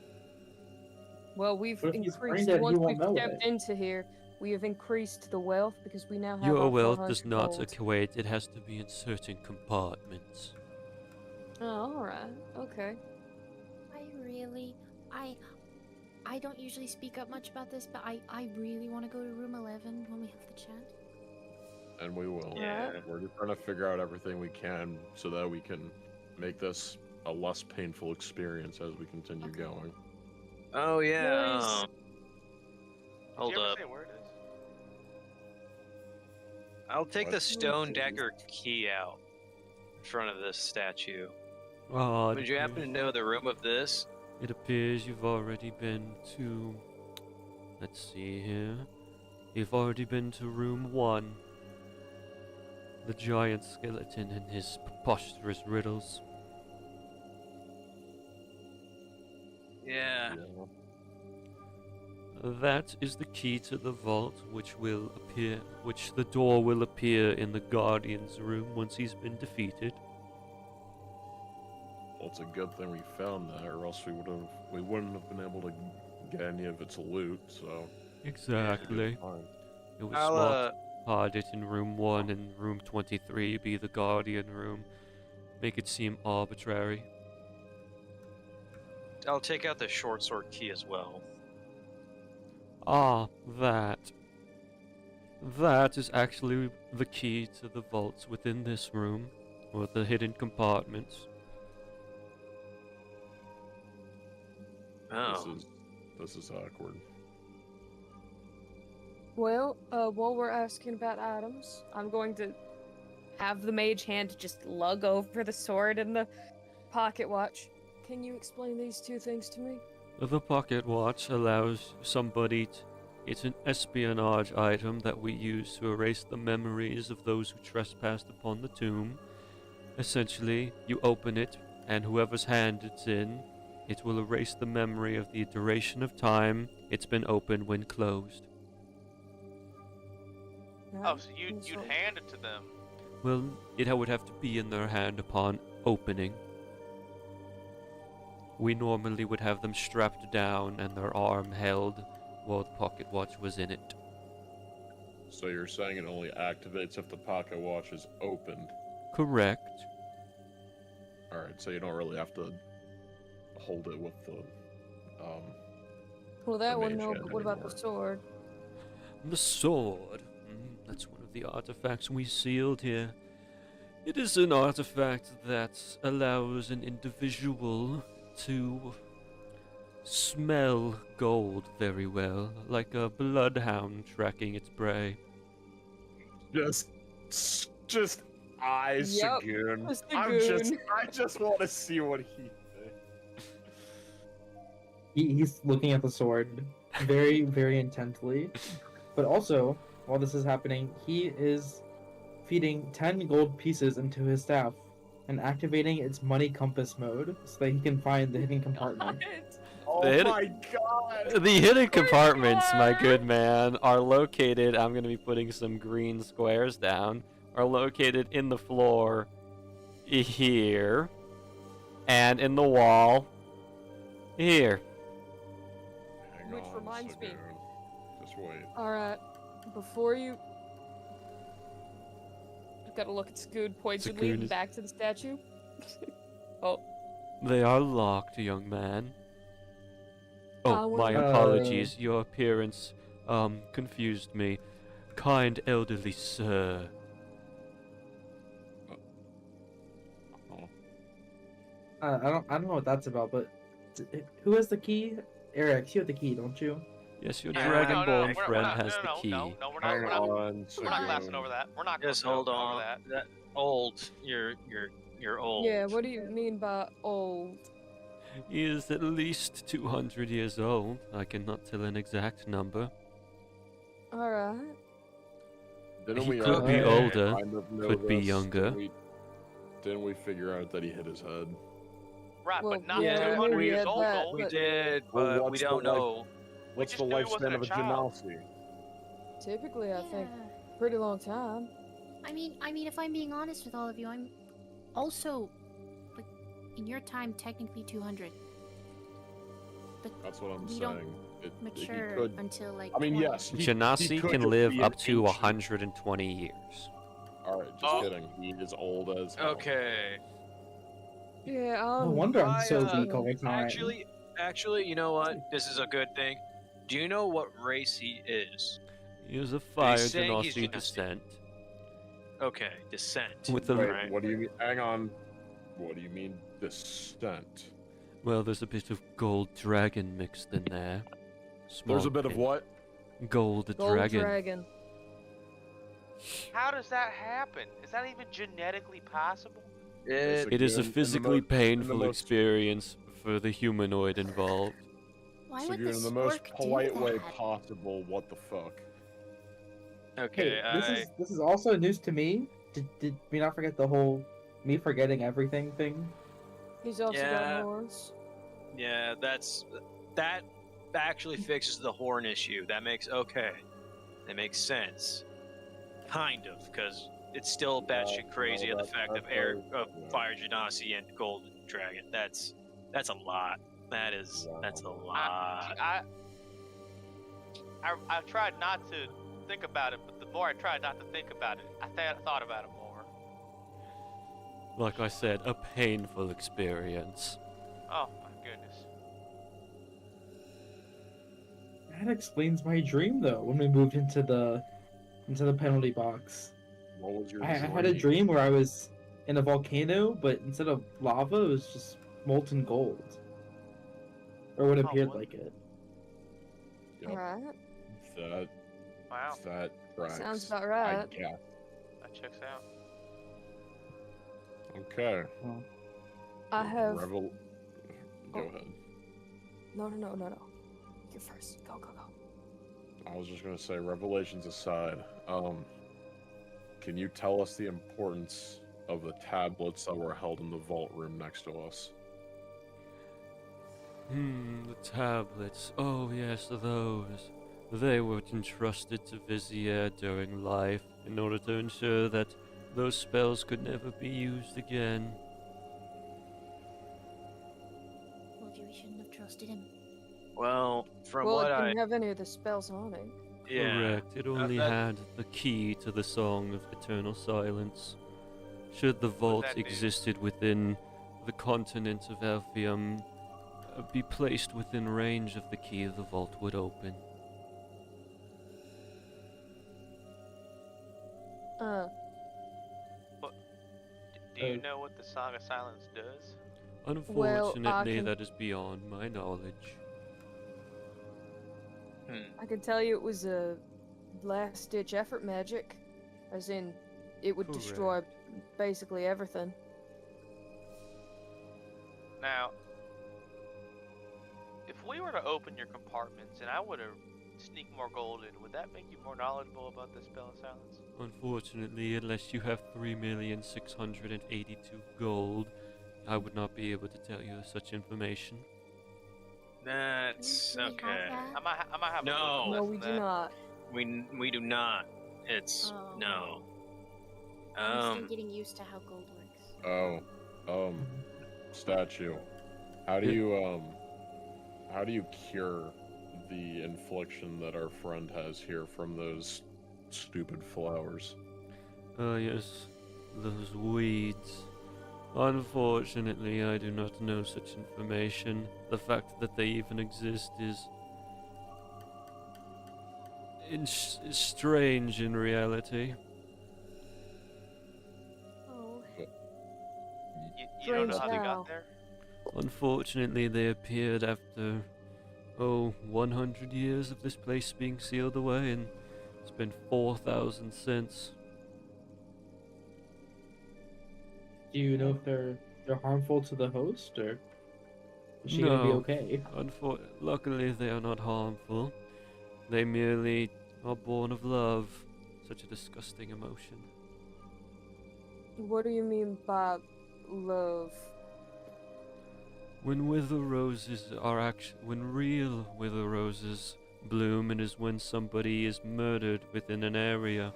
Well, we've
But if he's
increased,
brain dead, he
once
won't
we've
know
stepped
it.
into here, we have increased the wealth because we now have
Your
our
wealth
400
does not
gold.
equate, it has to be in certain compartments.
Oh, alright, okay.
I don't usually speak up much about this, but I really want to go to room 11 when we have the chance.
And we will.
Yeah.
We're just trying to figure out everything we can so that we can make this a less painful experience as we continue
Okay.
going.
Oh yeah.
Nice.
Hold
Did you ever
up.
say where it is?
I'll take
What?
the stone dagger key out in front of this statue.
Oh,
Would you happen to know the room of this?
It appears you've already been to... Let's see here. You've already been to room 1. The giant skeleton and his preposterous riddles.
Yeah.
That is the key to the vault, which the door will appear in the Guardian's room once he's been defeated.
Well, it's a good thing we found that, or else we wouldn't have been able to get any of its loot. So
Exactly.
fine.
It was
I'll
smart to hide it in room 1 and room 23 be the Guardian room. Make it seem arbitrary.
I'll take out the short sword key as well.
Ah, that. That is actually the key to the vaults within this room, or the hidden compartments.
Oh.
This is awkward.
Well, while we're asking about items, I'm going to have the mage hand just lug over the sword and the pocket watch. Can you explain these two things to me?
The pocket watch allows somebody it's an espionage item that we use to erase the memories of those who trespassed upon the tomb. Essentially, you open it, and whoever's hand it's in, it will erase the memory of the duration of time it's been opened when closed.
Oh, so you'd
So-
hand it to them.
Well, it would have to be in their hand upon opening. We normally would have them strapped down and their arm held while the pocket watch was in it.
So you're saying it only activates if the pocket watch is opened.
Correct.
Alright, so you don't really have to hold it with the
Well, that
the
one
mage
no,
hand
but what about the
anymore.
sword?
The sword. That's one of the artifacts we sealed here. It is an artifact that allows an individual to smell gold very well, like a bloodhound tracking its prey.
Just eyes,
Yep,
Sagoon.
Sagoon.
I just want to see what he thinks.
He's looking at the sword very, very intently. But also, while this is happening, he is feeding 10 gold pieces into his staff and activating its money compass mode so that he can find the hidden compartment.
Oh my god!
The hidden compartments, my good man, are located. I'm going to be putting some green squares down. Are located in the floor here and in the wall here.
Hang
Which
on,
reminds me.
Sagoon. Just wait.
Alright, before you. I've got to look at Scoot pointedly
Sagoon
and
is-
back to the statue. Oh,
They are locked, young man. Oh,
well,
my
Uh,
apologies. Your appearance confused me. Kind elderly sir.
Oh.
I don't know what that's about, but who has the key? Eric, you have the key, don't you?
Yes, your
Yeah,
Dragonborn
we're
friend
not-
has the key.
No, we're not.
Hang
We're not,
on,
we're not
Sagoon.
glassing over that. We're not
Just
glassing
hold
over
on.
that.
That old. You're old.
yeah, what do you mean by old?
He is at least 200 years old. I cannot tell an exact number.
Alright.
Didn't
He
we
could
already
be
older,
kind of know
could be
this?
younger.
Didn't we figure out that he hit his head?
Right,
Well,
but not
yeah,
200
we
years
had
old.
that,
though.
We
but-
did,
Well,
but we
what's the
don't
life-
know.
What's
just
the
knew he wasn't
lifespan
a
of a
child.
Genasi?
Typically, I think
Yeah.
pretty long time.
I mean, if I'm being honest with all of you, I'm also, like, in your time, technically 200. But
That's what I'm
we don't
saying. He
mature
could.
until like.
I mean,
20.
yes. he
Genasi
could
can
just
live
be
up
an
to
ancient.
120 years.
All right, just
Oh.
kidding. He is old as hell.
Okay.
Yeah,
No wonder I'm
I,
so
uh,
weak all the time.
Actually, you know what? This is a good thing. Do you know what race he is?
He is a fire
saying he's
Genasi
Genasi?
descent.
Okay, descent.
With the-
Wait,
Right.
what do you mean? Hang on. What do you mean descent?
Well, there's a bit of gold dragon mixed in there.
There's a
Small
bit of
bit.
what?
Gold
Gold
dragon.
dragon.
How does that happen? Is that even genetically possible?
It is a
In the
physically
most-
painful
most-
experience for the humanoid involved.
Why
So
would
you're
the
in the most
spork
polite
do
way
that?
possible. What the fuck?
Okay,
Hey, this is also news to me. Did we not forget the whole me forgetting everything thing?
He's also
Yeah.
got horns.
yeah, that actually fixes the horn issue. That makes That makes sense. Kind of, because it's still batshit crazy
no,
of the fact of air of
yeah.
Fire Genasi and Golden Dragon. That's a lot. That's a lot.
I tried not to think about it, but the more I tried not to think about it, I thought about it more.
Like I said, a painful experience.
Oh my goodness.
That explains my dream though. When we moved into the penalty box,
What was your
I had a dream where I was in a volcano, but instead of lava, it was just molten gold, or what appeared
what?
like it.
Yep.
Alright.
Wow,
That tracks.
Sounds about
I
right.
guess.
that checks out.
Okay.
I have.
Go
Oh.
ahead.
No. You first. Go.
I was just gonna say, revelations aside, can you tell us the importance of the tablets that were held in the vault room next to us?
The tablets. Oh yes, those. They were entrusted to Vizier during life in order to ensure that those spells could never be used again.
Told you we shouldn't have trusted him.
Well, from
Well,
what
it
I
didn't have any of the spells on it.
Correct. It only
that-
had the key to the Song of Eternal Silence. Should the vault
that do?
existed within the continent of Elfium be placed within range of the key, the vault would open.
Do you know what the Song of Silence does?
Unfortunately,
can-
that is beyond my knowledge.
I can tell you it was a last-ditch effort magic, as in it would destroy basically everything.
Now, if we were to open your compartments and I were to sneak more gold in, would that make you more knowledgeable about this spell of silence?
Unfortunately, unless you have 3,682 gold, I would not be able to tell you such information.
That's
We have
okay.
that?
I might have
No.
a little
No,
less
we
than
do
that.
not.
We do not. It's
Oh.
no.
I'm still getting used to how gold works.
Oh, statue. How do you cure the infliction that our friend has here from those stupid flowers?
Yes, those weeds. Unfortunately, I do not know such information. The fact that they even exist is strange in reality.
Oh.
You don't know how they
Strange
got
now.
there?
Unfortunately, they appeared after, 100 years of this place being sealed away, and it's been 4,000 since.
Do you know if they're harmful to the host, or is she gonna be
No.
okay?
Luckily, they are not harmful. They merely are born of love. Such a disgusting emotion.
What do you mean by love?
When real wither roses bloom, it is when somebody is murdered within an area.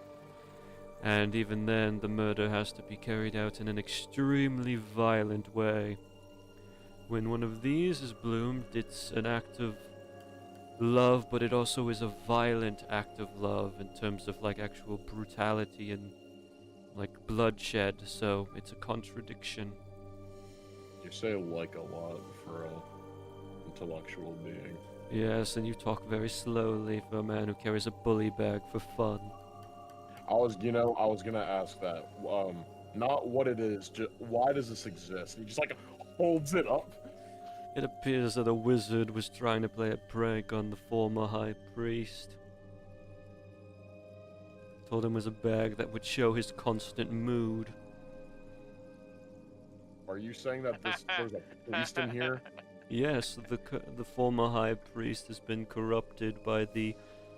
And even then, the murder has to be carried out in an extremely violent way. When one of these is bloomed, it's an act of love, but it also is a violent act of love in terms of like actual brutality and like bloodshed, so it's a contradiction.
You say like a lot for an intellectual being.
Yes, and you talk very slowly for a man who carries a bully bag for fun.
I was gonna ask that. Not what it is, just why does this exist? He just like holds it up.
It appears that a wizard was trying to play a prank on the former high priest. Told him it was a bag that would show his constant mood.
Are you saying that there's a priest in here?
Yes, the former high priest has been corrupted by the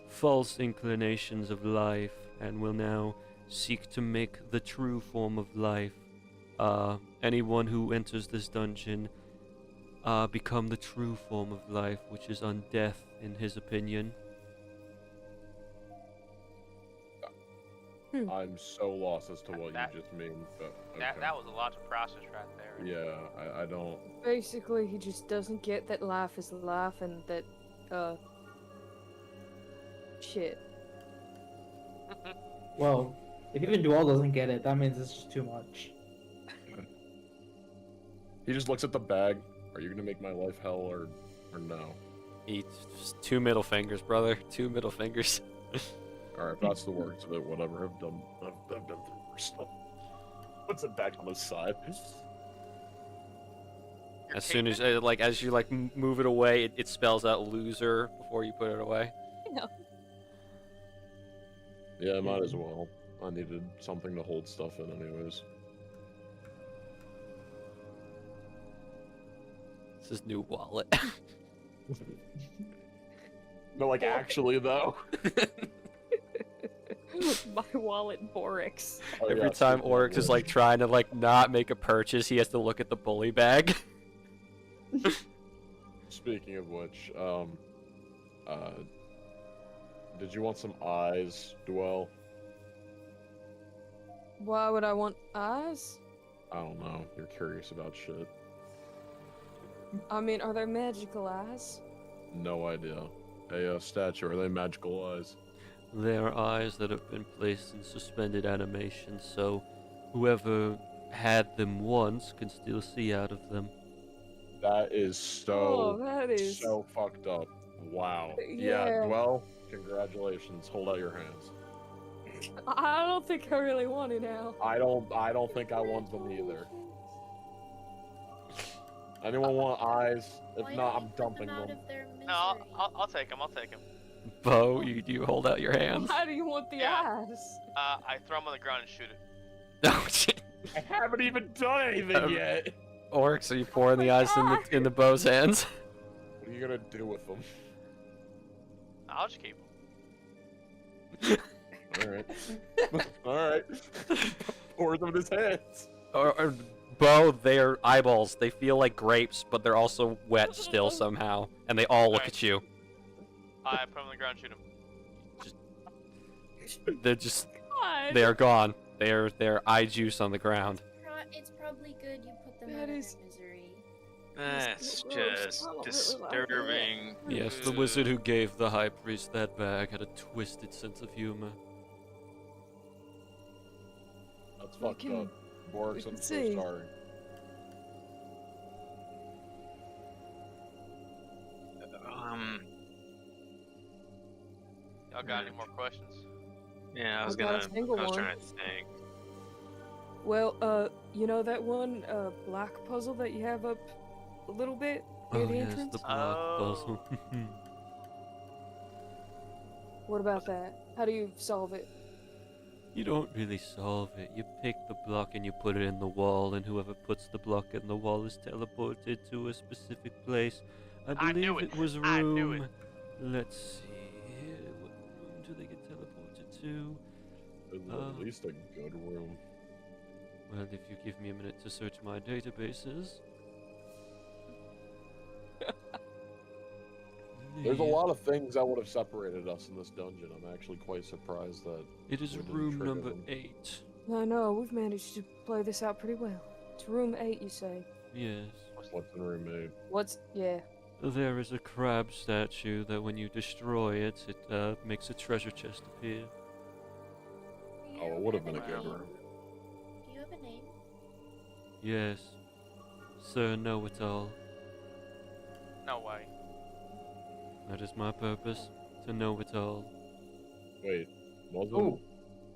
false inclinations of life and will now seek to make the true form of life. Anyone who enters this dungeon become the true form of life, which is undeath in his opinion.
I'm so lost as to what you just mean. But okay.
That was a lot to process right there.
Yeah, I don't.
Basically, he just doesn't get that life is life and that, shit.
Well, if even Dwell doesn't get it, that means it's just too much.
He just looks at the bag. Are you gonna make my life hell or no?
Just 2 middle fingers, brother. 2 middle fingers.
All right, if that's the words of it. Whatever. I've been through worse stuff. Puts it back on his side.
As soon as as you move it away, it spells out loser before you put it away.
No.
Yeah, I might as well. I needed something to hold stuff in, anyways.
It's his new wallet.
No, like actually though.
My wallet, Borix.
Oh,
Every
yeah,
time
speaking of
Oryx is
which.
trying to not make a purchase, he has to look at the bully bag.
Speaking of which, did you want some eyes, Dwell?
Why would I want eyes?
I don't know. You're curious about shit.
I mean, are there magical eyes?
No idea. Hey, statue, are they magical eyes?
They are eyes that have been placed in suspended animation, so whoever had them once can still see out of them.
That is
Oh, that is.
so fucked up. Wow.
Yeah.
Dwell, congratulations. Hold out your hands.
I don't think I really want to now.
I don't think I want them either. Anyone want eyes? If
Why
not,
don't
I'm
you put
dumping
them out
them.
of their misery?
No, I'll take him. I'll take him.
Bo, you hold out your hands.
How do you want the
Yeah.
eyes?
I throw him on the ground and shoot it.
Oh shit.
I haven't even done anything yet.
Orcs, are you pouring the eyes in the bow's hands?
What are you gonna do with them?
I'll just keep them.
Alright. Alright. Pour them in his hands.
Or Bo, their eyeballs, they feel like grapes, but they're also wet still somehow, and they all look
Alright.
at you.
I put him on the ground and shoot him.
They're just,
God.
they're gone. They're eye juice on the ground.
It's probably good you put them
That
out of
is-
their misery.
That's
gross. I
just
don't really like
disturbing.
Yes, the wizard who gave the high priest that bag had a twisted sense of humor.
That's
We
fucked
can-
up. Borks,
we
I'm
can
so
see.
sorry.
Y'all got any more questions?
Yeah, I was
I got a single one.
trying to think.
Well, you know that one black puzzle that you have up a little bit near the entrance?
the block puzzle.
What about that? How do you solve it?
You don't really solve it. You pick the block and you put it in the wall, and whoever puts the block in the wall is teleported to a specific place. I
I
believe
knew
it
it.
was
I
room.
knew it.
Let's see. What room do they get teleported to?
At least a good room.
Well, if you give me a minute to search my databases.
There's a lot of things that would have separated us in this dungeon. I'm actually quite surprised that
It is
we didn't
room
trigger
number
them.
8.
I know, we've managed to play this out pretty well. It's room 8, you say?
Yes.
What's in room 8?
What's... yeah.
There is a crab statue that when you destroy it, it makes a treasure chest appear.
Do
Oh,
you
it would have been a
a
good
name?
room.
Do you have a name?
Yes. Sir Know-It-All.
No way.
That is my purpose, to know it all.
Wait, wasn't?
Oh,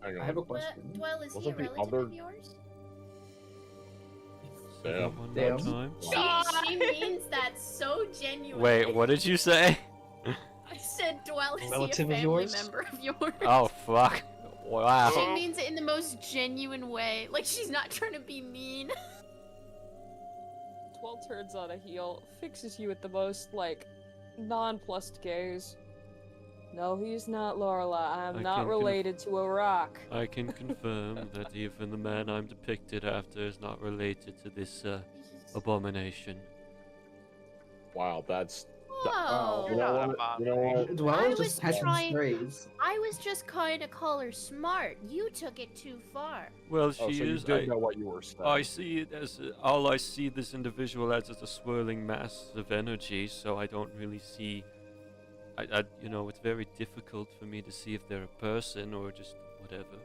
Hang on.
I have a
But
question.
Dwell, is he a
Wasn't the
relative
other-
of yours?
Say that
Damn.
one
Damn.
more time.
She means that so genuinely.
Wait, what did you say?
I said, Dwell, is
Relative
he
of
a family
yours?
member of yours?
Oh, fuck. Wow.
She means it in the most genuine way. Like, she's not trying to be mean.
12 turns on a heel, fixes you at the most, like, nonplussed gaze. No, he's not Lorelai. I'm
I
not
can
related to a rock.
I can confirm that even the man I'm depicted after is not related to this abomination.
Wow, that's.
Whoa.
You know
Not
what?
about
You know what?
I
Dwell
was
just catching
trying-
strays.
I was just trying to call her smart. You took it too far.
Well,
Oh, so
she
you
is.
did know what you were saying.
I see it as all I see this individual as is a swirling mass of energy, so I don't really see. You know, it's very difficult for me to see if they're a person or just whatever.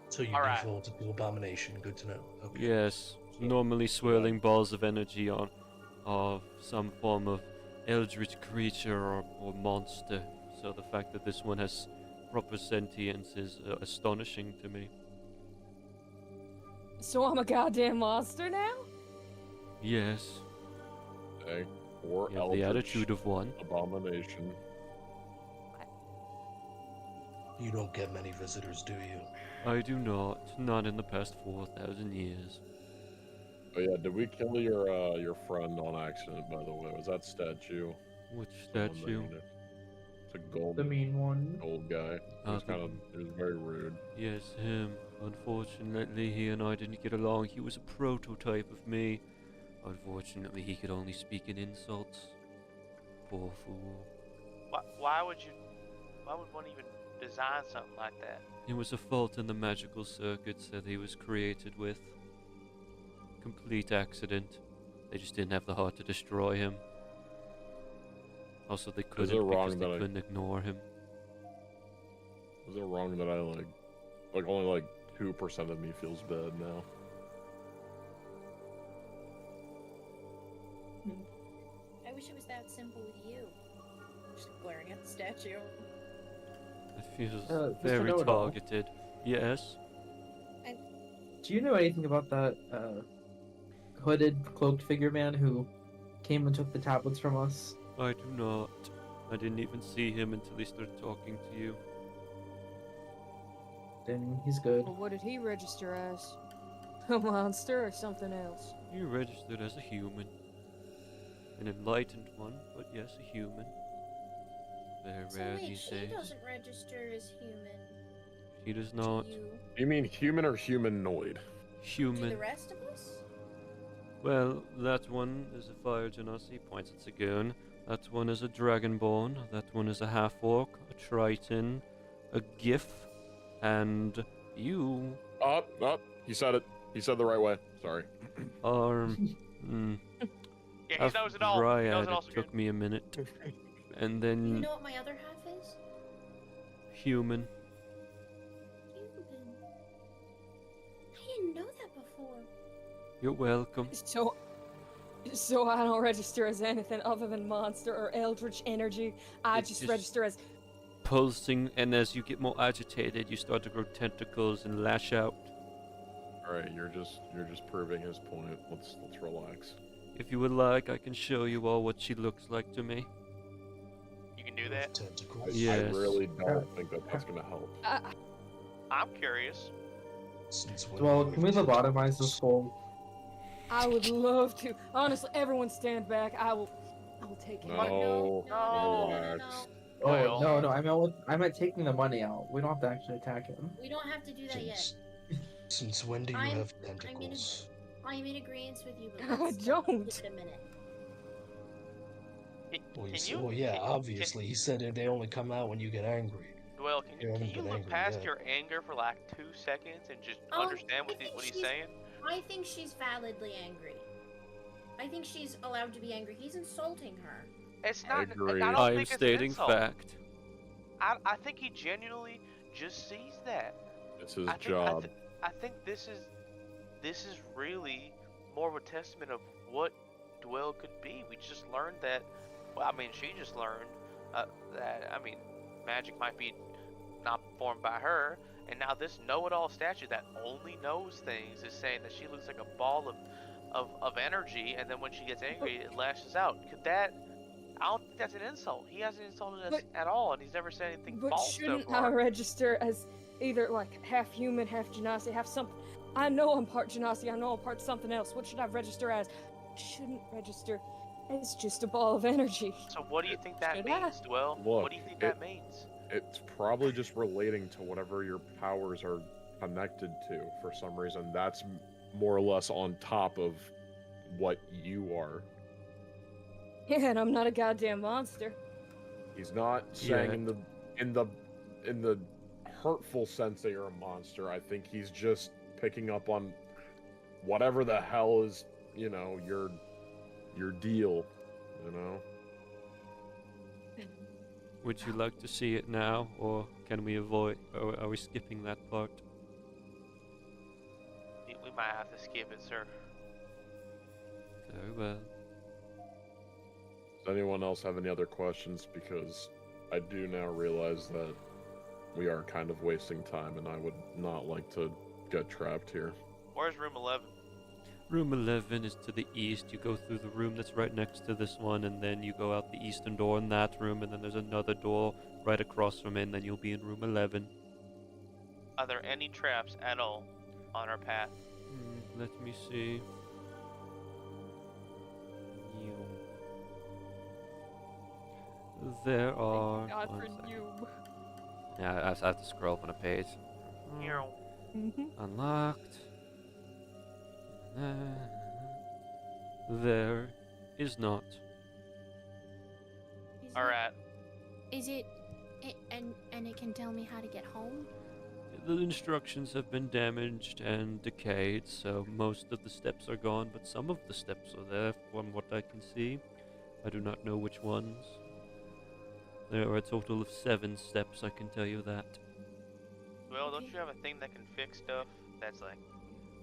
So you
Alright.
defaulted to abomination. Good to know. Okay.
Yes, normally swirling balls of energy on of some form of eldritch creature or monster. So the fact that this one has proper sentience is astonishing to me.
So I'm a goddamn monster now?
Yes,
Okay. Or
you have the attitude of one.
abomination.
You don't get many visitors, do you?
I do not in the past 4,000 years.
Oh yeah, did we kill your friend on accident? By the way, was that statue?
Which
the one that
statue?
you- It's a gold,
The mean one.
gold guy. It was
the-
it was very rude.
Yes, him. Unfortunately, he and I didn't get along. He was a prototype of me. Unfortunately, he could only speak in insults. Poor fool.
Why would one even design something like that?
It was a fault in the magical circuits that he was created with. Complete accident. They just didn't have the heart to destroy him. Also, they couldn't
it wrong
because they
that I-
couldn't ignore him.
Is it wrong that I like only like 2% of me feels bad now?
I wish it was that simple with you. Just glaring at the statue.
It feels
Mr.
very
Know-It-All.
targeted. Yes.
Do you know anything about that hooded, cloaked figure man who came and took the tablets from us
I do not. I didn't even see him until he started talking to you.
Then he's good.
Well, what did he register as? A monster or something else?
He registered as a human. An enlightened one, but yes, a human. Very
So
rare
wait,
these
she
days.
doesn't register as human.
She does
to
not.
You.
You mean human or humanoid?
To
Human.
the rest of us?
Well, that one is a fire genasi, points at Sagoon. That one is a dragonborn. That one is a half-orc, a triton, a gif, and you
Up. He said it. He said the right way. Sorry.
are...
Yeah, he
half
knows it all. He
dryad.
knows it all.
It took me a minute. And
You
then
know what my other half is?
human.
Human. I didn't know that before.
You're welcome.
So I don't register as anything other than monster or eldritch energy. I
It's
just
just-
register as.
Pulsing, and as you get more agitated, you start to grow tentacles and lash out.
All right, you're just proving his point. Let's relax.
If you would like, I can show you all what she looks like to me.
You can do that.
Tentacles.
Yeah.
I
Yes.
really don't think that's gonna help.
I'm curious.
Since when
Well,
do
can we
have
lobotomize this whole?
I would love to. Honestly, everyone stand back. I will take it.
No,
No.
relax.
Well.
Oh no! I meant taking the money out. We don't have to actually attack him.
We don't have to do that yet.
Since when do you
I'm-
have
I'm
tentacles?
I'm in agreement with you, but
I
let's
don't.
give it a minute.
Well,
Can
s-
you?
well, yeah,
can-
obviously. He said they only come out when you get angry.
Well, can
You
you
haven't been
look
angry
past
yet.
your anger for like 2 seconds and just
Oh,
understand what,
I think
what he's
she's-
saying?
I think she's validly angry. I think she's allowed to be angry. He's insulting her.
It's
I
not.
agree.
I don't
I am
think it's an
stating
insult.
fact.
I think he genuinely just sees that.
It's his
I think,
job.
I think this is really more of a testament of what Dwell could be. We just learned that. Well, I mean, she just learned that. I mean, magic might be not formed by her, and now this know-it-all statue that only knows things is saying that she looks like a ball of energy, and then when she gets angry, it lashes out. Could that? I don't think that's an insult. He hasn't insulted us
But-
at all, and he's never said anything
But
false so
shouldn't I
far.
register as either like half human, half genasi, half something? I know I'm part genasi. I know I'm part something else. What should I register as? I shouldn't register as just a ball of energy.
So what do you think that
Should I?
means, Dwell?
Look,
What do you think that means?
It's probably just relating to whatever your powers are connected to for some reason. That's more or less on top of what you are.
Yeah, and I'm not a goddamn monster.
He's not saying
Yeah.
in the hurtful sense that you're a monster. I think he's just picking up on whatever the hell is, your deal,
Would you like to see it now, or can we avoid? Or are we skipping that part?
We might have to skip it, sir.
Very well.
Does anyone else have any other questions? Because I do now realize that we are kind of wasting time, and I would not like to get trapped here.
Where's room 11?
Room 11 is to the east. You go through the room that's right next to this one, and then you go out the eastern door in that room, and then there's another door right across from it, and then you'll be in room 11.
Are there any traps at all on our path?
Let me see. There are.
God
one
for
second.
you.
Yeah, I have to scroll up on a page.
Meow.
Unlocked. There is not.
Alright.
Is it? And it can tell me how to get home.
The instructions have been damaged and decayed, so most of the steps are gone, but some of the steps are there from what I can see. I do not know which ones. There are a total of 7 steps, I can tell you that.
Well, don't you have a thing that can fix stuff that's like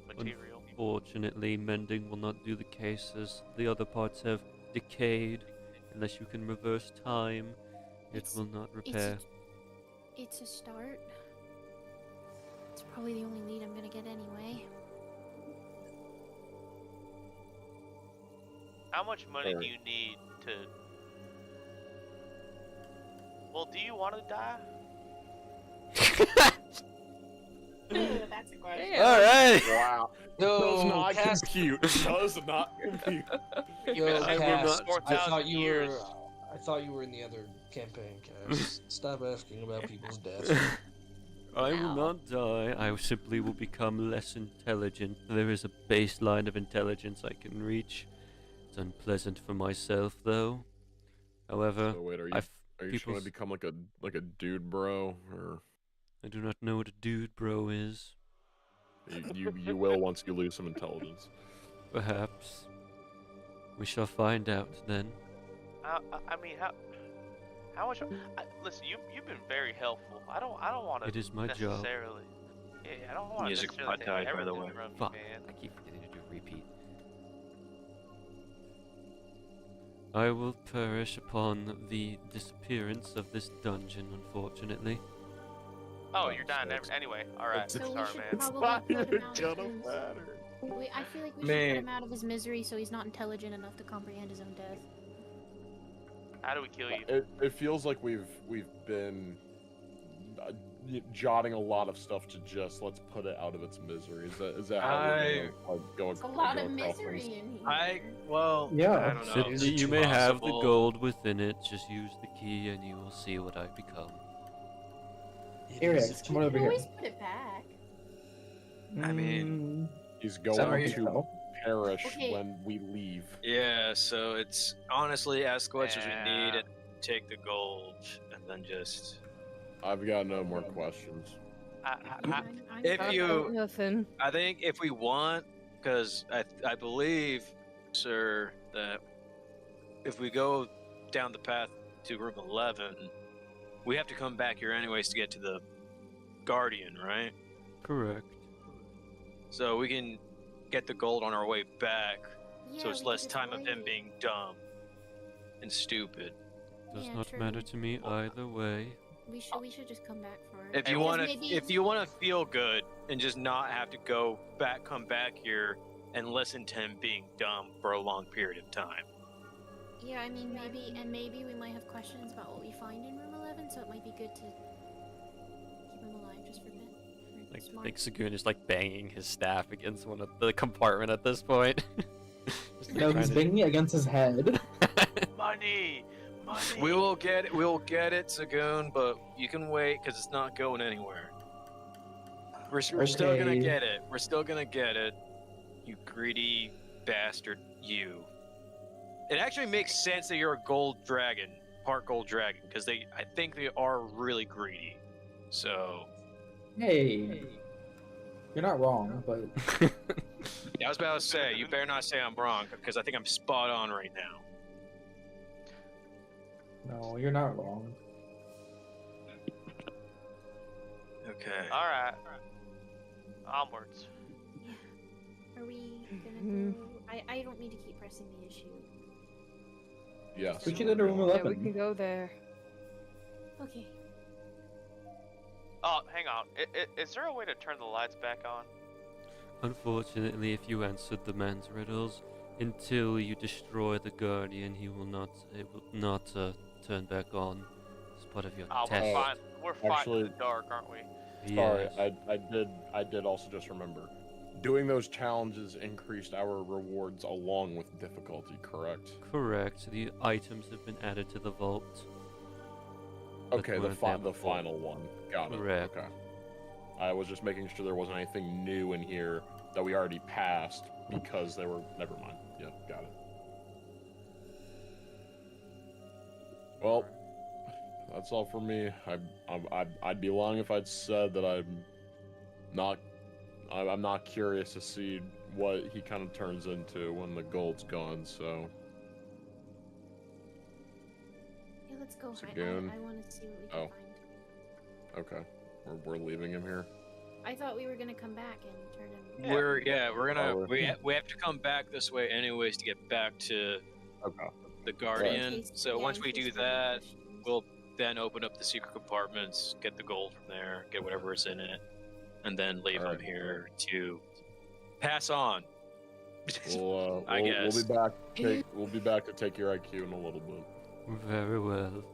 material?
Unfortunately, mending will not do the case as the other parts have decayed. Unless you can reverse time, it will not repair.
It's a start. It's probably the only lead I'm gonna get anyway.
How much money do
Alright.
you need to Well, do you want to die?
That's a question.
All right.
Wow. Does
Yo,
not
Cass,
compute. Does not compute.
yo,
been
I will
Cass,
not-
4,000 years.
I thought you were in the other campaign, Cass. Stop asking about people's deaths.
I will
No.
not die. I simply will become less intelligent. There is a baseline of intelligence I can reach. It's unpleasant for myself, though. However,
So wait, are you
I've
trying to
people's-
become like a dude bro, or
I do not know what a dude bro is.
you will once you lose some intelligence?
Perhaps. We shall find out then.
I mean, how much? Listen, you've been very helpful. I don't want to.
It is my job.
necessarily. Yeah, I don't want to
Music
necessarily
pot died,
take
by the
everything
way.
from you,
Fuck.
man.
I keep forgetting to do repeat. I will perish upon the disappearance of this dungeon, unfortunately.
Oh, you're dying
It's-
anyway. All right,
it's-
So we
sorry,
should
man.
probably put him out of
gonna
his...
matter.
I feel like we should
Man.
put him out of his misery so he's not intelligent enough to comprehend his own death.
How do we kill you?
It feels like we've been jotting a lot of stuff to just let's put it out of its misery. Is that how we're gonna go?
It's a lot
go
of
across
misery
this?
in here.
Yeah.
I don't know.
Simply,
Is
you
it
may have the
possible?
gold within it. Just use the key and you will see what I become.
Arias, come on over
You
here.
always put it back.
I mean,
He's
Is that
going
right?
to perish
Okay.
when we leave.
Yeah, so it's honestly ask what we
Yeah.
need and take the gold, and then just.
I've got no more questions.
If
I
you-
got nothing.
I think if we want, because I believe, sir, that if we go down the path to room 11, we have to come back here anyways to get to the Guardian, right?
Correct.
So we can get the gold on our way back,
Yeah,
so it's
we
less
could just
time of him
wait.
being dumb and stupid.
Does
Yeah,
not
true.
matter to me either way.
We should just come back for it.
If you
Because
want to,
maybe-
if you want to feel good and just not have to come back here and listen to him being dumb for a long period of time.
Yeah, I mean, maybe we might have questions about what we find in room 11, so it might be good to keep him alive just for a bit.
Like,
Smart.
like Sagoon is like banging his staff against one of the compartment at this point. Just, like,
No,
trying
he's
to-
banging it against his head.
Money.
We will get it. We'll get it, Sagoon, but you can wait because it's not going anywhere. We're still gonna
Okay.
get it. We're still gonna get it. You greedy bastard, you. It actually makes sense that you're a gold dragon, part gold dragon, because I think they are really greedy. So,
Hey, you're not wrong, but
I was about to say, you better not say I'm wrong, because I think I'm spot on right now.
no, you're not wrong.
Okay.
All right. Onwards.
Are we gonna
Mhm.
go? I don't need to keep pressing the issue.
Yes.
We should go to room
Yeah,
11.
we can go there.
Okay.
Oh, hang on. Is there a way to turn the lights back on?
Unfortunately, if you answered the man's riddles, until you destroy the Guardian, he will not turn back on. It's part of your
Oh,
test.
we're fine. We're fighting
Actually-
in the dark, aren't we?
Sorry,
Yes.
I did also just remember. Doing those challenges increased our rewards along with difficulty, correct?
Correct. The items have been added to the vault. that
Okay, the
weren't there
the
before.
final one. Got it.
Correct.
Okay. I was just making sure there wasn't anything new in here that we already passed because they were. Never mind. Yeah, got it. Well, that's all for me. I'd be lying if I'd said that I'm not curious to see what he kind of turns into when the gold's gone. So
Yeah, let's go.
It's a
I
goon.
want to see what we can
Oh.
find.
okay, we're leaving him here.
I thought we were gonna come back and turn him.
Yeah.
We're gonna
Oh,
we have to come back this way anyways to get back to
Okay.
the
In
Guardian.
case-
So
yeah,
once
in
we
case
do
we have
that,
questions.
we'll then open up the secret compartments, get the gold from there, get whatever is in it, and then leave
Alright.
them here to pass on.
We'll
I guess.
we'll be back. We'll be back to take your IQ in a little bit.
Very well.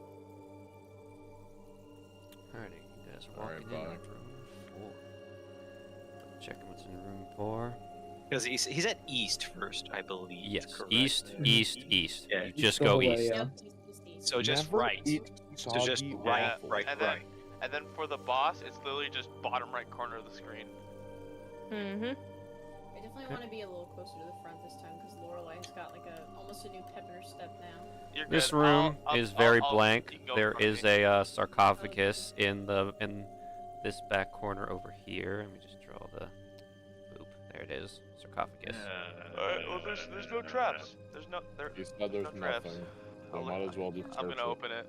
Alrighty, you guys are
Alright,
walking in
bye.
room 4. Checking what's in room 4.
Because he's at east first, I believe.
Yes,
correct?
east, east.
Yeah,
You
east
just
the
go
whole way,
east.
yeah.
So just
Never
right.
eat
So just
soggy
right,
waffles.
right,
And then-
right.
And then for the boss, it's literally just bottom right corner of the screen.
Mm-hmm.
I definitely want to be a little closer to the front this time because Lorelai's got like almost a new pep in her step now.
You're
This
good.
room
I'll-
is very
I'll-
blank.
you can go
There
in front of
is
me.
a sarcophagus in this back corner over here. Let me just draw the. Boop. There it is. Sarcophagus.
Alright, well, there's no traps. There's no.
He said there's
no traps.
nothing. So
I'll
might
let-
as well just
I'm
search
gonna
it.
open it.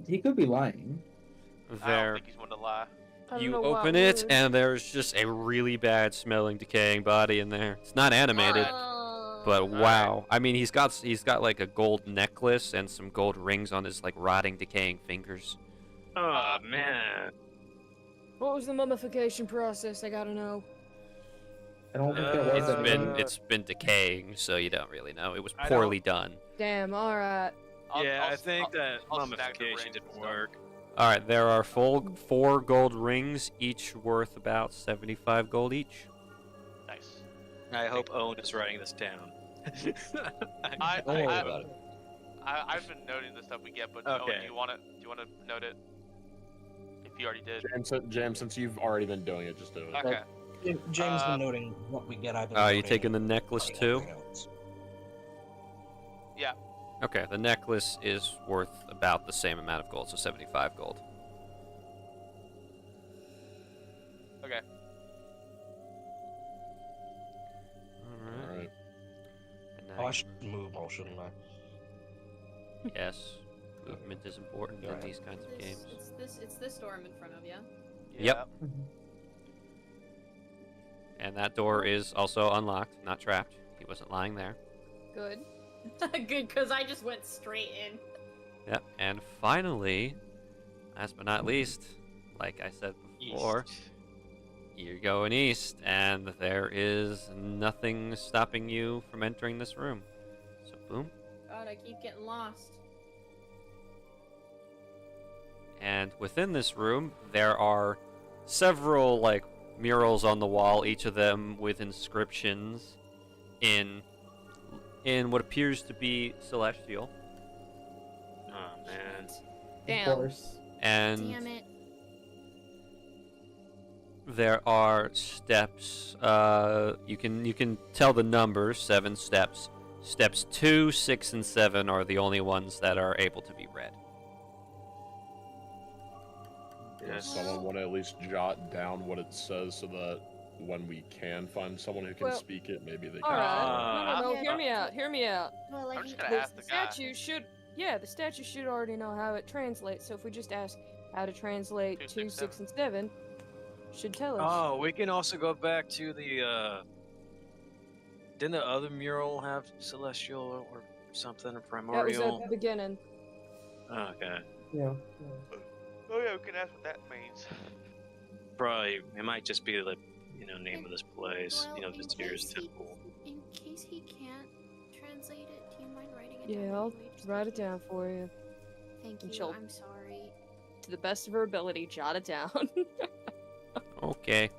He could be lying.
I don't
There.
think he's one to lie.
You open it, and there's just a really bad smelling, decaying body in there. It's not animated, but wow. I mean, he's got like a gold necklace and some gold rings on his like rotting, decaying fingers.
Oh man.
What was the mummification process? I gotta know.
I don't think there was
It's been decaying, so you don't really know. It was
I
poorly done.
Damn. All right.
Yeah, I think that
I'll snag the
mummification
rings and
didn't
stuff.
work.
All right, there are 4 gold rings, each worth about 75 gold each.
Nice.
I hope Owen is writing this down.
I've
Don't worry about it.
I've been noting the stuff we get, but
Okay.
Owen, do you want to note it? If you already did.
James, since you've already been doing it, just do it.
Okay.
James been noting what we get. I've been
You
noting
taking the necklace too?
everything else.
Yeah.
Okay, the necklace is worth about the same amount of gold, so 75 gold.
Okay.
All right.
Alright.
And now
Oh, I
you-
should move all, shouldn't I?
Yes, movement is important in
Alright.
these kinds of games.
It's this door I'm in front of, yeah.
Yep. And that door is also unlocked, not trapped. He wasn't lying there.
Good.
Good, because I just went straight in.
Yep. And finally, last but not least, like I said before,
East.
you're going east, and there is nothing stopping you from entering this room. So, boom.
God, I keep getting lost.
And within this room, there are several, like, murals on the wall, each of them with inscriptions in what appears to be celestial.
Oh man.
Of
Damn.
course.
And
Damn it.
there are steps. You can tell the numbers, 7 steps. Steps 2, 6, and 7 are the only ones that are able to be read.
Does
Yes.
someone want to at least jot down what it says so that when we can find someone who can
Well,
speak it, maybe they
All
can.
right. No,
Yeah.
hear me out. Hear me out.
Well, I
I'm just
hate
gonna ask the guy.
statue should. Yeah, the statue should already know how it translates. So if we just ask how to translate
2,
2,
6,
6, and 7, should tell us.
Oh, we can also go back to the didn't the other mural have celestial or something or
that was
primordial?
at the beginning.
Okay.
Yeah.
Oh yeah, we can ask what that means.
Probably it might just be the name of this place,
Well, in
Vizier's
case he-
temple.
In case he can't translate it, do you mind writing it down?
Yeah, I'll
anyway? Just
write
in
it down
case.
for you.
Thank
And
you.
she'll-
I'm sorry.
To the best of her ability, jot it down.
Okay.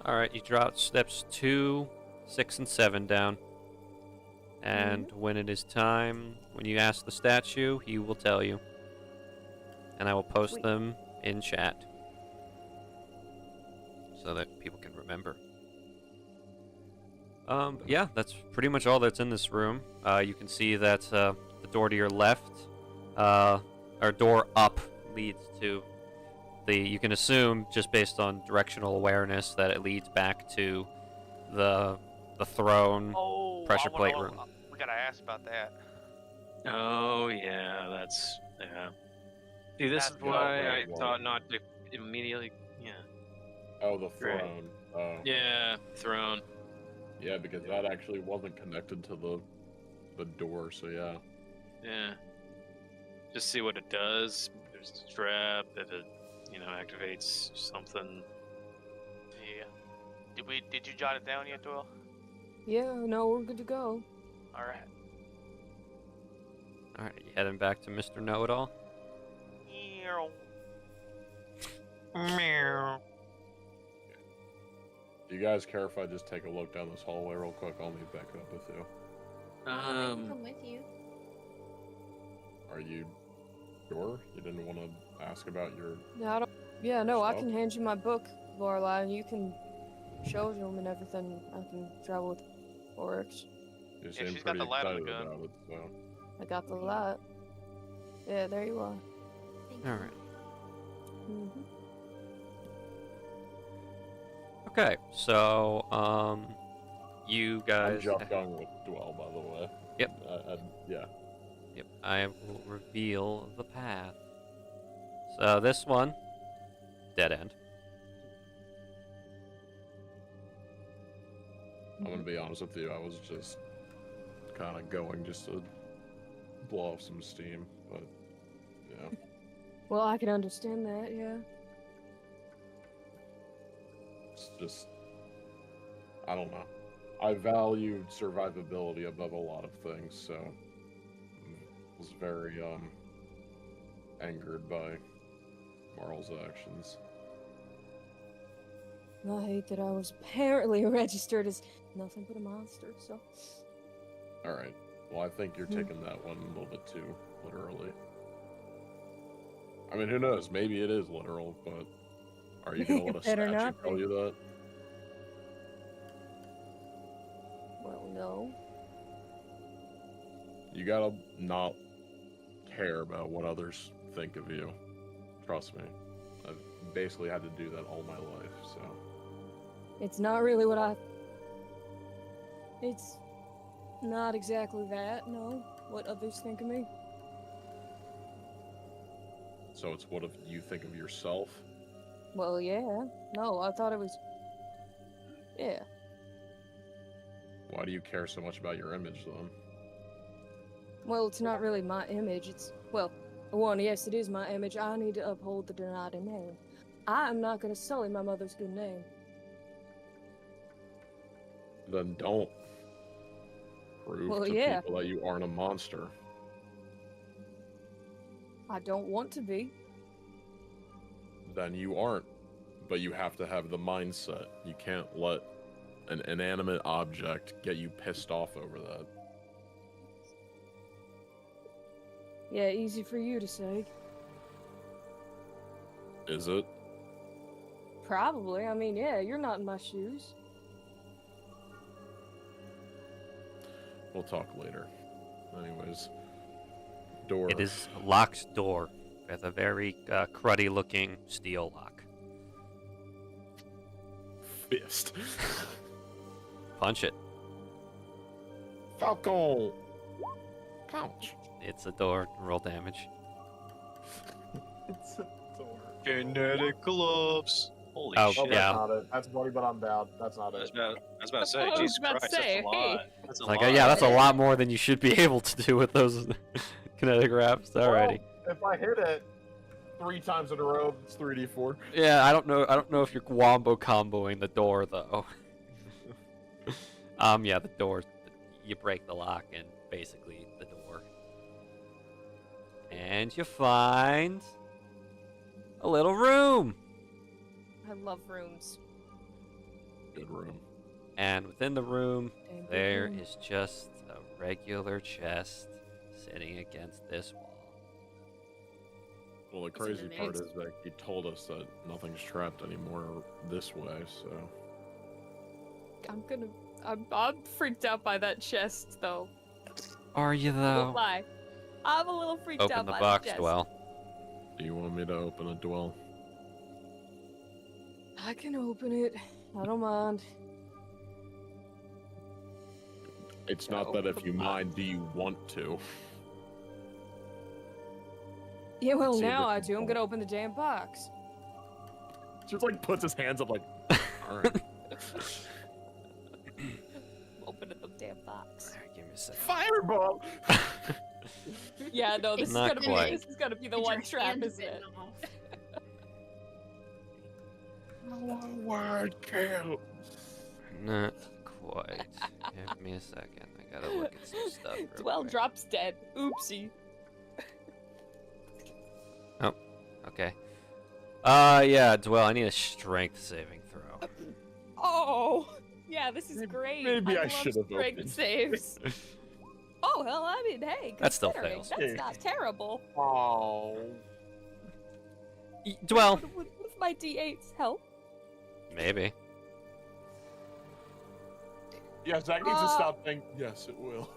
All right, you drop steps 2, 6, and 7 down. And when it is time, when you ask the statue, he will tell you. And I will post
Sweet.
them in chat so that people can remember. But yeah, that's pretty much all that's in this room. You can see that the door to your left, or door up, leads to you can assume, just based on directional awareness, that it leads back to the throne.
Oh,
Pressure plate room.
We gotta ask about that.
Oh yeah, yeah. See, this
That's
is why I
right.
thought not to immediately. Yeah.
Oh, the
Right.
throne. Oh.
Yeah, throne.
Yeah, because that actually wasn't connected to the door, so yeah.
Yeah. Just see what it does. There's a strap. If it, activates something.
Yeah. Did you jot it down yet, Doyle?
Yeah, no, we're good to go.
All right.
All right, you heading back to Mr. Know-It-All?
Yeah.
Meow.
Do you guys care if I just take a look down this hallway real quick? I'll meet back up with you.
I can come with you.
Are you sure? You didn't want to ask about your...
Yeah, I don't. Yeah, no, I
Stuff?
can hand you my book, Lorelai, and you can show them and everything. I can travel with orcs.
You
Yeah,
seem
she's got
pretty
the light on the
excited
gun.
about it, so...
I got the light. Yeah, there you are.
Thank
All
you.
right.
Mm-hmm.
Okay, so you
I'm
guys.
just going with Dwell, by the way.
Yep.
Yeah.
Yep, I will reveal the path. So this one, dead end.
I'm gonna be honest with you, I was just kind of going just to blow off some steam, but yeah.
Well, I can understand that. Yeah.
It's just, I don't know. I valued survivability above a lot of things, so I was very angered by Marl's actions.
I hate that I was apparently registered as nothing but a monster. So.
All right. Well, I think you're taking that one a little bit too literally. I mean, who knows? Maybe it is literal, but are you gonna let a
Better
statue
not
tell
be.
you that?
Well, no.
You gotta not care about what others think of you. Trust me. I've basically had to do that all my life, so.
It's not really what I. It's not exactly that. No. What others think of me.
So it's what if you think of yourself?
Well, yeah. No, I thought it was. Yeah.
Why do you care so much about your image, then?
Well, it's not really my image. It's, well, one, yes, it is my image. I need to uphold the Donati name. I am not going to sully my mother's good name.
Then don't. Prove
Well,
to
yeah.
people that you aren't a monster.
I don't want to be.
Then you aren't. But you have to have the mindset. You can't let an inanimate object get you pissed off over that.
Yeah, easy for you to say.
Is it?
Probably. I mean, yeah, you're not in my shoes.
We'll talk later. Anyways. Door.
It is a locked door with a very cruddy-looking steel lock.
Fist.
Punch it.
Falcon! Pouch.
It's a door. Roll damage.
It's a door.
Kinetic gloves. Holy
Oh,
shit.
Oh, that's
yeah.
not it. That's bloody, but I'm down. That's not
I was
it.
about to say,
I was
Jesus
about to
Christ,
say,
that's a
hey.
lot. That's a
Like,
lot.
yeah, that's a lot more than you should be able to do with those kinetic wraps. Alrighty.
Well, if I hit it 3 times in a row,
It's 3d4.
Yeah, I don't know if you're wombo comboing the door though. Yeah, the door. You break the lock and basically the door, and you find a little room.
I love rooms.
Good room.
And within the room,
Damn good
there
room.
is just a regular chest sitting against this wall.
Well, the
It's
crazy
an
part
ex-
is that he told us that nothing's trapped anymore this way, so...
I'm freaked out by that chest, though.
Are you
I won't
though?
lie. I'm a little freaked
Open
out
the
by
box,
the chest.
Dwell.
Do you want me to open a dwell?
I can open it. I don't mind.
It's not that if you mind, do you want to?
Yeah, well,
See,
now
this
I
is
do. I'm
cool.
gonna open the damn box.
Just like puts his hands up like, alright.
Opening the damn box.
Alright, give me a second.
Fireball!
Yeah, no, this is
Not
gonna
quite.
be this is gonna be the
Get
one
your
trap,
hand
isn't
bitten
it?
off.
Word kill!
Not quite. Give me a second. I gotta look at some stuff. real
Dwell
quick.
drops dead. Oopsie.
Okay. Yeah, Dwell, I need a strength saving throw.
Oh, yeah, this is great.
maybe I
love
should have
strength
opened.
saves. Oh, hell, I mean, hey,
That still
considering,
fails.
that's not terrible.
Oh.
Dwell.
What if my D8s help?
Maybe.
Yeah, Zach needs to stop saying, yes, it will.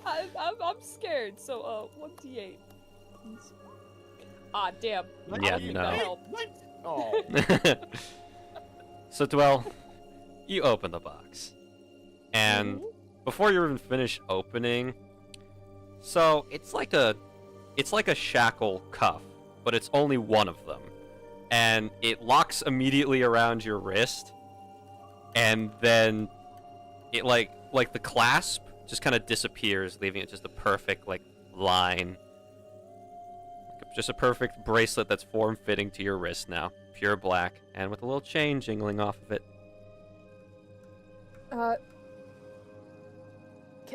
I'm scared, so, 1d8. Ah, damn.
Yeah,
I'll need
no.
the help.
Oh.
So, Dwell, you open the box. And before you even finish opening, so it's like a shackle cuff, but it's only one of them. And it locks immediately around your wrist, and then it like the clasp just kind of disappears, leaving it just a perfect like line. Just a perfect bracelet that's form-fitting to your wrist now. Pure black, and with a little chain jingling off of it.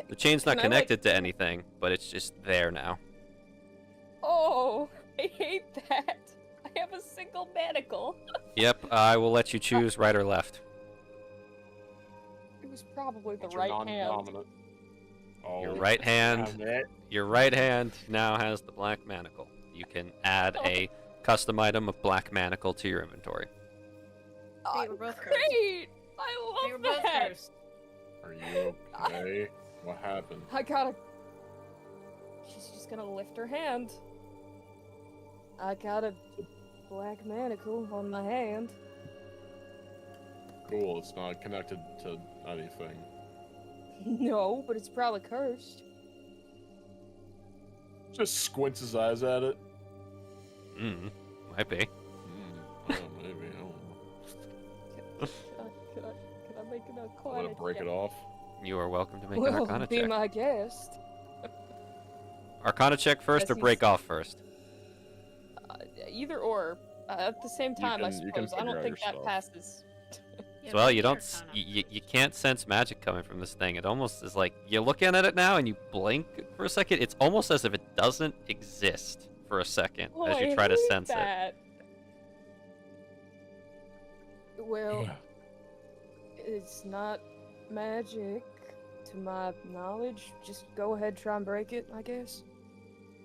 The chain's not
can I,
connected to anything, but it's just there now.
Oh, I hate that. I have a single manacle.
Yep, I will let you choose right or left.
It was probably the
It's your
right hand.
non-dominant.
Oh,
Your right hand,
Damn it.
your right hand now has the black manacle. You can add a custom item of black manacle to your inventory.
Oh,
They were both cursed.
great!
They
I
were
love
both
that!
cursed.
Are you okay? What happened?
I gotta... She's just gonna lift her hand. I got a black manacle on my hand.
Cool, it's not connected to anything.
No, but it's probably cursed.
Just squints his eyes at it.
Might be.
Oh, maybe, I don't know.
Can I make an
Let
arcana
it break
check?
it off.
You are welcome to make an
Well,
Arcana
be
check.
my guest.
Arcana check first
Yes,
or break
he's-
off first?
Either or. At the same time, I
you can
suppose. I don't
figure out
think that
yourself.
passes.
Yeah,
Well,
make
you
the
don't.
Arcana.
You can't sense magic coming from this thing. It almost is like you're looking at it now, and you blink for a second. It's almost as if it doesn't exist for a second
Oh,
as you
I
try to
hate
sense it.
that. Well, it's not magic, to my knowledge. Just go ahead, try and break it, I guess.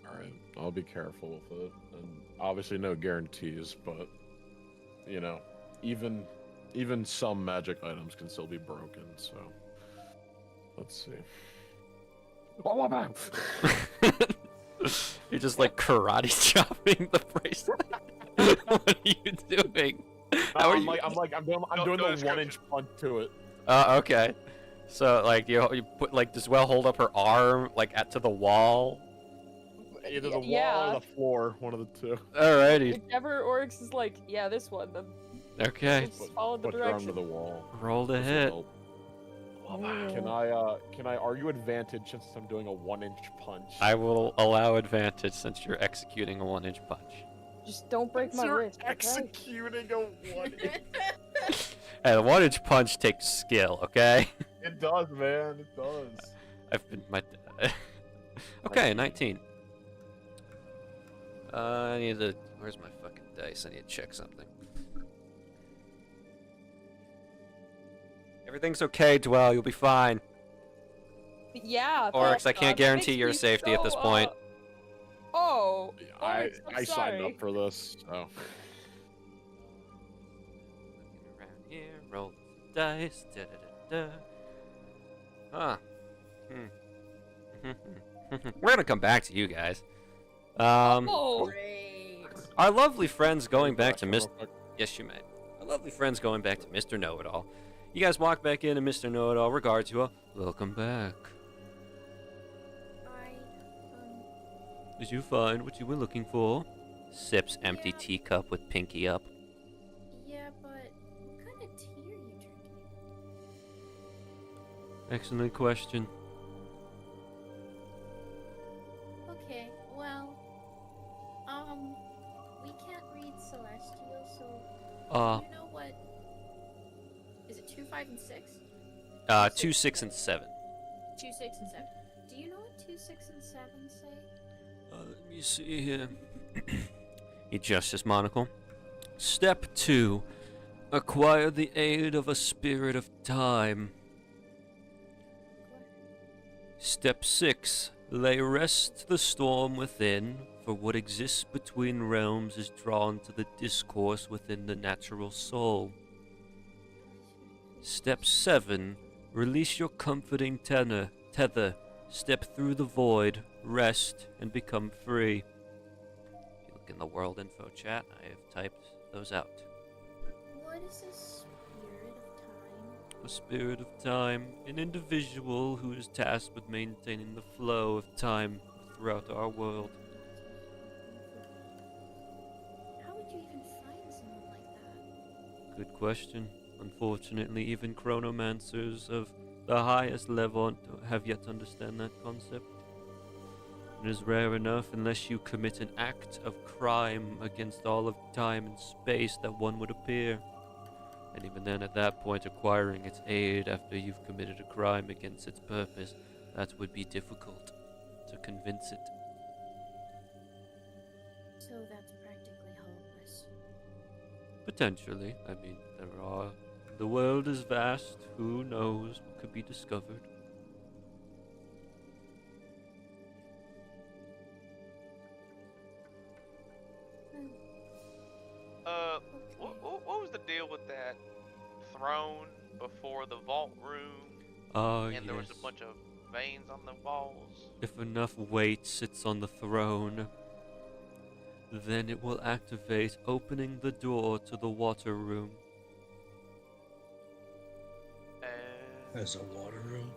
Alright, I'll be careful with it. And obviously no guarantees, but you know, even some magic items can still be broken, so let's see.
You're just like karate chopping the bracelet. What are you doing? How are
I'm
you?
I'm doing
No
the
description.
1-inch punch to it.
Okay. So like you put like does Well hold up her arm like to the wall?
Either the wall
Yeah.
or the floor, one of the two.
Alrighty.
Whichever Oryx is like, yeah, this one, then
Okay.
just follow the
Put your arm
direction.
to the wall.
Roll to
This'll
hit.
help.
Can I argue advantage since I'm doing a 1-inch punch?
I will allow advantage since you're executing a 1-inch punch.
Just don't break my
You're
wrist, okay?
executing a 1-inch.
Hey, the 1-inch punch takes skill, okay?
It does, man. It does.
I've been my. Okay, 19. I need to. Where's my fucking dice? I need to check something. Everything's okay, Dwell. You'll be fine.
Yeah.
Oryx, I
thanks,
can't
God. That
guarantee
makes
your
me
safety at this point.
Oh.
I
Oryx, I'm
I signed
sorry.
up for this, so
Around here, roll the dice. Da da da da. Huh. We're gonna come back to you guys.
Oh.
Great.
Our lovely friends going back to
Real
Mr.
quick.
Yes, you may. Our lovely friends going back to Mr. Know-It-All. You guys walk back in, and Mr. Know-It-All regards you all. Welcome back. Did you find what you were looking for? Sips empty
Yeah.
teacup with pinky up.
Yeah, but what kind of tea are you drinking?
Excellent question.
Okay, well, we can't read Celestial, so do you know what? Is it 2, 5, and 6?
2, 6, and 7.
2, 6, and 7. Do you know what 2, 6, and 7 say?
Let me see here. He adjusts his monocle. Step 2. Acquire the aid of a spirit of time. Step 6. Lay rest to the storm within, for what exists between realms is drawn to the discourse within the natural soul. Step 7. Release your comforting tether. Step through the void, rest, and become free. If you look in the world info chat, I have typed those out.
What is this spirit of time?
A spirit of time, an individual who is tasked with maintaining the flow of time throughout our world.
How would you even find someone like that?
Good question. Unfortunately, even chronomancers of the highest level have yet to understand that concept. It is rare enough unless you commit an act of crime against all of time and space that one would appear. And even then, at that point, acquiring its aid after you've committed a crime against its purpose, that would be difficult to convince it.
So that's practically hopeless.
Potentially. I mean, the world is vast. Who knows what could be discovered?
What was the deal with that throne before the vault room? And there was a bunch of veins on the walls.
If enough weight sits on the throne, then it will activate, opening the door to the water room.
There's a water room.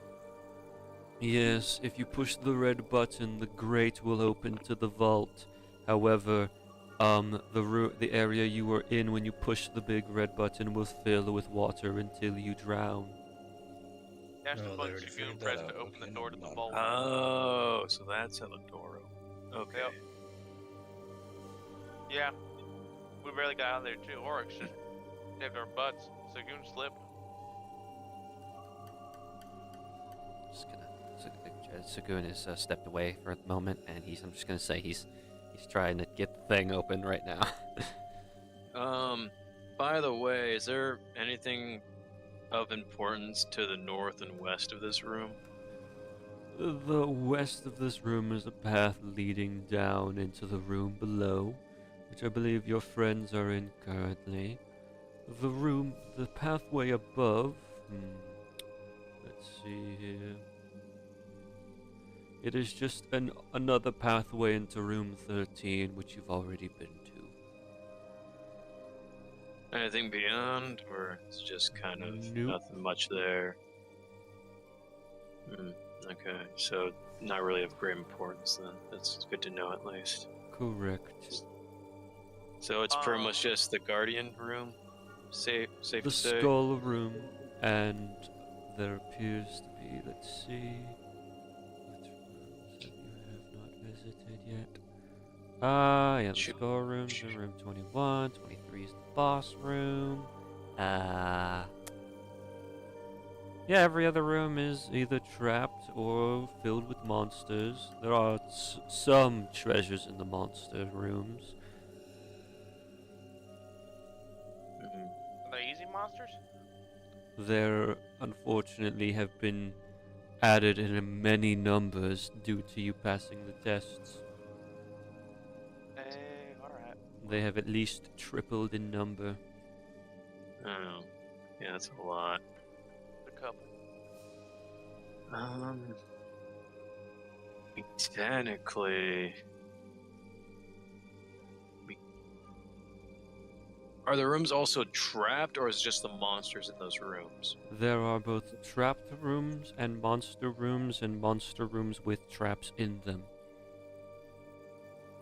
Yes, if you push the red button, the grate will open to the vault. However, the area you were in when you push the big red button will fill with water until you drown.
That's the button you can press to open the door to the vault.
Oh, so that's how the door opens. Okay.
Yep. Yeah. We barely got out of there too. Oryx just saved our butts. Sagoon slipped.
Sagoon is stepped away for a moment, and I'm just gonna say he's trying to get the thing open right now.
By the way, is there anything of importance to the north and west of this room?
The west of this room is a path leading down into the room below, which I believe your friends are in currently. The pathway above, let's see here. It is just another pathway into room 13, which you've already been to.
Anything beyond, or it's just kind of nothing much there? Okay, so not really of great importance then. That's good to know at least.
Correct.
So it's pretty much just the guardian room? Safe to say?
The skull room, and there appears to be, let's see... yeah, the skull room's in room 21, 23 is the boss room. Yeah, every other room is either trapped or filled with monsters. There are some treasures in the monster rooms.
Are they easy monsters?
There, unfortunately, have been added in many numbers due to you passing the tests.
Alright.
They have at least tripled in number.
Oh, yeah, that's a lot.
A couple.
Technically... Are the rooms also trapped, or is it just the monsters in those rooms?
There are both trapped rooms and monster rooms with traps in them.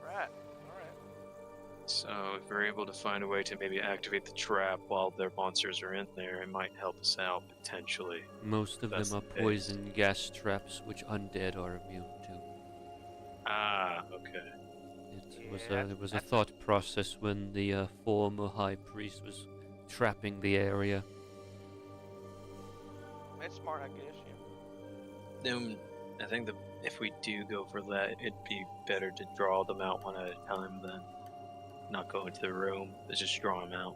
Alright.
So if we're able to find a way to maybe activate the trap while their monsters are in there, it might help us out potentially.
Most of them are poison gas traps which undead are immune to.
Ah, okay.
There was a thought process when the former high priest was trapping the area.
That's smart, I guess,
Then I think that if we do go for that, it'd be better to draw them out one at a time then. not go into the room. Let's just draw him out.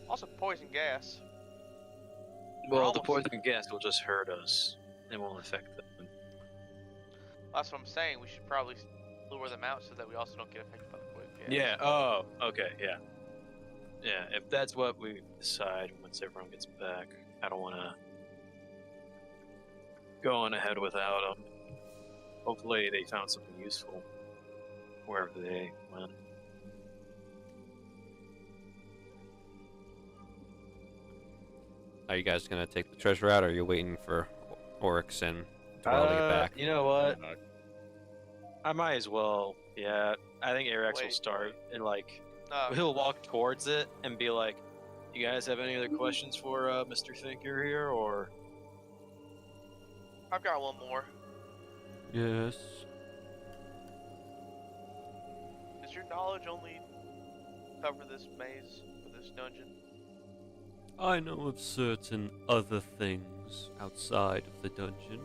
Also, poison gas.
Well, the
almost-
poison gas will just hurt us. It won't affect them.
That's what I'm saying. We should probably lure them out so that we also don't get affected by the poison gas.
Yeah. Oh. Okay. Yeah. Yeah. If that's what we decide once everyone gets back, I don't want to go on ahead without them. Hopefully, they found something useful wherever they went.
Are you guys gonna take the treasure out, or are you waiting for Oryx and Dwell to get back?
You know what? I might as well. Yeah. I think Arax will
Wait.
start and like
No,
he'll walk towards it and be like, "You guys have any other questions for Mr. Thinker here, or?"
I've got one more.
Yes.
Does your knowledge only cover this maze or this dungeon?
I know of certain other things outside of the dungeon,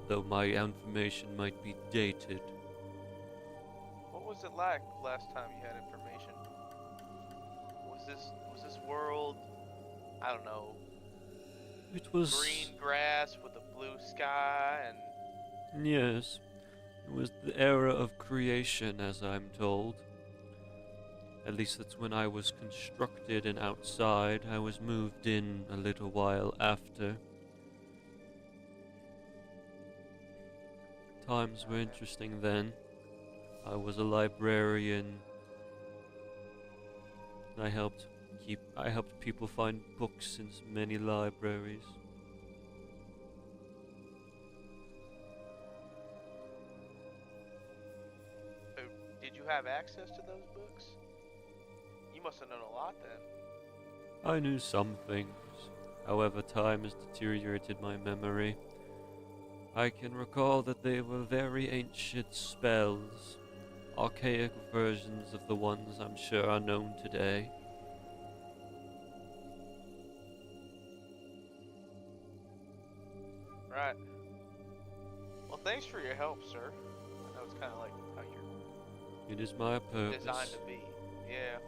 though my information might be dated.
What was it like last time you had information? Was this world, I don't know,
It was...
green grass with a blue sky and
Yes. It was the era of creation, as I'm told. At least that's when I was constructed and outside. I was moved in a little while after. Times were interesting then. I was a librarian. I helped people find books in many libraries.
so did you have access to those books? You must have known a lot then.
I knew some things. However, time has deteriorated my memory. I can recall that they were very ancient spells, archaic versions of the ones I'm sure are known today.
Right. Well, thanks for your help, sir. I know it's kind of like how you're
It is my purpose.
designed to be. Yeah.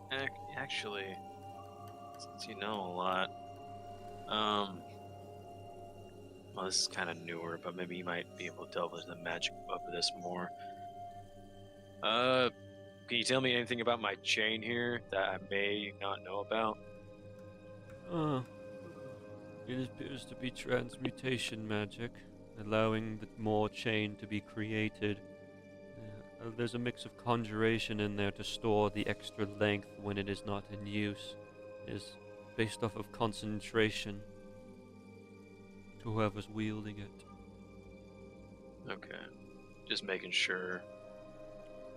But
Actually, since you know a lot, well, this is kind of newer, but maybe you might be able to delve into the magic of this more. Can you tell me anything about my chain here that I may not know about?
It appears to be transmutation magic, allowing the more chain to be created. There's a mix of conjuration in there to store the extra length when it is not in use. It is based off of concentration to whoever's wielding it.
Okay, just making sure.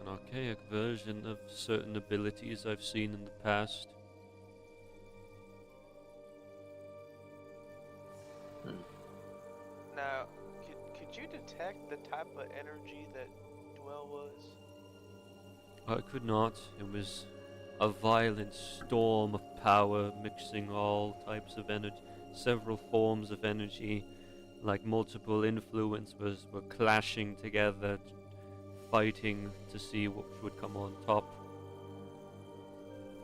An archaic version of certain abilities I've seen in the past.
now, could you detect the type of energy that Dwell was?
I could not. It was a violent storm of power, mixing all types of energy, several forms of energy, like multiple influences were clashing together, fighting to see what would come on top.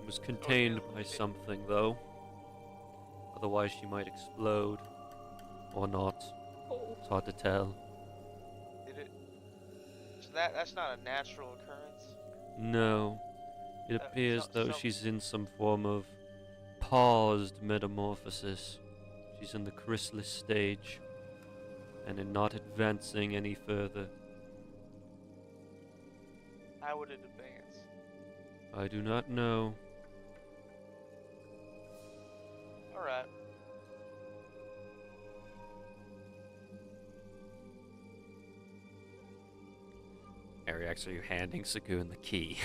It was contained by something, though. Otherwise, she might explode. Or not. It's hard to tell.
Did it? So that's not a natural occurrence.
No. It appears though she's in some form of paused metamorphosis. She's in the chrysalis stage, and in not advancing any further.
How would it advance?
I do not know.
All right.
Ariax, are you handing Sagoon the key?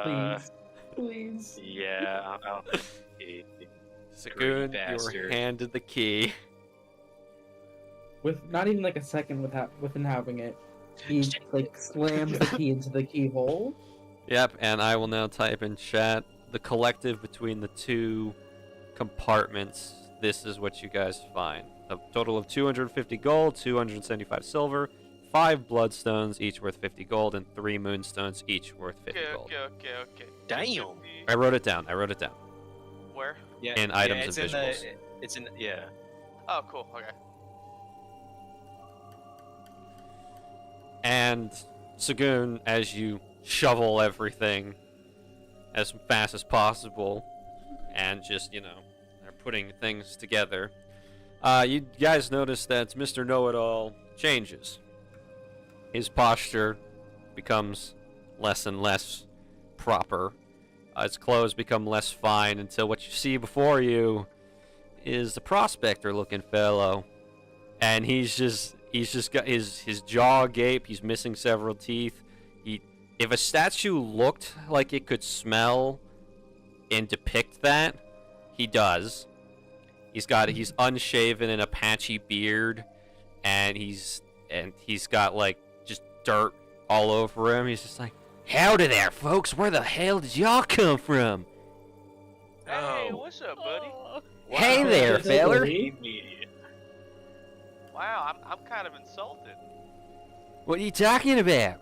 Please. Please.
Yeah, I'll
Sagoon, you
bastard.
were handed the key.
With not even like a second within having it, he like slams the key into the keyhole.
Yep, and I will now type in chat the collective between the two compartments. This is what you guys find. A total of 250 gold, 275 silver, 5 bloodstones, each worth 50 gold, and 3 moonstones, each worth 50 gold.
Okay.
Damn.
I wrote it down.
Where?
Yeah.
In items
it's
and
in
visuals.
It's in. Yeah.
Oh, cool. Okay.
And Sagoon, as you shovel everything as fast as possible, and just, are putting things together, you guys notice that Mr. Know-It-All changes. His posture becomes less and less proper. His clothes become less fine until what you see before you is the prospector-looking fellow, and he's just got his jaw agape. He's missing several teeth. If a statue looked like it could smell and depict that, he does. He's unshaven and a patchy beard, and he's got like just dirt all over him. He's just like, "Howdy there, folks. Where the hell did y'all come from?"
Hey, what's up, buddy?
Hey there, feller.
Wow, I'm kind of insulted.
What are you talking about?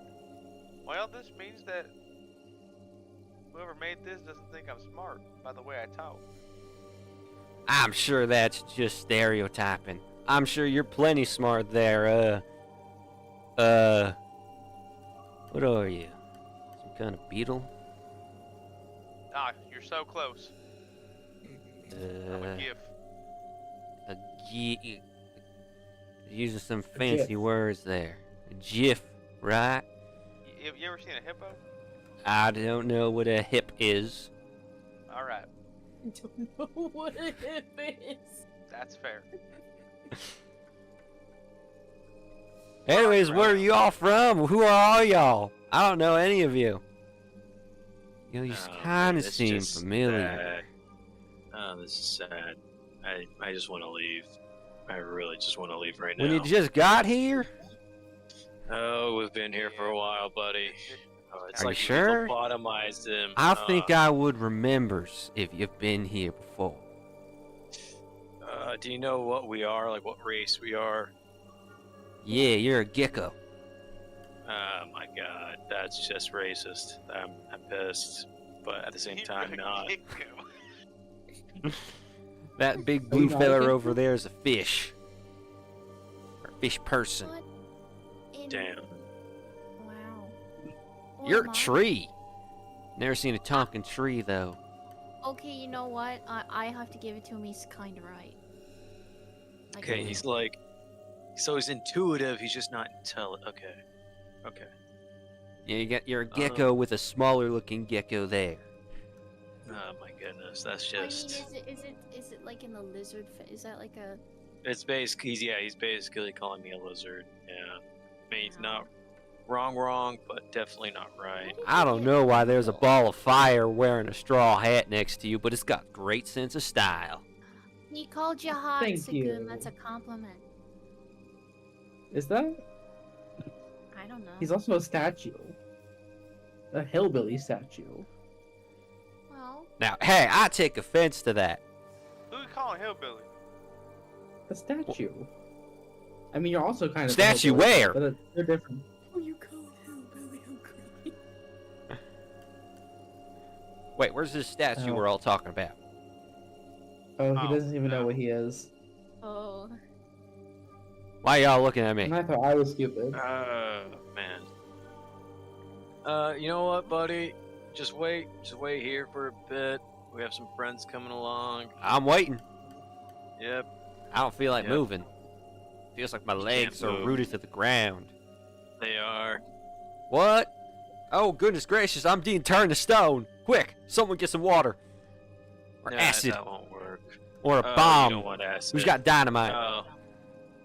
Well, this means that whoever made this doesn't think I'm smart by the way I talk.
I'm sure that's just stereotyping. I'm sure you're plenty smart there. What are you? Some kind of beetle?
Ah, you're so close. I'm a gift.
A GIF. Using some fancy words there. A GIF, right?
You ever seen a hippo?
I don't know what a hip is.
All right.
I don't know what a hip is.
That's fair.
Anyways, where are you all from? Who are all y'all? I don't know any of you. You kind of seem familiar.
Oh, this is sad. I just want to leave. I really just want to leave right now.
When you just got here?
Oh, we've been here for a while, buddy. Oh, it's
Are
like
you sure?
Lobotomized him.
I think I would remember if you've been here before.
Do you know what we are? Like what race we are?
Yeah, you're a gecko.
Oh my god, that's just racist. I'm pissed, but at the same time not.
That big blue feller over there is a fish. Or a fish person.
Damn.
Wow.
You're a tree. Never seen a talking tree though.
Okay, you know what? I have to give it to him. He's kind of right.
Okay, he's like, so he's intuitive. He's just not intelligent. Okay.
Yeah, you're a gecko with a smaller looking gecko there.
Oh my goodness, that's
I mean,
just.
is it like in the lizard? Is that like a?
It's basically he's basically calling me a lizard. Yeah, I mean, he's not wrong, but definitely not right.
I don't know why there's a ball of fire wearing a straw hat next to you, but it's got great sense of style.
He called you hot,
Thank
Sagoon.
you.
That's a compliment.
Is that?
I don't know.
He's also a statue. A hillbilly statue.
Well,
Now, hey, I take offense to that.
Who you calling hillbilly?
A statue. I mean, you're also kind of
Statue
hillbilly,
where?
But they're different.
Oh, you call hillbilly? How creepy.
Wait, where's this statue
Oh.
we're all talking about?
Oh, he
Oh,
doesn't even know
no.
what he is.
oh.
Why y'all looking at me?
And I thought I was stupid.
Oh man. You know what, buddy? Just wait here for a bit. We have some friends coming along.
I'm waiting.
Yep.
I don't feel like
Yep.
moving. Feels like my legs are
move.
rooted to the ground.
They are.
What? Oh, goodness gracious, I'm being turned to stone. Quick, someone get some water. Or
Nah,
acid.
That won't work.
Or a
Oh,
bomb.
You don't want acid.
Who's got dynamite?
Oh.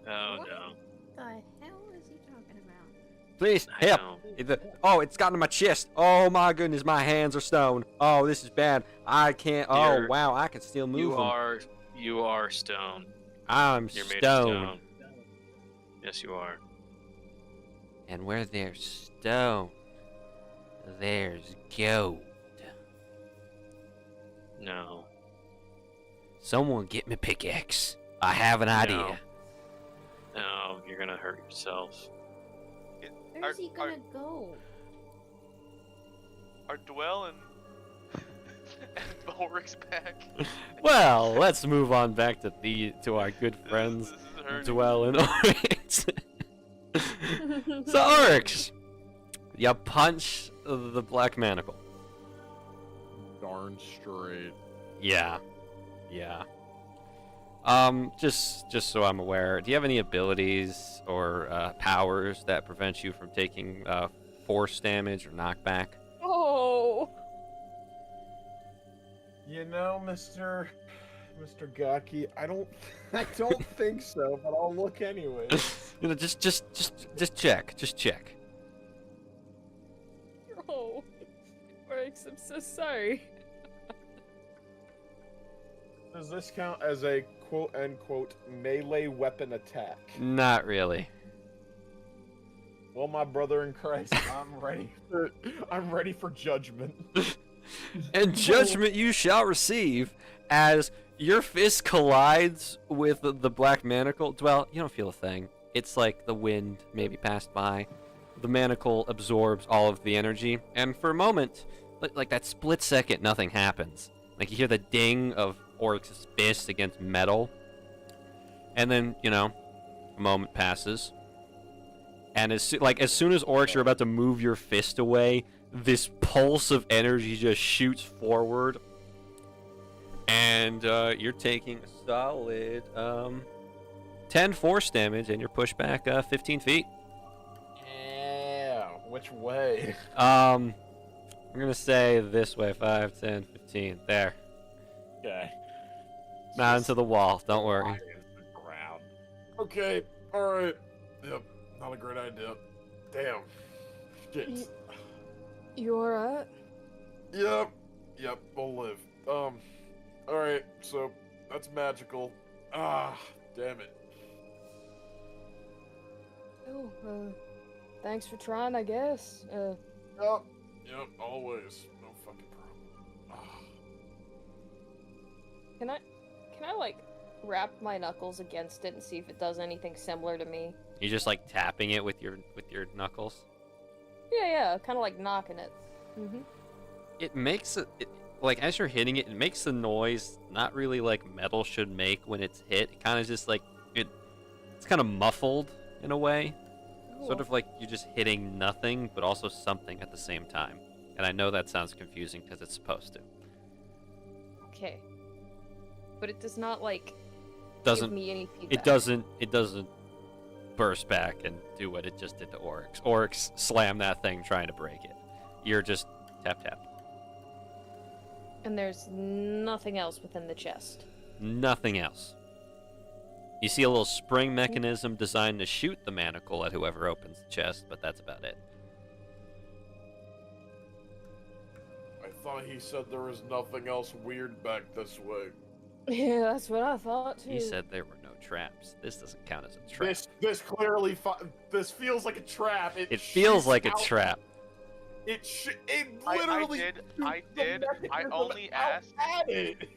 Oh
What?
no.
The hell is he talking about?
Please,
I
help.
know.
Oh, it's gotten to my chest. Oh my goodness, my hands are stone. Oh, this is bad. I can't. Oh,
You're-
wow, I can still move them.
You are stone.
I'm
You're made
stone.
of stone. Yes, you are.
And where there's stone, there's gold.
No.
Someone get me pickaxe. I have an idea.
No, you're gonna hurt yourself.
Where's he gonna go?
Are Dwell and and Ulrich's back?
Well, let's move on back to our good friends,
This is hurting.
Dwell and Oryx. So Oryx, you punch the black manacle.
Darn straight.
Yeah. Just so I'm aware, do you have any abilities or powers that prevent you from taking force damage or knockback?
Oh.
You know, Mr. Gaki, I don't think so, but I'll look anyway.
You know, just check. Just check.
Oh. Oryx, I'm so sorry.
Does this count as a quote-unquote melee weapon attack?
Not really.
Well, my brother in Christ, I'm ready for judgment.
And judgment you shall receive as your fist collides with the black manacle. Well, you don't feel a thing. It's like the wind maybe passed by. The manacle absorbs all of the energy, and for a moment, like that split second, nothing happens. Like you hear the ding of Oryx's fist against metal, and then a moment passes, and as soon as Oryx, you're about to move your fist away, this pulse of energy just shoots forward, and you're taking a solid 10 force damage, and you're pushed back 15 feet.
Yeah, which way?
I'm gonna say this way, 5, 10, 15. There.
Okay.
Not into the wall, don't worry.
Ground. Okay, alright. Yep, not a great idea. Damn. Shit.
You alright?
Yep, we'll live. Alright, so that's magical. Ah, damn it.
Oh, thanks for trying, I guess.
Yep, always. No fucking problem. Ah.
Can I like wrap my knuckles against it and see if it does anything similar to me?
You're just like tapping it with your knuckles.
Yeah, kind of like knocking it. Mm-hmm.
It makes like as you're hitting it, it makes the noise not really like metal should make when it's hit. It kind of just like it's kind of muffled in a way.
Cool.
Sort of like you're just hitting nothing, but also something at the same time. And I know that sounds confusing because it's supposed to.
Okay. But it does not like
Doesn't
give me any feedback.
It doesn't burst back and do what it just did to Oryx. Oryx slammed that thing trying to break it. You're just tap.
And there's nothing else within the chest.
Nothing else. You see a little spring mechanism designed to shoot the manacle at whoever opens the chest, but that's about it.
I thought he said there was nothing else weird back this way.
Yeah, that's what I thought too.
He said there were no traps. This doesn't count as a trap.
This clearly this feels like a trap.
It feels like a
out-
trap.
It literally.
I only asked.
At it.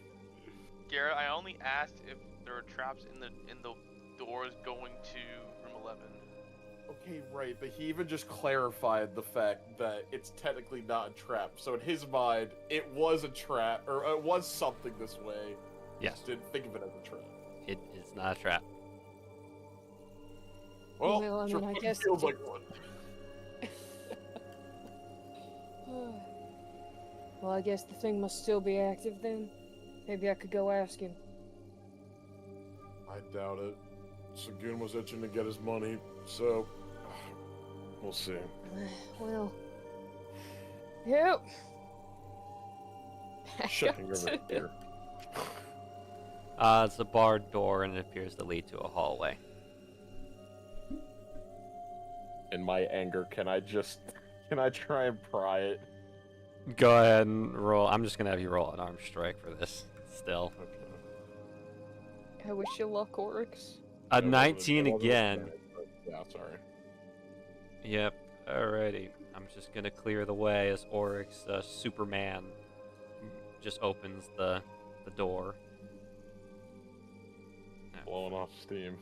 Garrett, I only asked if there are traps in the doors going to room 11.
Okay, right, but he even just clarified the fact that it's technically not a trap. So in his mind, it was a trap, or it was something this way.
Yes.
Just didn't think of it as a trap.
It is not a trap.
Well,
Well, I mean,
sure
I guess
feels like one.
Well, I guess the thing must still be active then. Maybe I could go ask him.
I doubt it. Sagoon was itching to get his money, so we'll see.
Well, yep.
Checking over here.
It's a barred door, and it appears to lead to a hallway.
In my anger, can I try and pry it?
Go ahead and roll. I'm just gonna have you roll an arm strike for this. Still,
I wish you luck, Oryx.
a 19 again.
Yeah, sorry.
Yep. Alrighty. I'm just gonna clear the way as Oryx, Superman, just opens the door.
Blowing off steam.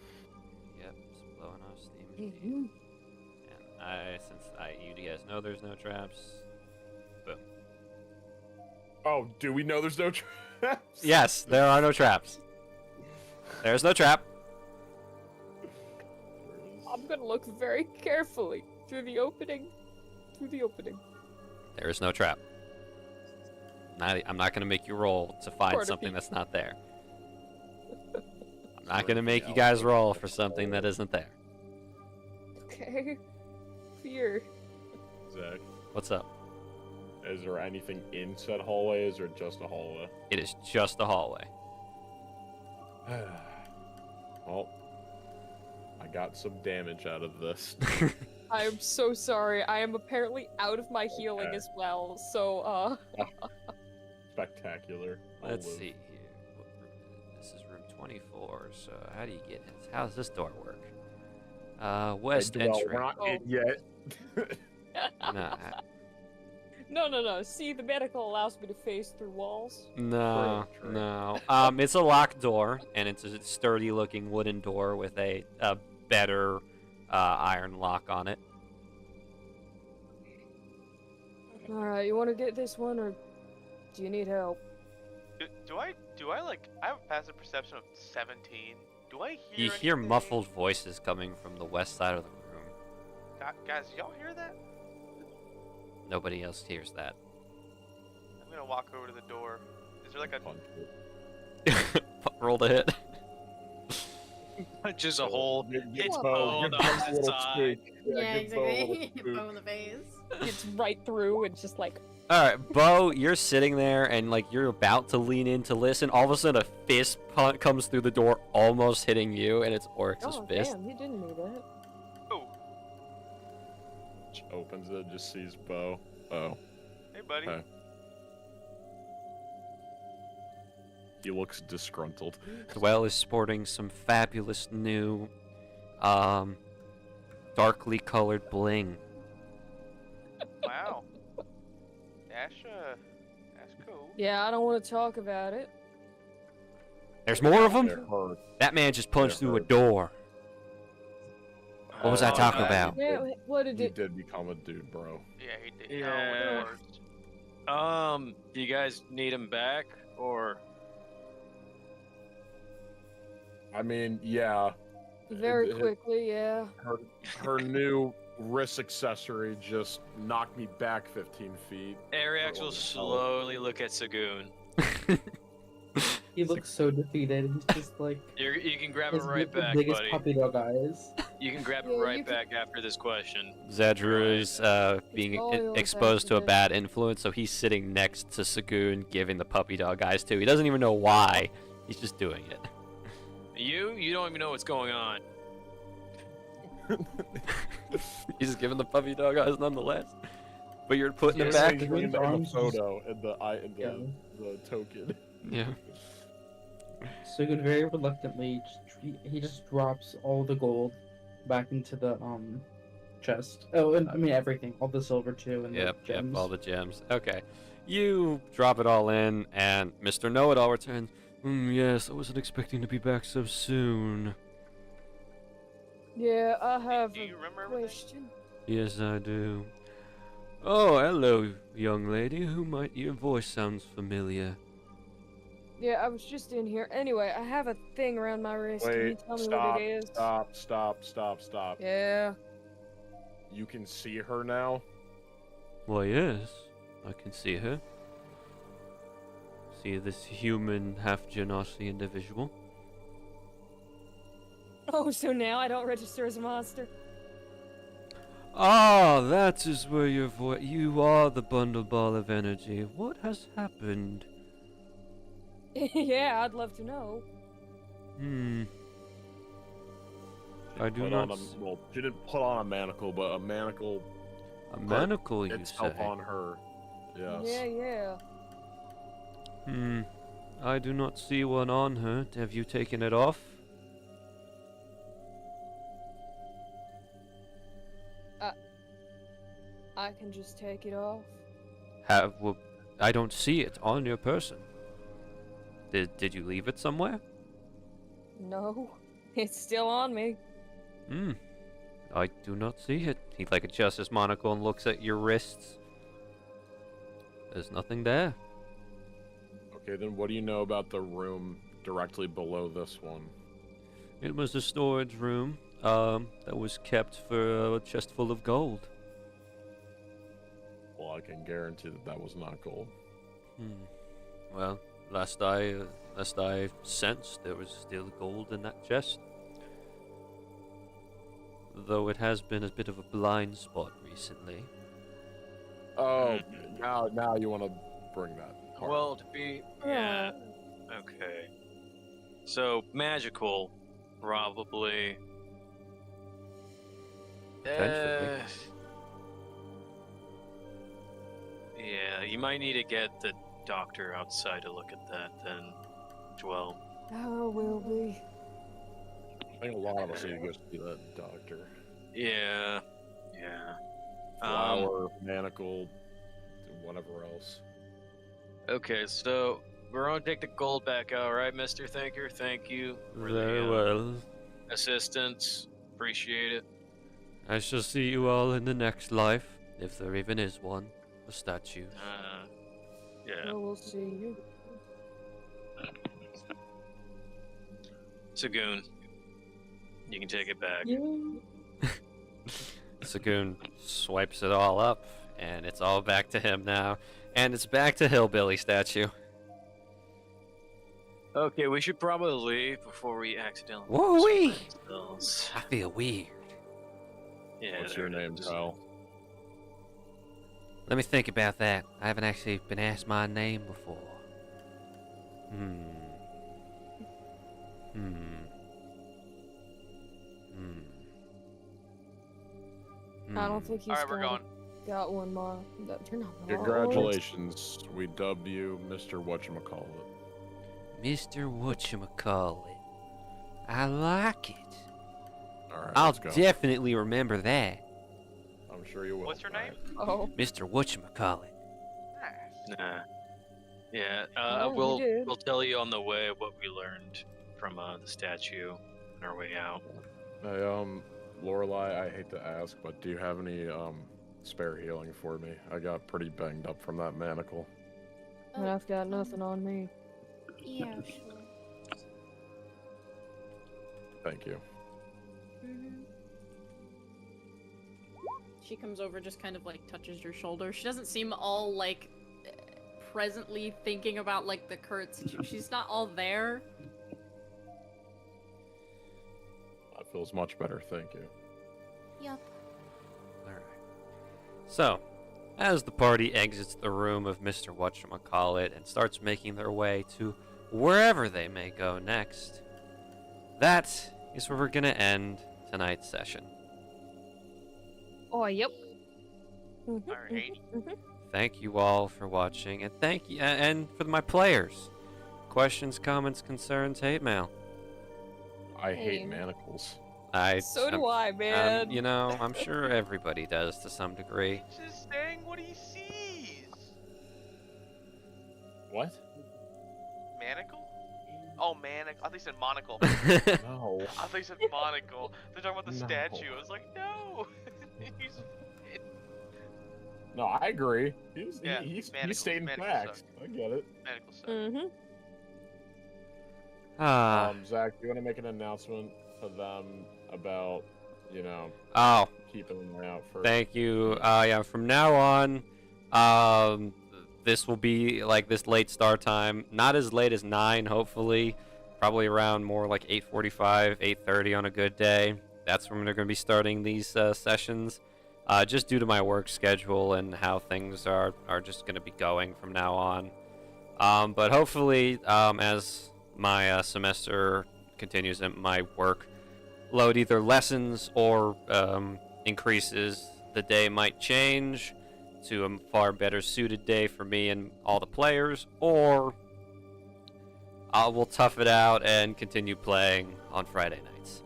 Yep, it's blowing off steam.
Mm-hmm.
And You guys know there's no traps. Boom.
Oh, do we know there's no traps?
Yes, there are no traps. There's no trap.
I'm gonna look very carefully through the opening.
There is no trap. I'm not gonna make you roll to find
Part of
something
me.
that's not there. I'm not gonna make you guys roll for something that isn't there.
Okay. Fear.
Zach,
What's up?
is there anything in said hallway? Is there just a hallway?
It is just a hallway.
Well, I got some damage out of this.
I am so sorry. I am apparently out of my healing
Okay.
as well. So,
Spectacular. I'll
Let's
live.
see here. What room is it? This is room 24. So how do you get in? How does this door work? West
Well,
entry.
we're not
Oh.
in yet.
Nah,
no. See, the medical allows me to phase through walls.
no,
True.
no. It's a locked door, and it's a sturdy-looking wooden door with a better iron lock on it.
All right, you want to get this one, or do you need help?
Do I like? I have a passive perception of 17. Do I hear?
You hear
anything?
muffled voices coming from the west side of the room.
Guys, y'all hear that?
Nobody else hears that.
I'm gonna walk over to the door. Is there like a?
Punch it.
Roll to hit.
Just a hole. It's
Bo,
Bo on
give
the
Bo a
opposite
little
side.
spook.
Yeah,
give Bo a little
exactly.
spook.
Bow in the face.
It's right through and just like,
All right, Bo, you're sitting there and like you're about to lean in to listen. All of a sudden, a fist comes through the door, almost hitting you, and it's Oryx's
oh
fist.
damn, you didn't know that.
Oh,
Opens it, just sees Bo. Oh.
hey buddy.
Hey. He looks disgruntled.
Dwell is sporting some fabulous new, darkly colored bling.
Wow. That's cool.
Yeah, I don't want to talk about it.
There's more of
It
them.
hurt.
That man just punched
It
through a
hurt.
door. What was I
Oh,
talking
God.
about?
Yeah, what did
You
it?
did become a dude, bro.
Yeah, he did.
Yeah.
Oh,
Do you guys need him back or?
I mean, yeah.
Very
it-
quickly, yeah.
Her new wrist accessory just knocked me back 15 feet.
Ariax will slowly look at Sagoon.
He looks so defeated. He's just like
You can grab it
his
right back,
biggest
buddy.
puppy dog eyes.
You can grab
Yeah,
it
you
right
can-
back after this question.
Zadru is being
all yours
exposed to a
after
bad influence, so he's sitting next to Sagoon, giving the puppy dog eyes too. He doesn't even know why. He's just doing it.
You don't even know what's going on.
He's just giving the puppy dog eyes nonetheless. But you're putting
Yeah,
it
so
back.
he's
in the
arms just-
photo and the token.
Yeah.
So good, very reluctantly, he just drops all the gold back into the chest. Oh, and I mean everything, all the silver too, and
Yep,
the gems.
all the gems. Okay. You drop it all in, and Mr. Know-It-All returns. Yes, I wasn't expecting to be back so soon.
Yeah, I have
do
a
you remember everything?
question.
Yes, I do. Oh, hello, young lady. Your voice sounds familiar.
Yeah, I was just in here. Anyway, I have a thing around my wrist. Can you
Wait,
tell me
stop,
what it is?
stop.
Yeah.
You can see her now?
Why, yes, I can see her. See this human, half-genasi individual.
Oh, so now I don't register as a monster?
Ah, that is where your voice. You are the bundle ball of energy. What has happened?
Yeah, I'd love to know.
I do
Put
not.
on well, she didn't put on a manacle, but a manacle
A manacle, you
itself
say?
on her. Yes.
Yeah.
I do not see one on her. Have you taken it off?
I can just take it off.
Well, I don't see it on your person. Did you leave it somewhere?
No, it's still on me.
I do not see it. He like adjusts his monocle and looks at your wrists. There's nothing there.
Okay, then what do you know about the room directly below this one?
It was a storage room that was kept for a chest full of gold.
Well, I can guarantee that was not gold.
Well, last I sensed, there was still gold in that chest. Though it has been a bit of a blind spot recently.
Oh, now you want to bring that part.
Well, to be... Yeah. Okay. So, magical, probably.
Potentially.
Yeah, you might need to get the doctor outside to look at that then, Joel.
Oh, will be.
I think a lot of us need to go see that doctor.
Yeah.
Flower, manacle, whatever else.
Okay, so we're gonna take the gold back out, right, Mr. Thinker? Thank you for
Very
the
well.
assistance. Appreciate it.
I shall see you all in the next life, if there even is one. A statue.
Yeah.
Oh, we'll see you.
Sagoon, you can take it back.
Yeah.
Sagoon swipes it all up, and it's all back to him now. And it's back to Hillbilly statue.
Okay, we should probably leave before we accidentally.
Woo-wee!
ourselves.
I feel weird.
Yeah.
What's
there
your
it
name,
is.
Kyle?
Let me think about that. I haven't actually been asked my name before.
I don't think he's
Alright, we're going.
got one more. You're not wrong.
Congratulations. We dub you Mr. Whatchamacallit.
Mr. Whatchamacallit. I like it.
Alright,
I'll
let's go.
definitely remember that.
I'm sure you will.
What's your name?
Oh.
Mr. Whatchamacallit.
Nice.
Nah. Yeah.
Oh, you
we'll
did.
tell you on the way what we learned from the statue on our way out.
Hey, Lorelai, I hate to ask, but do you have any spare healing for me? I got pretty banged up from that manacle.
And I've got nothing on me.
Yeah, sure.
Thank you.
She comes over, just kind of like touches your shoulder. She doesn't seem all like presently thinking about like the current situation. She's not all there.
That feels much better, thank you.
Yup.
Alright. So, as the party exits the room of Mr. Whatchamacallit and starts making their way to wherever they may go next, that is where we're gonna end tonight's session.
Oh, yep.
Alright.
Thank you all for watching, and thank you, and for my players. Questions, comments, concerns, hate mail.
I hate
Hey.
manacles.
So do I, man.
You know, I'm sure everybody does to some degree.
He's just saying what he sees.
What?
Manacle? Oh, manacle. I thought you said monocle.
No.
I thought you said monocle. They're talking about the
No.
statue. I was like, no. He's...
No, I agree.
Yeah,
He's
manacles,
stating
manacles
facts.
suck.
I get it.
Manacle suck.
Mm-hmm.
Zach, do you want to make an announcement to them about,
Oh,
keeping an eye out for...
thank you. Yeah, from now on, this will be like this late start time. Not as late as 9, hopefully. Probably around more like 8:45, 8:30 on a good day. That's when they're going to be starting these sessions. Just due to my work schedule and how things are just going to be going from now on. But hopefully, as my semester continues and my work load either lessens or increases, the day might change to a far better suited day for me and all the players, or we'll tough it out and continue playing on Friday nights.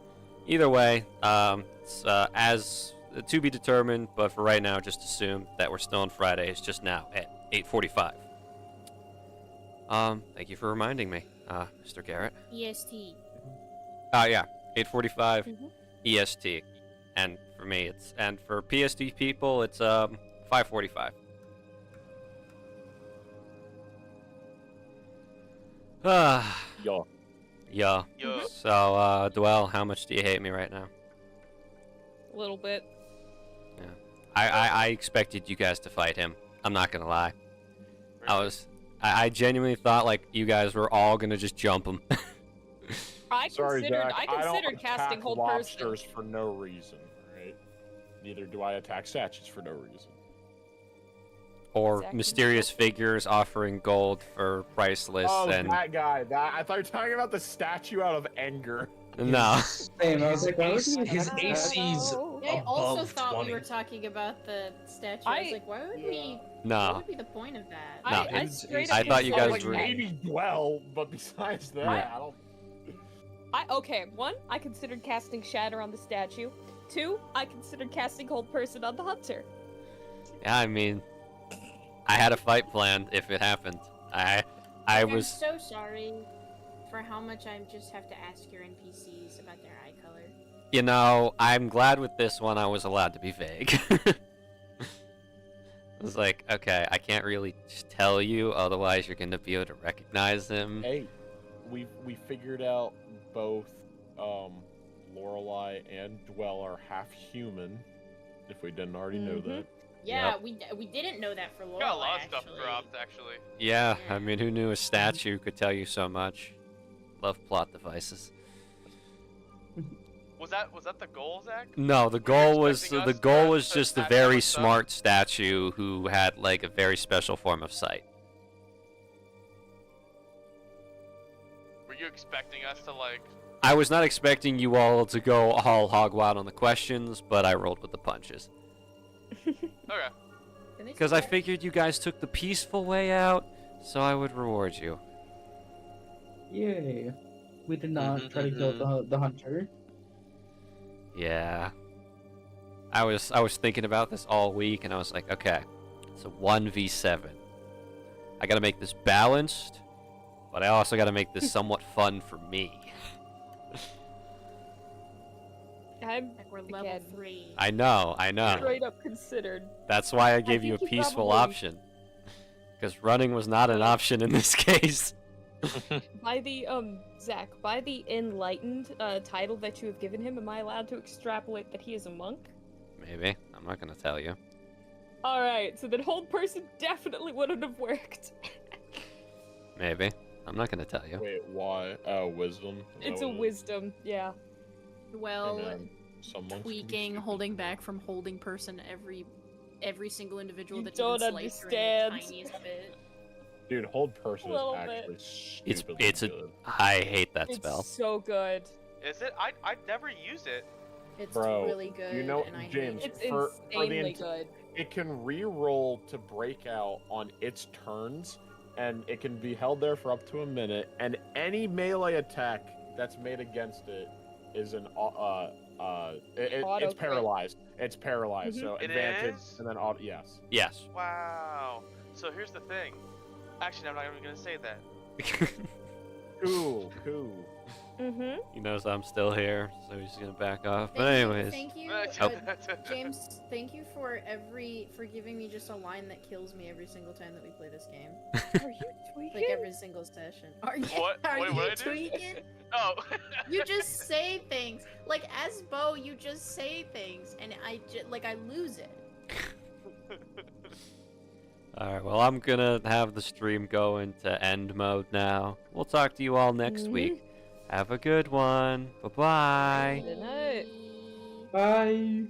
Either way, it's as to be determined, but for right now, just assume that we're still on Fridays, just now at 8:45. Thank you for reminding me, Mr. Garrett.
EST.
Yeah, 8:45
Mhm.
EST. And for me. And for PSD people, it's 5:45.
Yo.
Yeah.
Yo.
So, Dwell, how much do you hate me right now?
A little bit.
I expected you guys to fight him. I'm not gonna lie. I genuinely thought like you guys were all gonna just jump him.
Sorry, Zach.
I
don't
considered casting
attack
hold
lobsters
person.
for no reason, right? Neither do I attack statues for no reason.
Or
Exactly.
mysterious figures offering gold for priceless
Oh,
and
that guy. I thought you were talking about the statue out of anger.
no.
Same. I was like, why would you
His
attack
AC's
that?
I also
above
thought
20.
we were talking about the statue. I was like, why would we? What
No.
would be the point of that?
No,
I
his
straight
I
up
thought you guys
considered
were-
casting-
Maybe Dwell, but besides that,
I-
I don't.
Okay, one, I considered casting Shatter on the statue. Two, I considered casting Hold Person on the hunter.
Yeah, I mean, I had a fight planned if it happened. I
I'm
was
so sorry for how much I just have to ask your NPCs about their eye color.
You know, I'm glad with this one I was allowed to be vague. I was like, okay, I can't really just tell you, otherwise you're gonna be able to recognize him.
Hey, we figured out both Lorelei and Dwell are half human. If we didn't already know that.
Yeah,
Yep.
we didn't know that for Laurel.
Got a lot of stuff dropped, actually.
Yeah, I mean, who knew a statue could tell you so much? Love plot devices.
Was that the goal, Zach?
No, the
Were you
goal was
expecting us
just
to
a
attack
very
our stuff?
smart statue who had like a very special form of sight.
Were you expecting us to like?
I was not expecting you all to go all hog wild on the questions, but I rolled with the punches.
Okay.
Because I figured you guys took the peaceful way out, so I would reward you.
Yay. We did not try to kill the hunter.
Yeah. I was thinking about this all week, and I was like, okay, it's a 1v7. I gotta make this balanced, but I also gotta make this somewhat fun for me.
I'm
Like we're level
again,
3.
I know.
straight up considered.
That's why I gave you a
think you
peaceful
probably-
option. Because running was not an option in this case.
By the Zach, by the enlightened title that you have given him, am I allowed to extrapolate that he is a monk?
Maybe. I'm not gonna tell you.
All right, so that Hold Person definitely wouldn't have worked.
Maybe. I'm not gonna tell you.
Wait, why? Oh, wisdom. Is
It's
that
a
what it is?
wisdom, yeah.
Well,
Hey, man, some monks can be
tweaking,
stupid.
holding back from holding person every single individual
You
that's
don't
even sliced through in
understand.
the tiniest bit.
Dude, hold person is
Little bit.
actually
It's
stupidly
a.
good.
I hate that
It's
spell.
so good.
Is it? I never use it.
It's
Bro,
really good.
you know,
and I hate
James,
it.
It's
for the
insanely good.
It can re-roll to break out on its turns, and it can be held there for up to a minute. And any melee attack that's made against it is an it's
Auto-crit.
paralyzed. It's paralyzed. So
It
advantage
is?
and then auto. Yes.
Yes.
Wow. So here's the thing. Actually, I'm not even gonna say that.
Cool.
Mm-hmm.
He knows I'm still here, so he's gonna back off. But
Thank you-
anyways.
thank you, James. Thank you for giving me just a line that kills me every single time that we play this game.
Are you tweaking?
Like every single session. Are you?
What?
Are
Wait,
you
what did I do?
tweaking?
Oh.
You just say things. Like as Bo, you just say things, and I lose it.
Alright, well, I'm gonna have the stream go into end mode now. We'll talk to you all next week. Have a good one. Bye bye.
Good night.
Bye.